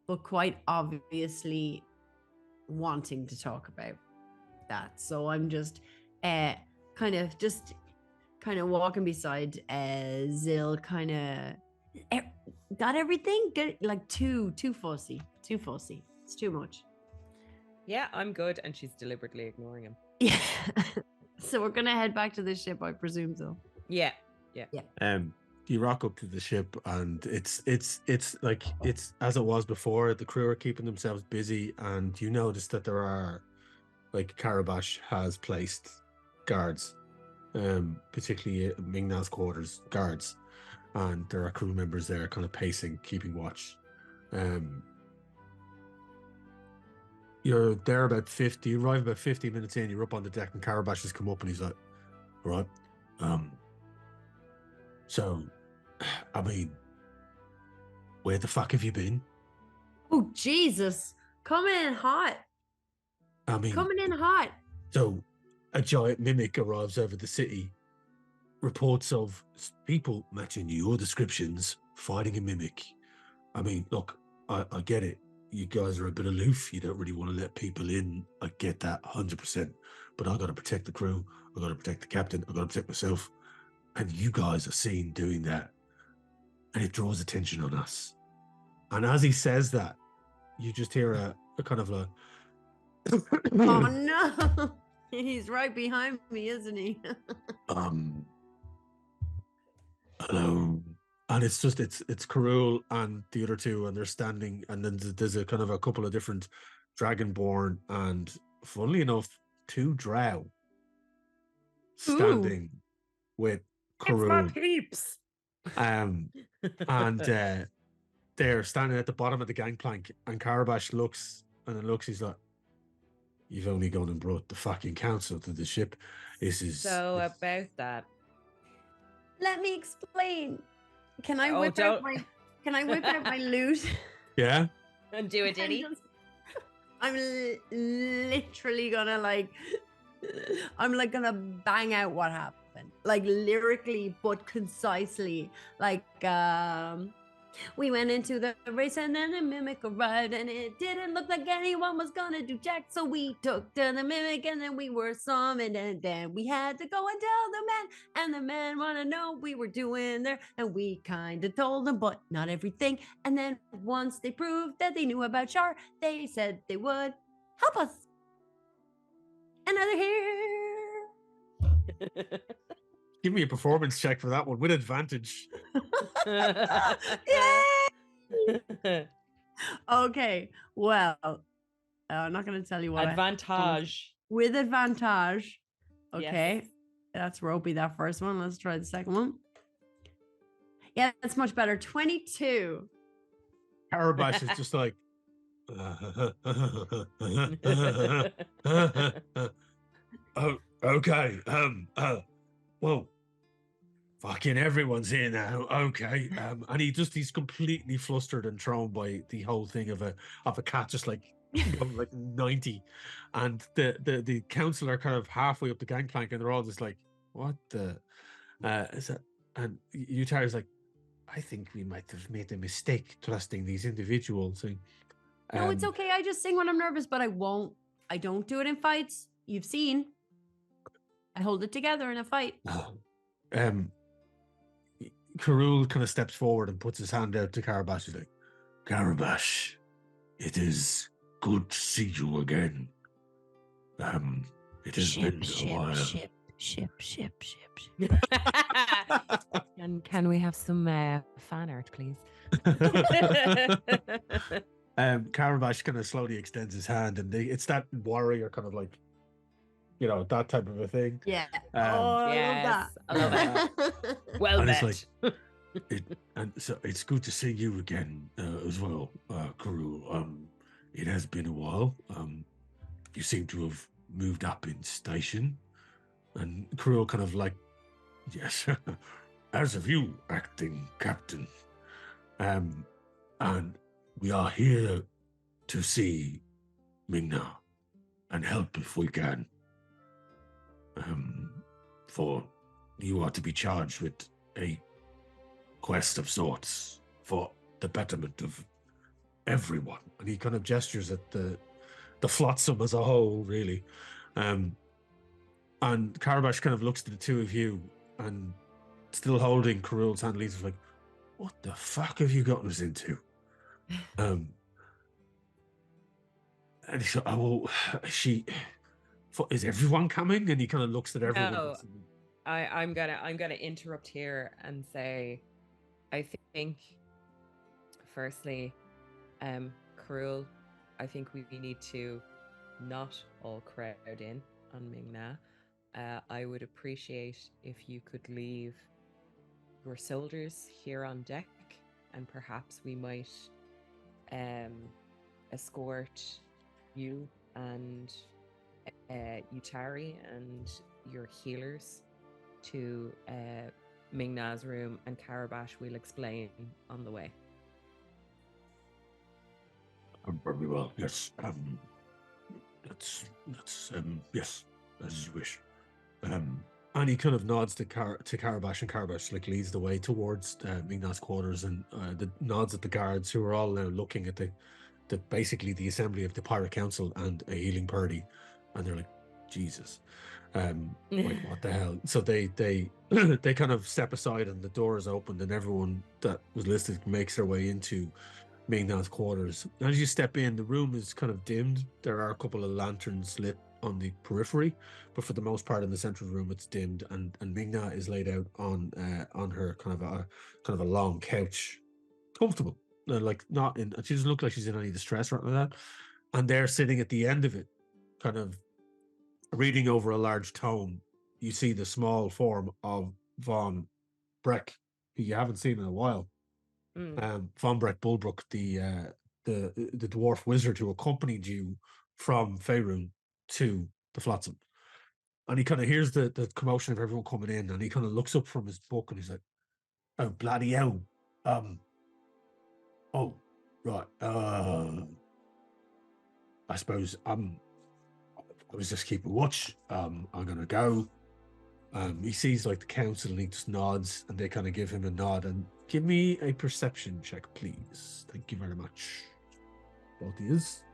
Speaker 3: but quite obviously wanting to talk about that. So I'm just kind of walking beside Zill, kind of got everything good, like too fussy. It's too much.
Speaker 2: Yeah, I'm good. And she's deliberately ignoring him.
Speaker 3: Yeah. So we're gonna head back to the ship, I presume so.
Speaker 2: Yeah.
Speaker 1: You rock up to the ship, and it's like it's as it was before. The crew are keeping themselves busy, and you notice that there are, like, Karabash has placed guards, particularly at Mingnal's quarters, guards, and there are crew members there kind of pacing, keeping watch.
Speaker 4: You're there about 50. You arrive about 50 minutes in. You're up on the deck, and Carabash has come up, and he's like, "All right, so, I mean, where the fuck have you been?
Speaker 3: Oh, Jesus. Coming in hot.
Speaker 4: I mean,
Speaker 3: Coming in hot.
Speaker 4: so a giant mimic arrives over the city. Reports of people matching your descriptions fighting a mimic. I mean, look, I get it. You guys are a bit aloof. You don't really want to let people in. I get that 100%. But I got to protect the crew. I got to protect the captain. I got to protect myself. And you guys are seen doing that. And it draws attention on us. And as he says that, you just hear a kind of a...
Speaker 3: Oh, no. He's right behind me, isn't he?
Speaker 4: Hello. And it's just, it's Karul and the other two, and they're standing, and then there's a kind of a couple of different Dragonborn, and funnily enough, 2 drow standing with Karul.
Speaker 2: peeps.
Speaker 4: And they're standing at the bottom of the gangplank, and Carabash looks, and then looks, he's like, "You've only gone and brought the fucking council to the ship. This is..."
Speaker 2: So about that.
Speaker 3: Let me explain. Can I
Speaker 2: Oh,
Speaker 3: whip out my loot?
Speaker 4: Yeah?
Speaker 2: And do a ditty.
Speaker 3: I'm literally gonna gonna bang out what happened, like lyrically but concisely. Like, we went into the race and then the mimic arrived and it didn't look like anyone was gonna do jack, so we took to the mimic and then we were summoned and then we had to go and tell the man, and the man wanna know we were doing there, and we kind of told them but not everything, and then once they proved that they knew about Char, they said they would help us. And now they're here.
Speaker 4: Give me a performance check for that one with advantage.
Speaker 3: Yay! Okay, well, I'm not going to tell you what
Speaker 2: Advantage.
Speaker 3: with advantage. Okay,
Speaker 2: Yes.
Speaker 3: that's ropey, that first one. Let's try the second one. Yeah, that's much better. 22.
Speaker 4: Carabash is just like, oh, okay. Well, fucking everyone's here now. Okay. And he's completely flustered and thrown by the whole thing of a cat just like going like 90. And the council are kind of halfway up the gangplank, and they're all just like, what the is that? And Utari's like, I think we might have made a mistake trusting these individuals. And,
Speaker 3: No, it's okay. I just sing when I'm nervous, but I won't. I don't do it in fights. You've seen. I hold it together in a fight.
Speaker 4: Karul kind of steps forward and puts his hand out to Carabash. He's like, Carabash, it is good to see you again. It has been a while.
Speaker 3: Ship.
Speaker 2: And can we have some fan art, please?
Speaker 4: Carabash kind of slowly extends his hand, and it's that warrior kind of like, that type of a thing.
Speaker 3: Yeah.
Speaker 2: Yes, I love that. Well
Speaker 4: And
Speaker 2: met.
Speaker 4: it's like, and so it's good to see you again as well, Karul. It has been a while. You seem to have moved up in station, and Karul kind of like, yes, as of you, acting captain. And we are here to see Mingna and help if we can. For you are to be charged with a quest of sorts for the betterment of everyone. And he kind of gestures at the Flotsam as a whole, really. And Carabash kind of looks to the two of you, and still holding Karul's hand, Lisa's like, what the fuck have you gotten us into? And he's like, oh, well, is everyone coming? And he kind of looks at everyone.
Speaker 2: No, I'm gonna interrupt here and say, I think, firstly, Karul, I think we need to not all crowd in on Mingna. I would appreciate if you could leave your soldiers here on deck, and perhaps we might escort you and Utari and your healers to Mingna's room, and Karabash will explain on the way.
Speaker 4: Very well. Yes. That's yes, as you wish. And he kind of nods to Karabash, and Karabash like leads the way towards Migna's quarters, and nods at the guards who are all now looking at the basically the assembly of the Pirate Council and a healing party, and they're like, Jesus, like what the hell? So they they kind of step aside, and the door is opened, and everyone that was listed makes their way into Migna's quarters. As you step in, the room is kind of dimmed. There are a couple of lanterns lit on the periphery, but for the most part in the central room it's dimmed, and Migna is laid out on her kind of a long couch, comfortable, like not in. She doesn't look like she's in any distress or anything like that. And they're sitting at the end of it, kind of reading over a large tome. You see the small form of Von Breck, who you haven't seen in a while. Von Breck Bulbrook, the dwarf wizard who accompanied you from Faerun to the Flotsam. And he kind of hears the commotion of everyone coming in, and he kind of looks up from his book, and he's like, "Oh, bloody hell. Oh, right. I suppose I was just keeping watch. I'm gonna go." He sees like the council, and he just nods, and they kind of give him a nod. And give me a perception check, please. Thank you very much. Both of yous.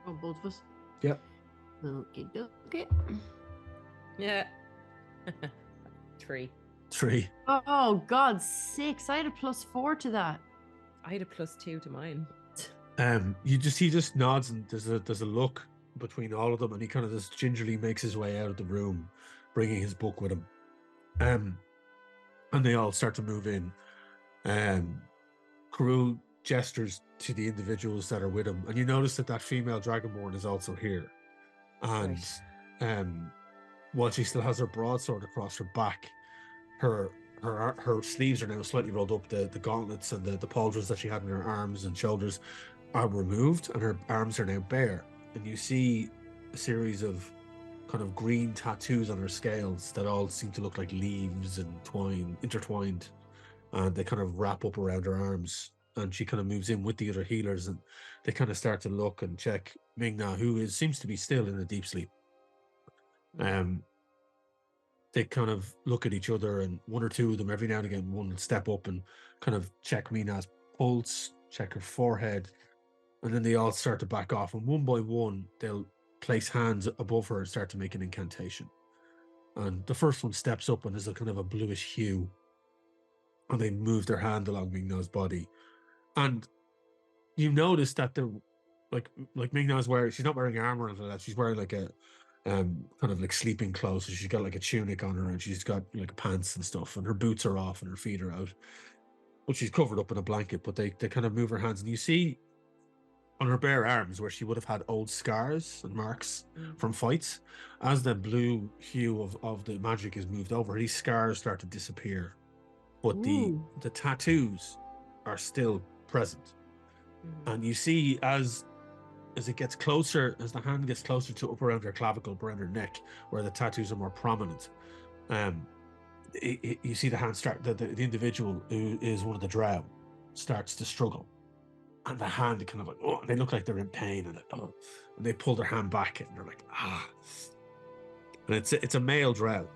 Speaker 3: Oh, both of us.
Speaker 4: Yep.
Speaker 3: Okay.
Speaker 2: Yeah. 3.
Speaker 4: 3.
Speaker 3: Oh God, 6. I had a +4 to that.
Speaker 2: I had a +2 to mine.
Speaker 4: He just nods, and there's a look between all of them, and he kind of just gingerly makes his way out of the room, bringing his book with him. And they all start to move in. Karul gestures to the individuals that are with him, and you notice that female Dragonborn is also here. And while she still has her broadsword across her back, her sleeves are now slightly rolled up. The gauntlets and the pauldrons that she had in her arms and shoulders are removed, and her arms are now bare. And you see a series of kind of green tattoos on her scales that all seem to look like leaves and intertwined, and they kind of wrap up around her arms. And she kind of moves in with the other healers, and they kind of start to look and check Migna, who seems to be still in a deep sleep. They kind of look at each other, and one or two of them every now and again, one will step up and kind of check Mina's pulse, check her forehead, and then they all start to back off, and one by one they'll place hands above her and start to make an incantation. And the first one steps up and is a kind of a bluish hue, and they move their hand along Migna's body, and you notice that they're like Migna's wearing, she's not wearing armor or anything like that. She's wearing like a kind of like sleeping clothes. So she's got like a tunic on her, and she's got like pants and stuff, and her boots are off and her feet are out, but she's covered up in a blanket. But they kind of move her hands, and you see on her bare arms where she would have had old scars and marks from fights, as the blue hue of the magic is moved over, these scars start to disappear, but the tattoos are still present. And you see as it gets closer, as the hand gets closer to up around her clavicle, up around her neck, where the tattoos are more prominent, you see the hand start, the individual who is one of the drow starts to struggle, and the hand kind of like, oh, they look like they're in pain, and and they pull their hand back, and they're like, and it's a male drow.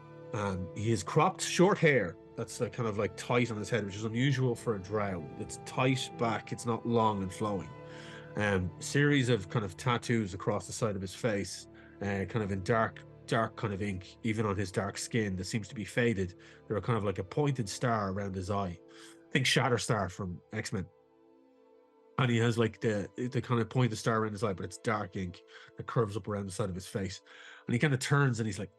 Speaker 4: He has cropped short hair that's like kind of like tight on his head, which is unusual for a drow. It's tight back, it's not long and flowing. Series of kind of tattoos across the side of his face, kind of in dark kind of ink, even on his dark skin that seems to be faded. There are kind of like a pointed star around his eye. I think Shatterstar from X-Men. And he has like the kind of pointed star around his eye, but it's dark ink that curves up around the side of his face. And he kind of turns, and he's like,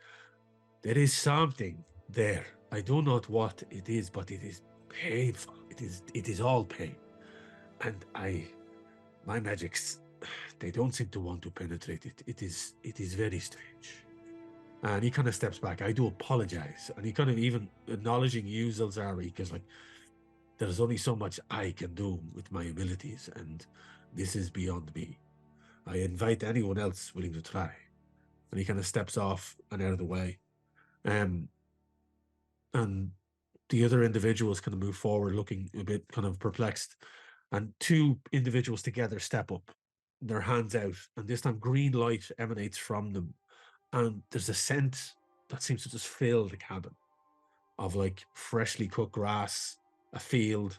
Speaker 4: there is something there. I do not what it is, but it is painful. It is all pain. And my magics, they don't seem to want to penetrate it. It is very strange. And he kind of steps back. I do apologize. And he kind of, even acknowledging you, Zelzari, because like, there's only so much I can do with my abilities, and this is beyond me. I invite anyone else willing to try. And he kind of steps off and out of the way. And the other individuals kind of move forward, looking a bit kind of perplexed. And two individuals together step up, their hands out, and this time green light emanates from them. And there's a scent that seems to just fill the cabin of like freshly cut grass, a field,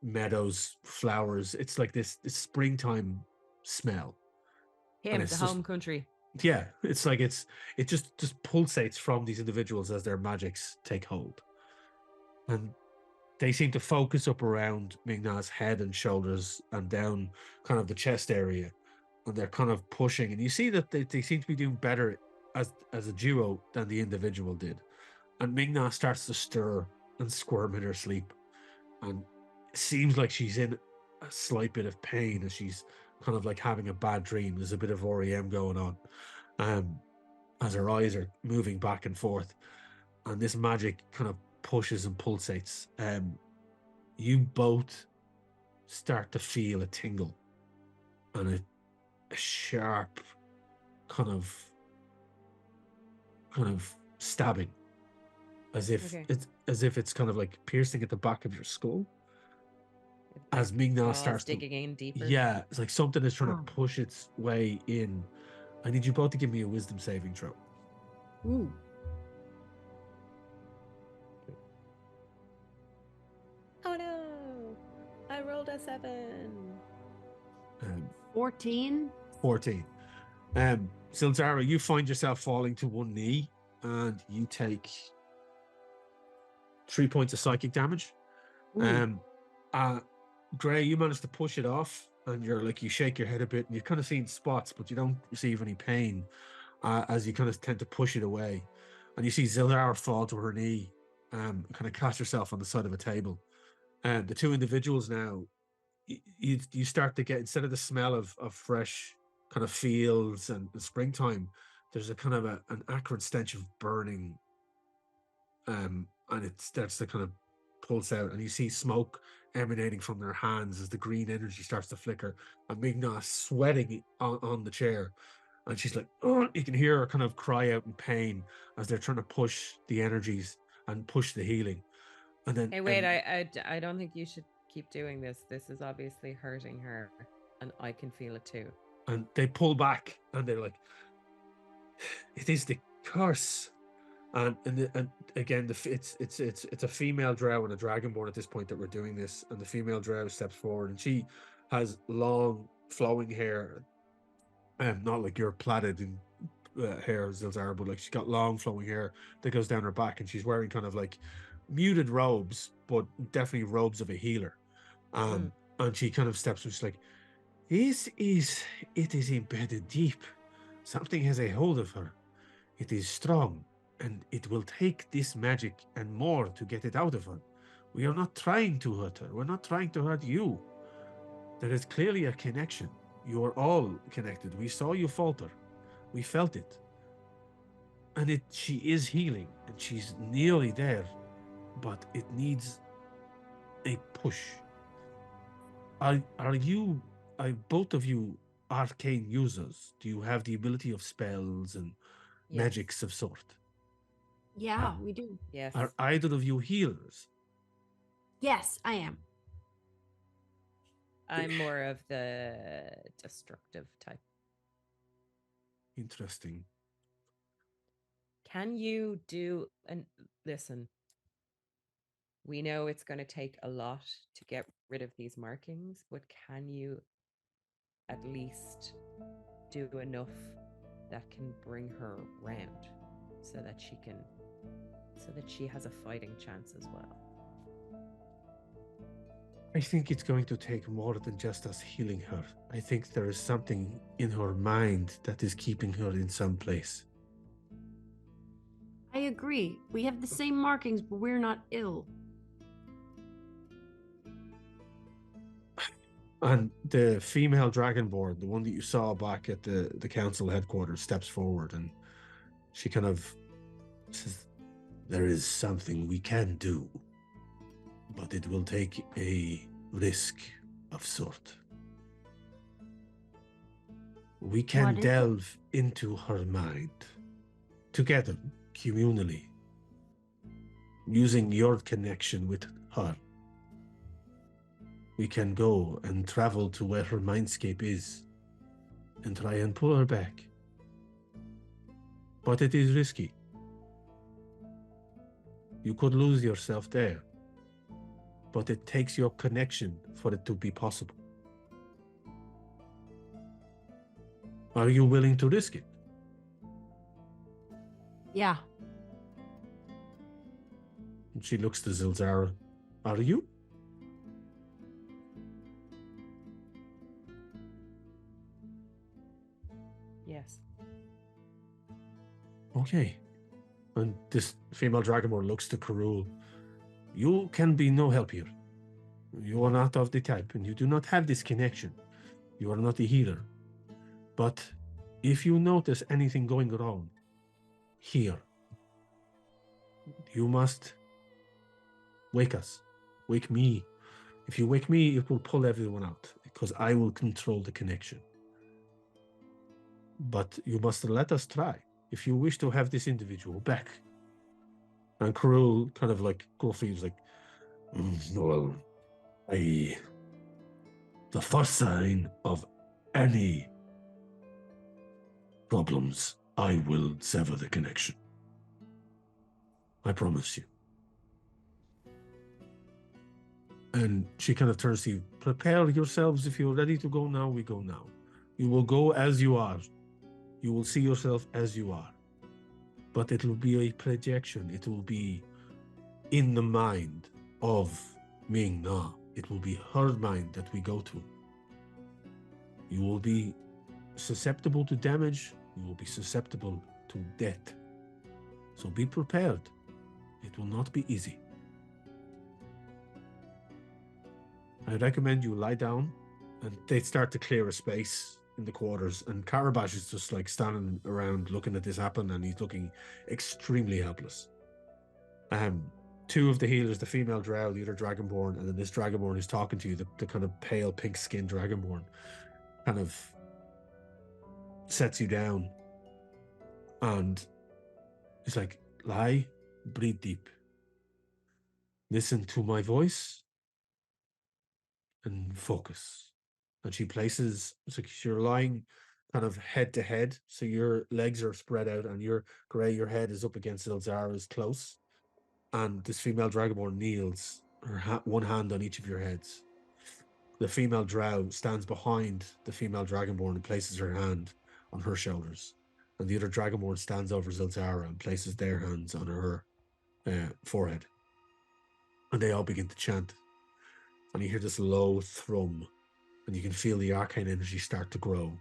Speaker 4: meadows, flowers. It's like this springtime smell.
Speaker 2: Him,
Speaker 4: it's
Speaker 2: the
Speaker 4: just-
Speaker 2: home country.
Speaker 4: Yeah, it's like it just pulsates from these individuals as their magics take hold. And they seem to focus up around Migna's head and shoulders and down kind of the chest area. And they're kind of pushing. And you see that they seem to be doing better as a duo than the individual did. And Migna starts to stir and squirm in her sleep. And it seems like she's in a slight bit of pain as she's kind of like having a bad dream. There's a bit of REM going on. As her eyes are moving back and forth. And this magic kind of pushes and pulsates. You both start to feel a tingle and a sharp kind of stabbing, as if it's kind of like piercing at the back of your skull. As Migna starts
Speaker 2: digging in deeper.
Speaker 4: Yeah, it's like something is trying to push its way in. I need you both to give me a wisdom saving throw.
Speaker 3: Ooh.
Speaker 2: Oh no! I rolled a 7.
Speaker 3: 14.
Speaker 4: 14. Silzara, you find yourself falling to one knee and you take 3 points of psychic damage. Gray, you manage to push it off and you shake your head a bit and you're kind of seeing spots, but you don't receive any pain as you kind of tend to push it away. And you see Zildar fall to her knee, kind of cast herself on the side of a table. And the two individuals now, you start to get, instead of the smell of fresh kind of fields and springtime, there's a kind of an acrid stench of burning, and it starts to kind of pulse out, and you see smoke emanating from their hands as the green energy starts to flicker, and Migna sweating on the chair, and she's like, oh, you can hear her kind of cry out in pain as they're trying to push the energies and push the healing. And then,
Speaker 2: hey, wait, I don't think you should keep doing this. This is obviously hurting her, and I can feel it too.
Speaker 4: And they pull back, and they're like, "It is the curse." And again, it's a female drow and a dragonborn at this point that we're doing this. And the female drow steps forward, and she has long, flowing hair, not like your plaited in hair, Zilzar, but like she's got long, flowing hair that goes down her back, and she's wearing kind of like muted robes, but definitely robes of a healer. And she kind of steps, and she's like, it is embedded deep. Something has a hold of her. It is strong, and it will take this magic and more to get it out of her. We are not trying to hurt her. We're not trying to hurt you. There is clearly a connection. You are all connected. We saw you falter. We felt it. And she is healing, and she's nearly there, but it needs a push. Are you, both of you, arcane users? Do you have the ability of spells and magics of sort?
Speaker 3: Yeah, we do.
Speaker 2: Yes.
Speaker 4: Are either of you healers?
Speaker 3: Yes, I am.
Speaker 2: I'm more of the destructive type.
Speaker 4: Interesting.
Speaker 2: Can you do, and listen, we know it's going to take a lot to get rid of these markings, but can you at least do enough that can bring her round so that she has a fighting chance as well?
Speaker 4: I think it's going to take more than just us healing her. I think there is something in her mind that is keeping her in some place.
Speaker 3: I agree. We have the same markings, but we're not ill.
Speaker 4: And the female dragonborn, the one that you saw back at the council headquarters, steps forward, and she kind of says, there is something we can do, but it will take a risk of sort. We can
Speaker 3: What is it?
Speaker 4: delve into her mind together, communally, using your connection with her. We can go and travel to where her mindscape is and try and pull her back. But it is risky. You could lose yourself there, but it takes your connection for it to be possible. Are you willing to risk it?
Speaker 3: Yeah.
Speaker 4: And she looks to Zilzara. Are you?
Speaker 2: Yes.
Speaker 4: Okay. And this female Dragonborn looks to Karul. You can be no help here. You are not of the type, and you do not have this connection. You are not a healer. But if you notice anything going wrong here, you must wake us. Wake me. If you wake me, it will pull everyone out, because I will control the connection. But you must let us try, if you wish to have this individual back. And Karul kind of like, gruffly was like, well, the first sign of any problems, I will sever the connection. I promise you. And she kind of turns to you. Prepare yourselves. If you're ready to go now, we go now. You will go as you are. You will see yourself as you are. But it will be a projection. It will be in the mind of Ming Na. It will be her mind that we go to. You will be susceptible to damage. You will be susceptible to death. So be prepared. It will not be easy. I recommend you lie down, and they start to clear a space in the quarters, and Karabash is just like standing around looking at this happen, and he's looking extremely helpless. Two of the healers, the female drow, the other dragonborn, and then this dragonborn is talking to you, the kind of pale pink-skinned dragonborn, kind of sets you down, and he's like, lie, breathe deep, listen to my voice, and focus. And she places, so you're lying kind of head to head, so your legs are spread out, and your head is up against Ilzara's close, and this female dragonborn kneels, her one hand on each of your heads. The female drow stands behind the female dragonborn and places her hand on her shoulders, and the other dragonborn stands over Zilzara and places their hands on her forehead, and they all begin to chant. And you hear this low thrum, and you can feel the arcane energy start to grow.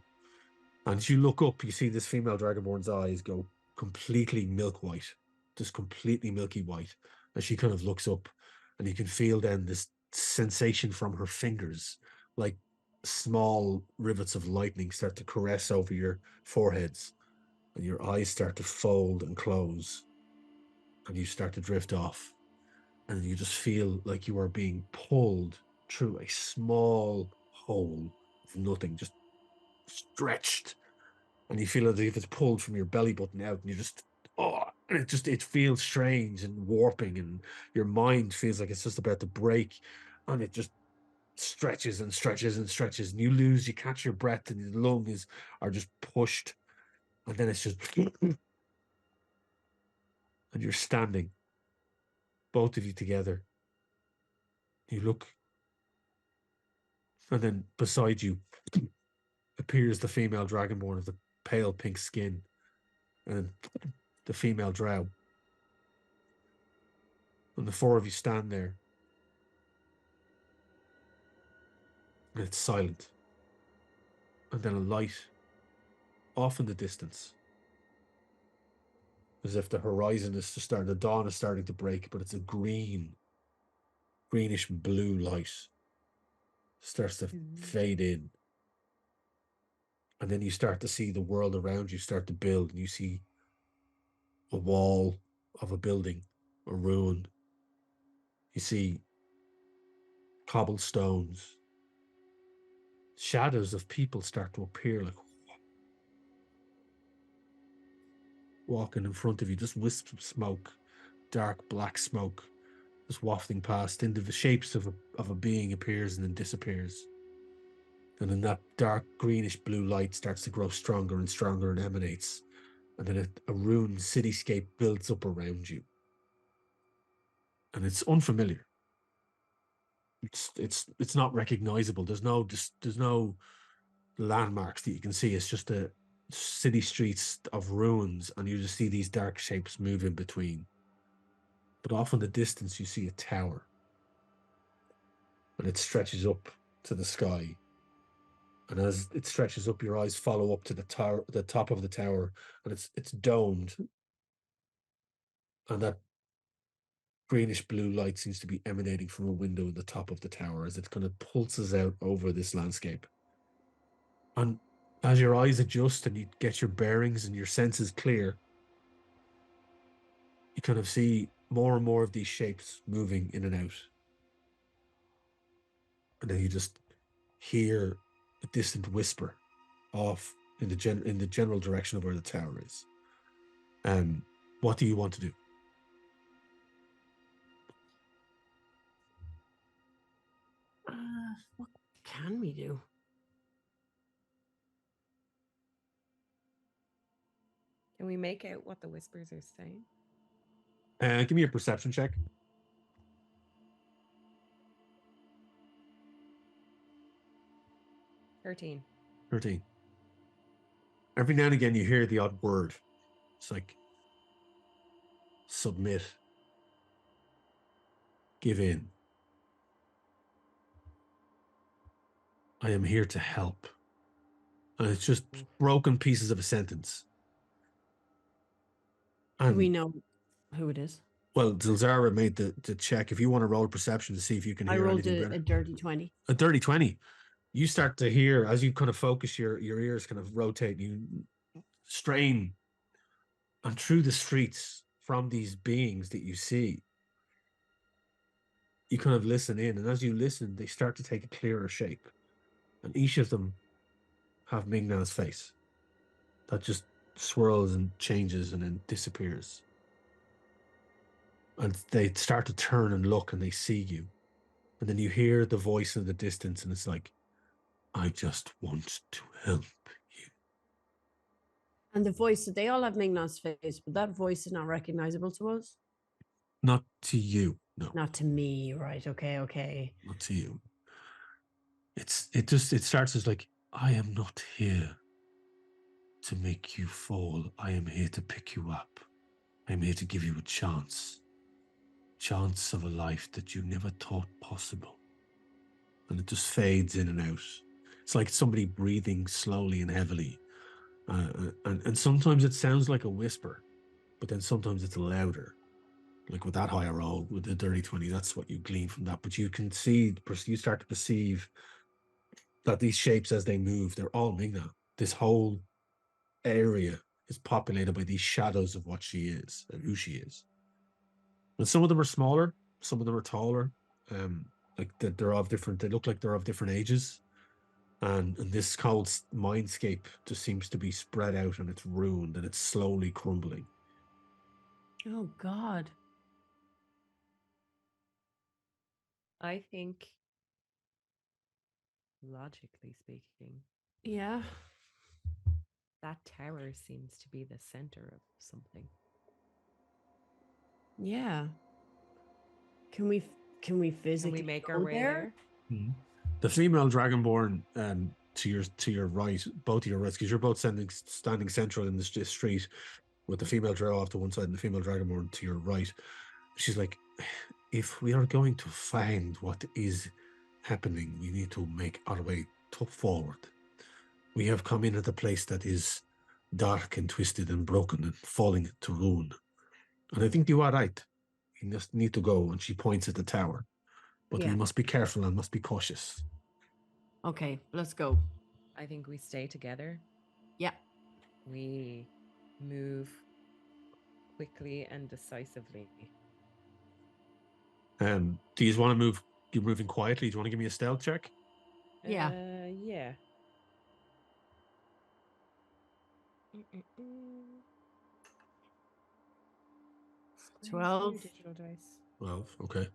Speaker 4: And as you look up, you see this female dragonborn's eyes go completely milk white, just completely milky white, as she kind of looks up, and you can feel then this sensation from her fingers, like small rivets of lightning start to caress over your foreheads, and your eyes start to fold and close, and you start to drift off, and you just feel like you are being pulled through a small hole of nothing, just stretched, and you feel as if it's pulled from your belly button out, and you just, and it feels strange and warping, and your mind feels like it's just about to break, and it just stretches and stretches and stretches, and you catch your breath, and your lungs are just pushed, and then it's just and you're standing, both of you together. You look, and then beside you appears the female dragonborn of the pale pink skin, and the female drow. And the four of you stand there, and it's silent. And then a light off in the distance, as if the horizon is to start, the dawn is starting to break, but it's a greenish blue light. Starts to fade in. And then you start to see the world around you start to build, and you see a wall of a building, a ruin. You see cobblestones. Shadows of people start to appear, like walking in front of you, just wisps of smoke, dark black smoke, just wafting past. Into the shapes of a being appears and then disappears. And then that dark greenish blue light starts to grow stronger and stronger and emanates. And then a ruined cityscape builds up around you. And it's unfamiliar. It's not recognizable. There's no landmarks that you can see. It's just a city streets of ruins, and you just see these dark shapes move in between. But off in the distance, you see a tower, and it stretches up to the sky. And as it stretches up, your eyes follow up to the tower, the top of the tower, and it's domed, and that greenish blue light seems to be emanating from a window in the top of the tower as it kind of pulses out over this landscape. And as your eyes adjust and you get your bearings and your senses clear, you kind of see more and more of these shapes moving in and out. And then you just hear a distant whisper off in the general direction of where the tower is. What do you want to do?
Speaker 3: What can we do?
Speaker 2: Can we make out what the whispers are saying?
Speaker 4: Give me a perception check.
Speaker 2: 13.
Speaker 4: 13. Every now and again you hear the odd word. It's like submit, give in, I am here to help. And it's just broken pieces of a sentence.
Speaker 3: Do we know who it is?
Speaker 4: Well, Zilzara made the check. If you want to roll perception to see if you can hear anything better.
Speaker 3: A dirty 20.
Speaker 4: A dirty 20. You start to hear, as you kind of focus, your ears kind of rotate, you strain, and through the streets from these beings that you see, you kind of listen in, and as you listen, they start to take a clearer shape. And each of them have Migna's face. That just swirls and changes and then disappears. And they start to turn and look, and they see you. And then you hear the voice in the distance, and it's like, I just want to help you.
Speaker 3: And the voice, they all have Migna's face, but that voice is not recognizable to us?
Speaker 4: Not to you, no.
Speaker 3: Not to me, right? Okay.
Speaker 4: Not to you. It starts as like, I am not here to make you fall. I am here to pick you up. I am here to give you a chance. Chance of a life that you never thought possible. And it just fades in and out. It's like somebody breathing slowly and heavily. And sometimes it sounds like a whisper, but then sometimes it's louder. Like with that higher roll, with the dirty 20, that's what you glean from that. But you can see, you start to perceive that these shapes as they move, they're all Migna. This whole area is populated by these shadows of what she is and who she is. And some of them are smaller, some of them are taller. Like they're of different, they look like they're of different ages. And this cold mindscape just seems to be spread out, and it's ruined, and it's slowly crumbling.
Speaker 3: Oh, God.
Speaker 2: I think, logically speaking,
Speaker 3: Yeah.
Speaker 2: that tower seems to be the center of something.
Speaker 3: Yeah. Can we physically
Speaker 2: Can we make
Speaker 3: go
Speaker 2: our way there?
Speaker 4: Mm-hmm. The female dragonborn to your right, both of your rights, because you're both standing central in this street with the female drow off to one side and the female dragonborn to your right. She's like, if we are going to find what is happening, we need to make our way forward. We have come in at a place that is dark and twisted and broken and falling to ruin. And I think you are right. You just need to go. And she points at the tower. But we must be careful and must be cautious.
Speaker 3: Okay, let's go.
Speaker 2: I think we stay together.
Speaker 3: Yeah.
Speaker 2: We move quickly and decisively.
Speaker 4: Do you want to move? You're moving quietly. Do you want to give me a stealth check?
Speaker 3: Yeah.
Speaker 2: Yeah. Where's
Speaker 3: 12.
Speaker 2: your digital dice?
Speaker 4: 12. Okay.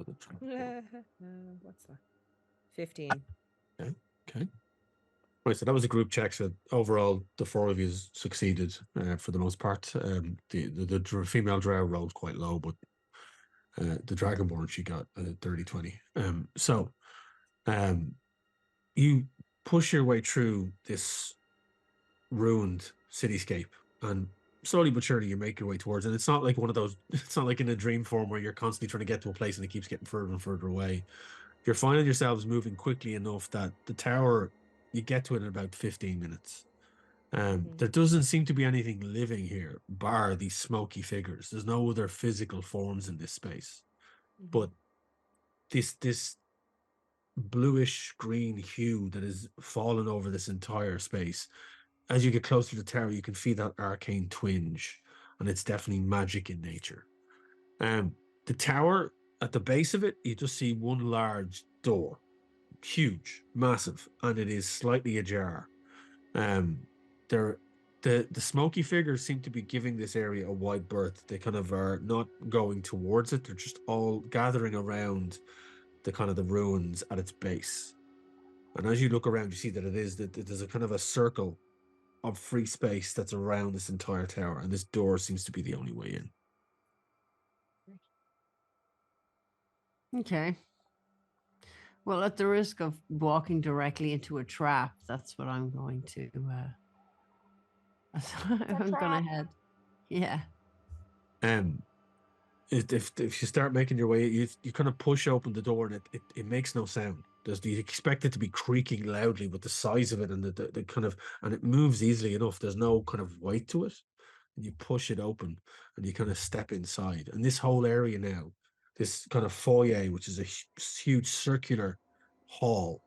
Speaker 2: What's that? 15.
Speaker 4: Okay. Okay. Right, so that was a group check. So overall, the 4 of you succeeded for the most part. The female drow rolled quite low, but the dragonborn, she got 30-20. So you push your way through this ruined cityscape, and slowly but surely you make your way towards it. It's not like one of those, it's not like in a dream form where you're constantly trying to get to a place and it keeps getting further and further away. You're finding yourselves moving quickly enough that the tower, you get to it in about 15 minutes. There doesn't seem to be anything living here, bar these smoky figures. There's no other physical forms in this space. But this bluish green hue that is fallen over this entire space, as you get closer to the tower, you can feel that arcane twinge, and it's definitely magic in nature. The tower, at the base of it, you just see one large door, huge, massive, and it is slightly ajar. The smoky figures seem to be giving this area a wide berth. They kind of are not going towards it. They're just all gathering around the kind of the ruins at its base. And as you look around, you see that there's a kind of a circle of free space that's around this entire tower, and this door seems to be the only way in.
Speaker 3: Okay. Well, at the risk of walking directly into a trap, that's what I'm going to. I'm gonna head. Yeah.
Speaker 4: If you start making your way, you kind of push open the door, and it makes no sound. You expect it to be creaking loudly with the size of it and the kind of, and it moves easily enough. There's no kind of weight to it, and you push it open and you kind of step inside. And this whole area now, this kind of foyer, which is a huge circular hall,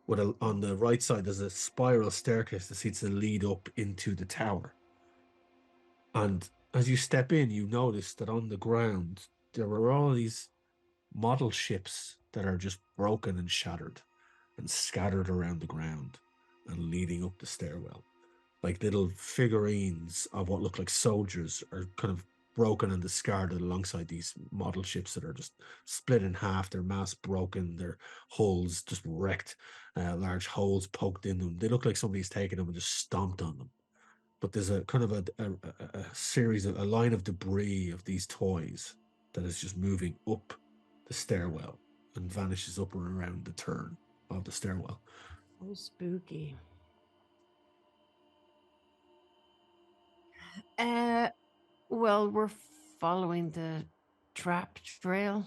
Speaker 4: with on the right side there's a spiral staircase that seems to lead up into the tower. And as you step in, you notice that on the ground there are all these model ships that are just broken and shattered and scattered around the ground and leading up the stairwell. Like little figurines of what look like soldiers are kind of broken and discarded alongside these model ships that are just split in half, their masts broken, their hulls just wrecked, large holes poked in them. They look like somebody's taken them and just stomped on them. But there's a kind of a series of a line of debris of these toys that is just moving up the stairwell and vanishes up and around the turn of the stairwell.
Speaker 3: Oh, spooky. Well, we're following the trap trail.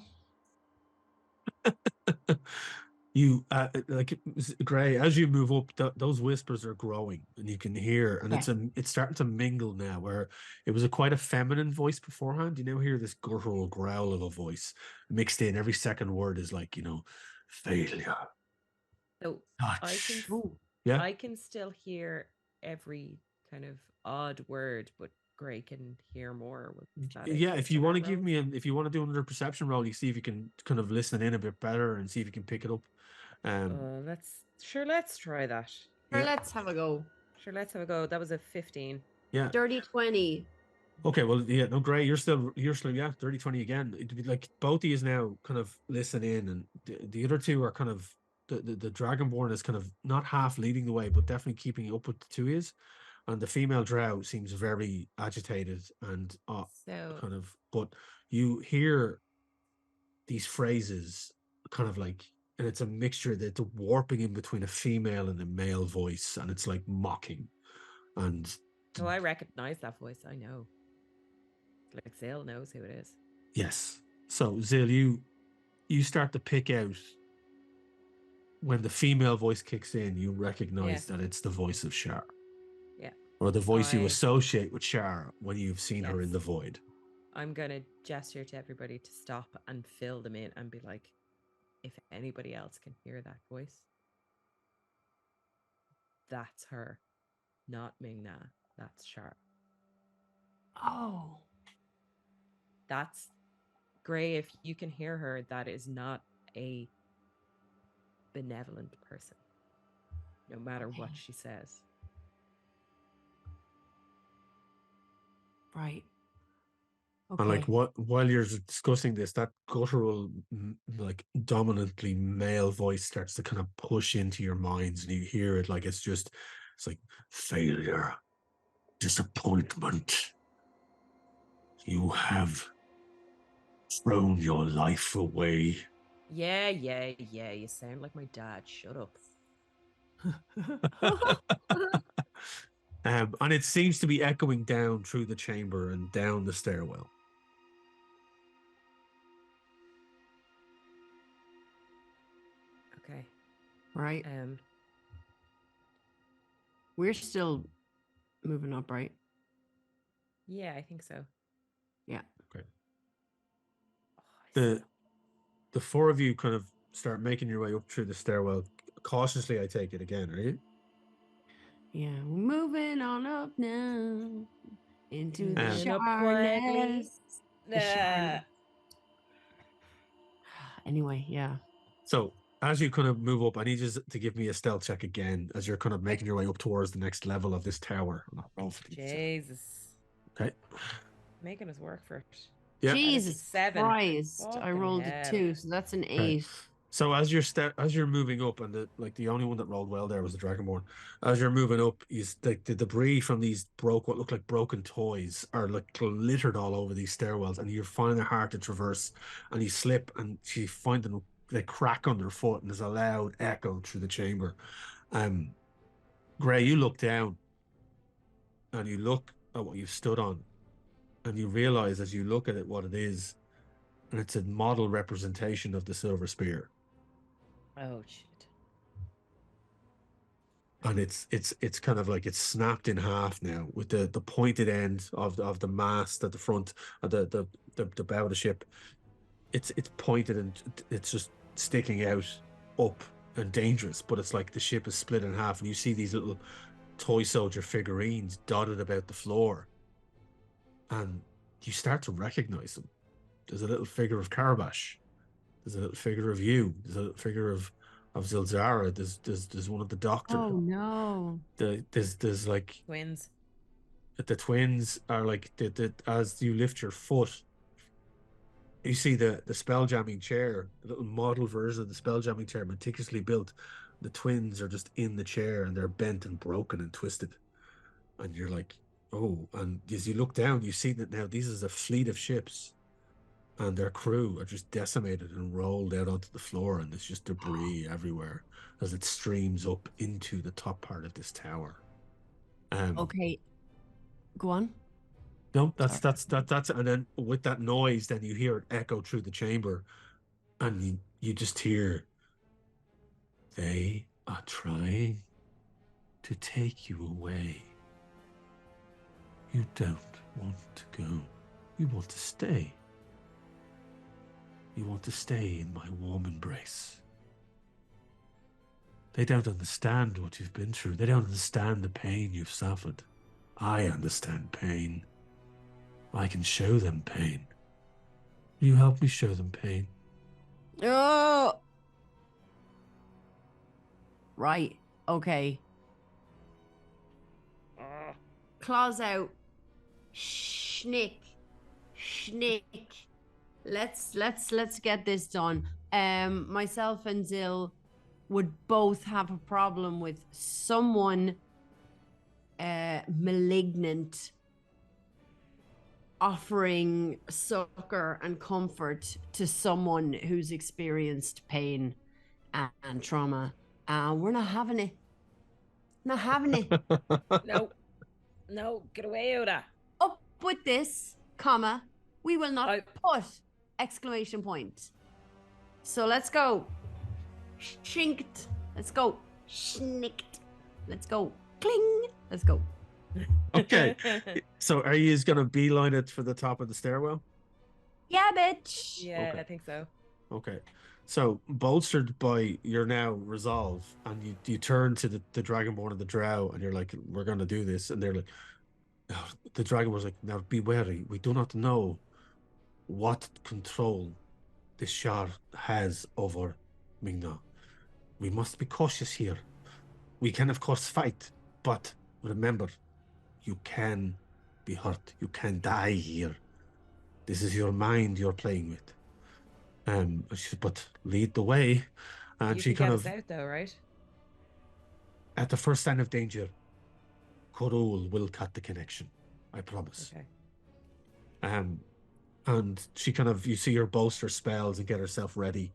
Speaker 4: You like Gray, as you move up, those whispers are growing, and you can hear, and it's starting to mingle now. Where it was quite a feminine voice beforehand, you now hear this guttural growl of a voice mixed in. Every second word is like, failure.
Speaker 2: So
Speaker 4: Touch.
Speaker 2: I can still hear every kind of odd word, but Gray can hear more with that.
Speaker 4: Yeah, if you want to give me if you want to do another perception roll, you see if you can kind of listen in a bit better and see if you can pick it up.
Speaker 2: Let's try that.
Speaker 3: Sure, let's have a go.
Speaker 2: Sure, let's have a go. That was a 15.
Speaker 4: Yeah.
Speaker 3: Dirty 20.
Speaker 4: Okay, well, yeah, no, Gray, you're still, yeah, 30-20 again. It'd be like both of you now kind of listen in, and the other two are kind of, the Dragonborn is kind of not half leading the way, but definitely keeping up with the two is. And the female drow seems very agitated and kind of, but you hear these phrases kind of like, and it's a mixture that the warping in between a female and a male voice, and it's like mocking. And
Speaker 2: so I recognize that voice. I know. Like Zil knows who it is.
Speaker 4: Yes. So Zil, you start to pick out when the female voice kicks in, you recognize that it's the voice of Shar.
Speaker 2: Yeah.
Speaker 4: Or the voice you associate with Shar when you've seen her in the void.
Speaker 2: I'm gonna gesture to everybody to stop and fill them in and be like, if anybody else can hear that voice, that's her. Not Ming-Na. That's Shar.
Speaker 3: Oh.
Speaker 2: That's Gray. If you can hear her, that is not a benevolent person, no matter what she says.
Speaker 3: Right. Okay.
Speaker 4: And like while you're discussing this, that guttural, like dominantly male voice starts to kind of push into your minds, and you hear it like it's like failure, disappointment. You have thrown your life away.
Speaker 2: Yeah. You sound like my dad. Shut up.
Speaker 4: And it seems to be echoing down through the chamber and down the stairwell.
Speaker 2: Okay.
Speaker 3: Right.
Speaker 2: Um.
Speaker 3: We're still moving up, right?
Speaker 2: Yeah, I think so.
Speaker 3: Yeah.
Speaker 4: Okay.
Speaker 2: Oh, I
Speaker 4: The four of you kind of start making your way up through the stairwell. Cautiously, I take it again, right?
Speaker 3: Yeah. We're moving on up now into the
Speaker 2: Moving up quietly.
Speaker 3: sharness. The sharn- Anyway, yeah.
Speaker 4: So as you kind of move up, I need you to give me a stealth check again as you're kind of making your way up towards the next level of this tower. Roll for these.
Speaker 2: Jesus.
Speaker 4: Okay.
Speaker 2: Making us work for it.
Speaker 4: Yeah.
Speaker 3: Jesus
Speaker 2: 7.
Speaker 3: Christ. I
Speaker 2: Fucking
Speaker 3: rolled
Speaker 2: hell.
Speaker 3: a 2, so that's an 8.
Speaker 4: Okay. So as you're moving up, and the only one that rolled well there was the Dragonborn. As you're moving up, the debris from these what look like broken toys are like littered all over these stairwells, and you're finding it hard to traverse, and you slip, and you find them they crack underfoot, and there's a loud echo through the chamber. Gray, you look down, and you look at what you've stood on, and you realize as you look at it what it is, and it's a model representation of the silver spear.
Speaker 2: Oh shit.
Speaker 4: And it's kind of like it's snapped in half now with the pointed end of the mast at the front of the bow of the ship. It's pointed and it's just sticking out up and dangerous, but it's like the ship is split in half, and you see these little toy soldier figurines dotted about the floor, and you start to recognize them. There's a little figure of Karabash. There's a little figure of you. There's a little figure of Zilzara. There's one of the doctor.
Speaker 3: Oh no.
Speaker 4: There's like
Speaker 2: Twins.
Speaker 4: the twins are like as you lift your foot, you see the spell jamming chair, the little model version of the spell jamming chair, meticulously built. The twins are just in the chair, and they're bent and broken and twisted. And you're like, oh, and as you look down, you see that now these is a fleet of ships, and their crew are just decimated and rolled out onto the floor, and there's just debris everywhere as it streams up into the top part of this tower.
Speaker 3: Okay. Go on.
Speaker 4: No, that's and then with that noise, then you hear it echo through the chamber, and you just hear, they are trying to take you away. You don't want to go. You want to stay. You want to stay in my warm embrace. They don't understand what you've been through. They don't understand the pain you've suffered. I understand pain. I can show them pain. Will you help me show them pain?
Speaker 3: Oh. Right. Okay. Claws out. Schnick. Schnick. Let's get this done. Myself and Zill would both have a problem with someone malignant offering succor and comfort to someone who's experienced pain and trauma. We're not having it. Not having it.
Speaker 2: No, get away, Oda.
Speaker 3: Up with this, comma, we will not put, exclamation point. So let's go. Shinked. Let's go. Schnicked. Let's go. Cling. Let's go.
Speaker 4: Okay. So are you going to beeline it for the top of the stairwell?
Speaker 3: Yeah, bitch.
Speaker 2: Yeah,
Speaker 4: Okay.
Speaker 2: I think so.
Speaker 4: Okay. So bolstered by your now resolve, and you turn to the Dragonborn and the Drow, and you're like, we're going to do this. And they're like, oh, the Dragonborn's like, now be wary. We do not know what control this shard has over Mingna. We must be cautious here. We can, of course, fight, but remember, you can be hurt. You can die here. This is your mind you're playing with. She said, but lead the way. And
Speaker 2: You
Speaker 4: she
Speaker 2: can
Speaker 4: kind
Speaker 2: get
Speaker 4: of,
Speaker 2: us out though, right?
Speaker 4: at the first sign of danger, Corul will cut the connection. I promise.
Speaker 2: Okay.
Speaker 4: And she kind of, you see her bolster spells and get herself ready.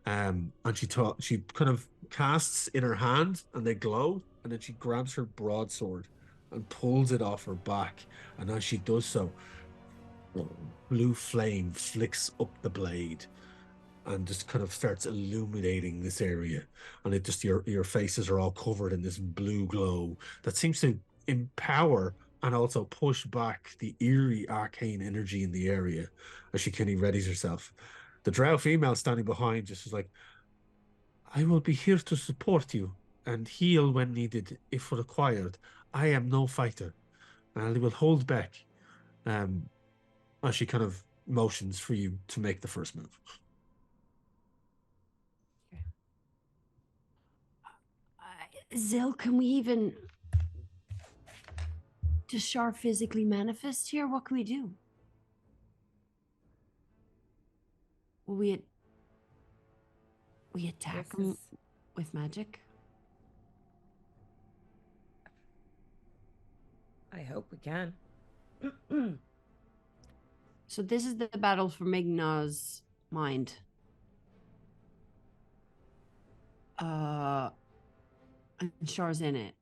Speaker 4: And she kind of casts in her hand and they glow, and then she grabs her broadsword and pulls it off her back. And as she does so, blue flame flicks up the blade and just kind of starts illuminating this area. And it just, your faces are all covered in this blue glow that seems to empower and also push back the eerie arcane energy in the area as she kind of readies herself. The drow female standing behind just is like, I will be here to support you and heal when needed if required. I am no fighter, and I will hold back. As she kind of motions for you to make the first move.
Speaker 3: Zil, can we even... Does Shar physically manifest here? What can we do? Will we attack
Speaker 2: This
Speaker 3: him
Speaker 2: is-
Speaker 3: with magic?
Speaker 2: I hope we can.
Speaker 3: So this is the battle for Migna's mind. And Shar's in it.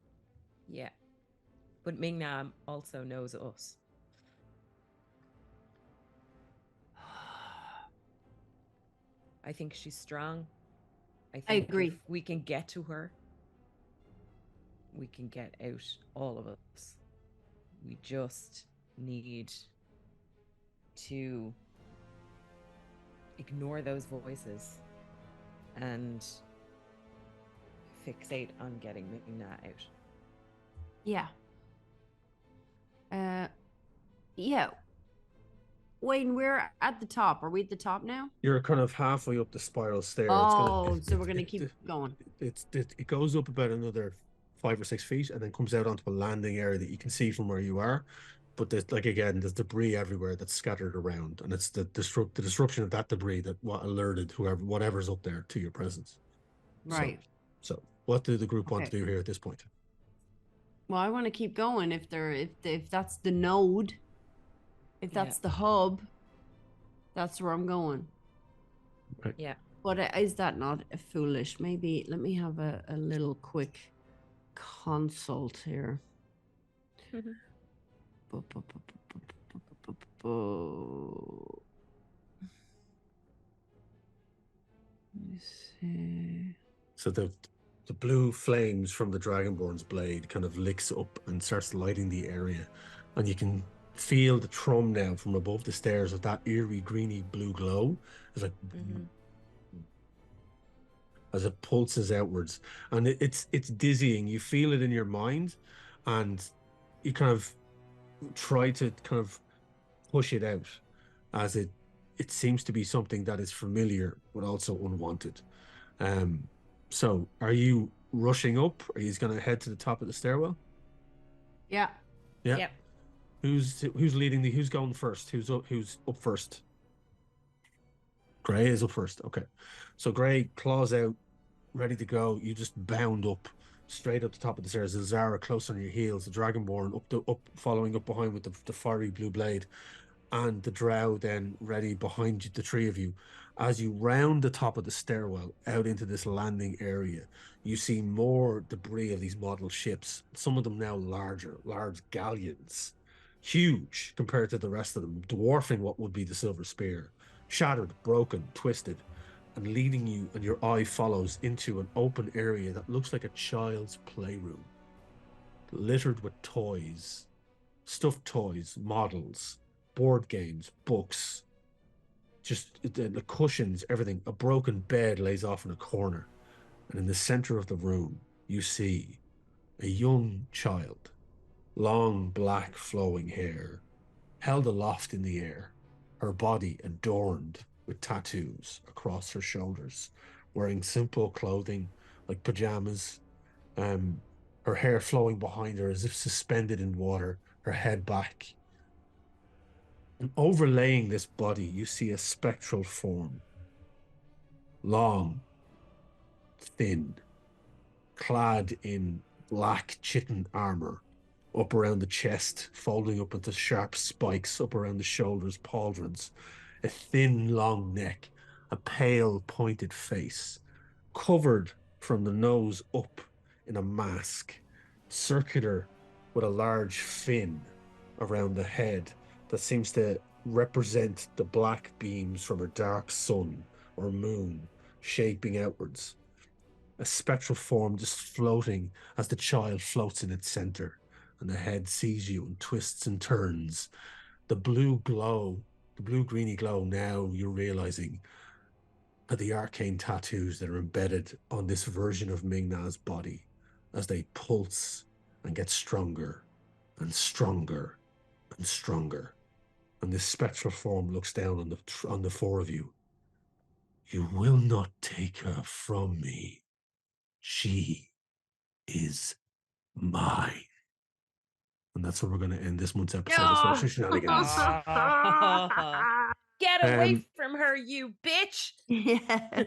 Speaker 2: Yeah. But Mingnam also knows us. I think she's strong. I think
Speaker 3: agree.
Speaker 2: if we can get to her, we can get out, all of us. We just need to ignore those voices and fixate on getting Migna out.
Speaker 3: Yeah. Yeah. Wayne, we're at the top. Are we at the top now?
Speaker 4: You're kind of halfway up the spiral stair.
Speaker 3: Oh, so we're gonna keep going.
Speaker 4: It goes up about another 5 or 6 feet and then comes out onto a landing area that you can see from where you are. But there's, like, again, there's debris everywhere that's scattered around, and it's the disruption of that debris that alerted whatever's up there to your presence.
Speaker 3: Right.
Speaker 4: So what do the group want to
Speaker 3: Okay.
Speaker 4: do here at this point?
Speaker 3: Well, I want to keep going if that's the node, if that's the hub, that's where I'm going.
Speaker 4: Right.
Speaker 2: Yeah.
Speaker 3: But is that not foolish? Maybe let me have a little quick consult here. Let me see.
Speaker 4: So the blue flames from the Dragonborn's blade kind of licks up and starts lighting the area, and you can feel the trum now from above the stairs of that eerie greeny blue glow. It's like as it pulses outwards, and it's dizzying. You feel it in your mind, and you kind of try to kind of push it out, as it seems to be something that is familiar but also unwanted. So are you rushing up? Are you going to head to the top of the stairwell?
Speaker 3: Yeah.
Speaker 4: Yeah.
Speaker 2: Yep.
Speaker 4: Who's leading who's going first? Who's up first? Gray is up first. Okay. So Gray claws out, ready to go. You just bound up straight up the top of the stairs. The Zara close on your heels, the Dragonborn up following up behind with the fiery blue blade, and the Drow then ready behind you, the three of you. As you round the top of the stairwell out into this landing area, you see more debris of these model ships, some of them now large galleons, huge compared to the rest of them, dwarfing what would be the Silver Spear, shattered, broken, twisted, and leading you, and your eye follows into an open area that looks like a child's playroom, littered with toys, stuffed toys, models, board games, books, just the cushions, everything. A broken bed lays off in a corner, and in the center of the room you see a young child, long black flowing hair, held aloft in the air, her body adorned with tattoos across her shoulders, wearing simple clothing like pajamas, her hair flowing behind her as if suspended in water, her head back. And overlaying this body, you see a spectral form. Long, thin, clad in black chitin armor, up around the chest, folding up into sharp spikes, up around the shoulders, pauldrons, a thin, long neck, a pale, pointed face, covered from the nose up in a mask, circular with a large fin around the head that seems to represent the black beams from a dark sun or moon shaping outwards. A spectral form just floating as the child floats in its center, and the head sees you and twists and turns. The blue glow, the blue greeny glow, now you're realizing are the arcane tattoos that are embedded on this version of Ming-Na's body as they pulse and get stronger and stronger and stronger. And this spectral form looks down on the four of you. You will not take her from me. She is mine. And that's where we're going to end this month's episode of Sorcery Shenanigans.
Speaker 2: Get away from her, you bitch!
Speaker 3: Yeah.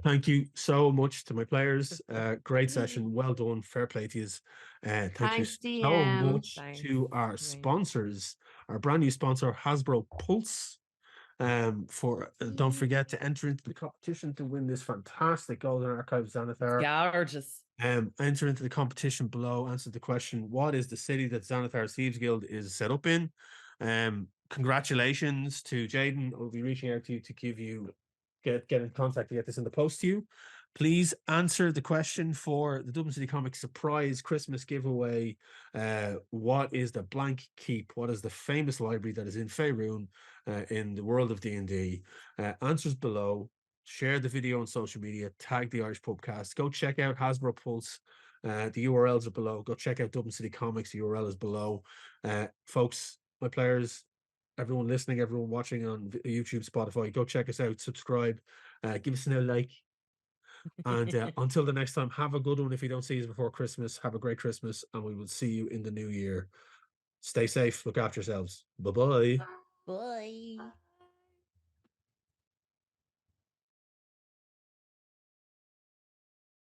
Speaker 4: Thank you so much to my players. Great session. Well done. Fair play to you. Thank
Speaker 3: Thanks,
Speaker 4: you so
Speaker 3: DM.
Speaker 4: much
Speaker 2: Thanks.
Speaker 4: to our sponsors, our brand new sponsor, Hasbro Pulse. Don't forget to enter into the competition to win this fantastic Golden Archive Xanathar.
Speaker 2: Gorgeous.
Speaker 4: Enter into the competition below. Answer the question: what is the city that Xanathar Thieves Guild is set up in? Congratulations to Jaden. I'll be reaching out to you to give you get in contact to get this in the post to you. Please answer the question for the Dublin City Comics surprise Christmas giveaway. What is the blank keep? What is the famous library that is in Faerun in the world of D&D? Answers below. Share the video on social media. Tag the Irish Pubcast. Go check out Hasbro Pulse. The URLs are below. Go check out Dublin City Comics. The URL is below. Folks, my players, everyone listening, everyone watching on YouTube, Spotify, go check us out. Subscribe. Give us a like. And until the next time, have a good one. If you don't see us before Christmas, have a great Christmas, and we will see you in the new year. Stay safe. Look after yourselves. Bye-bye.
Speaker 2: Bye.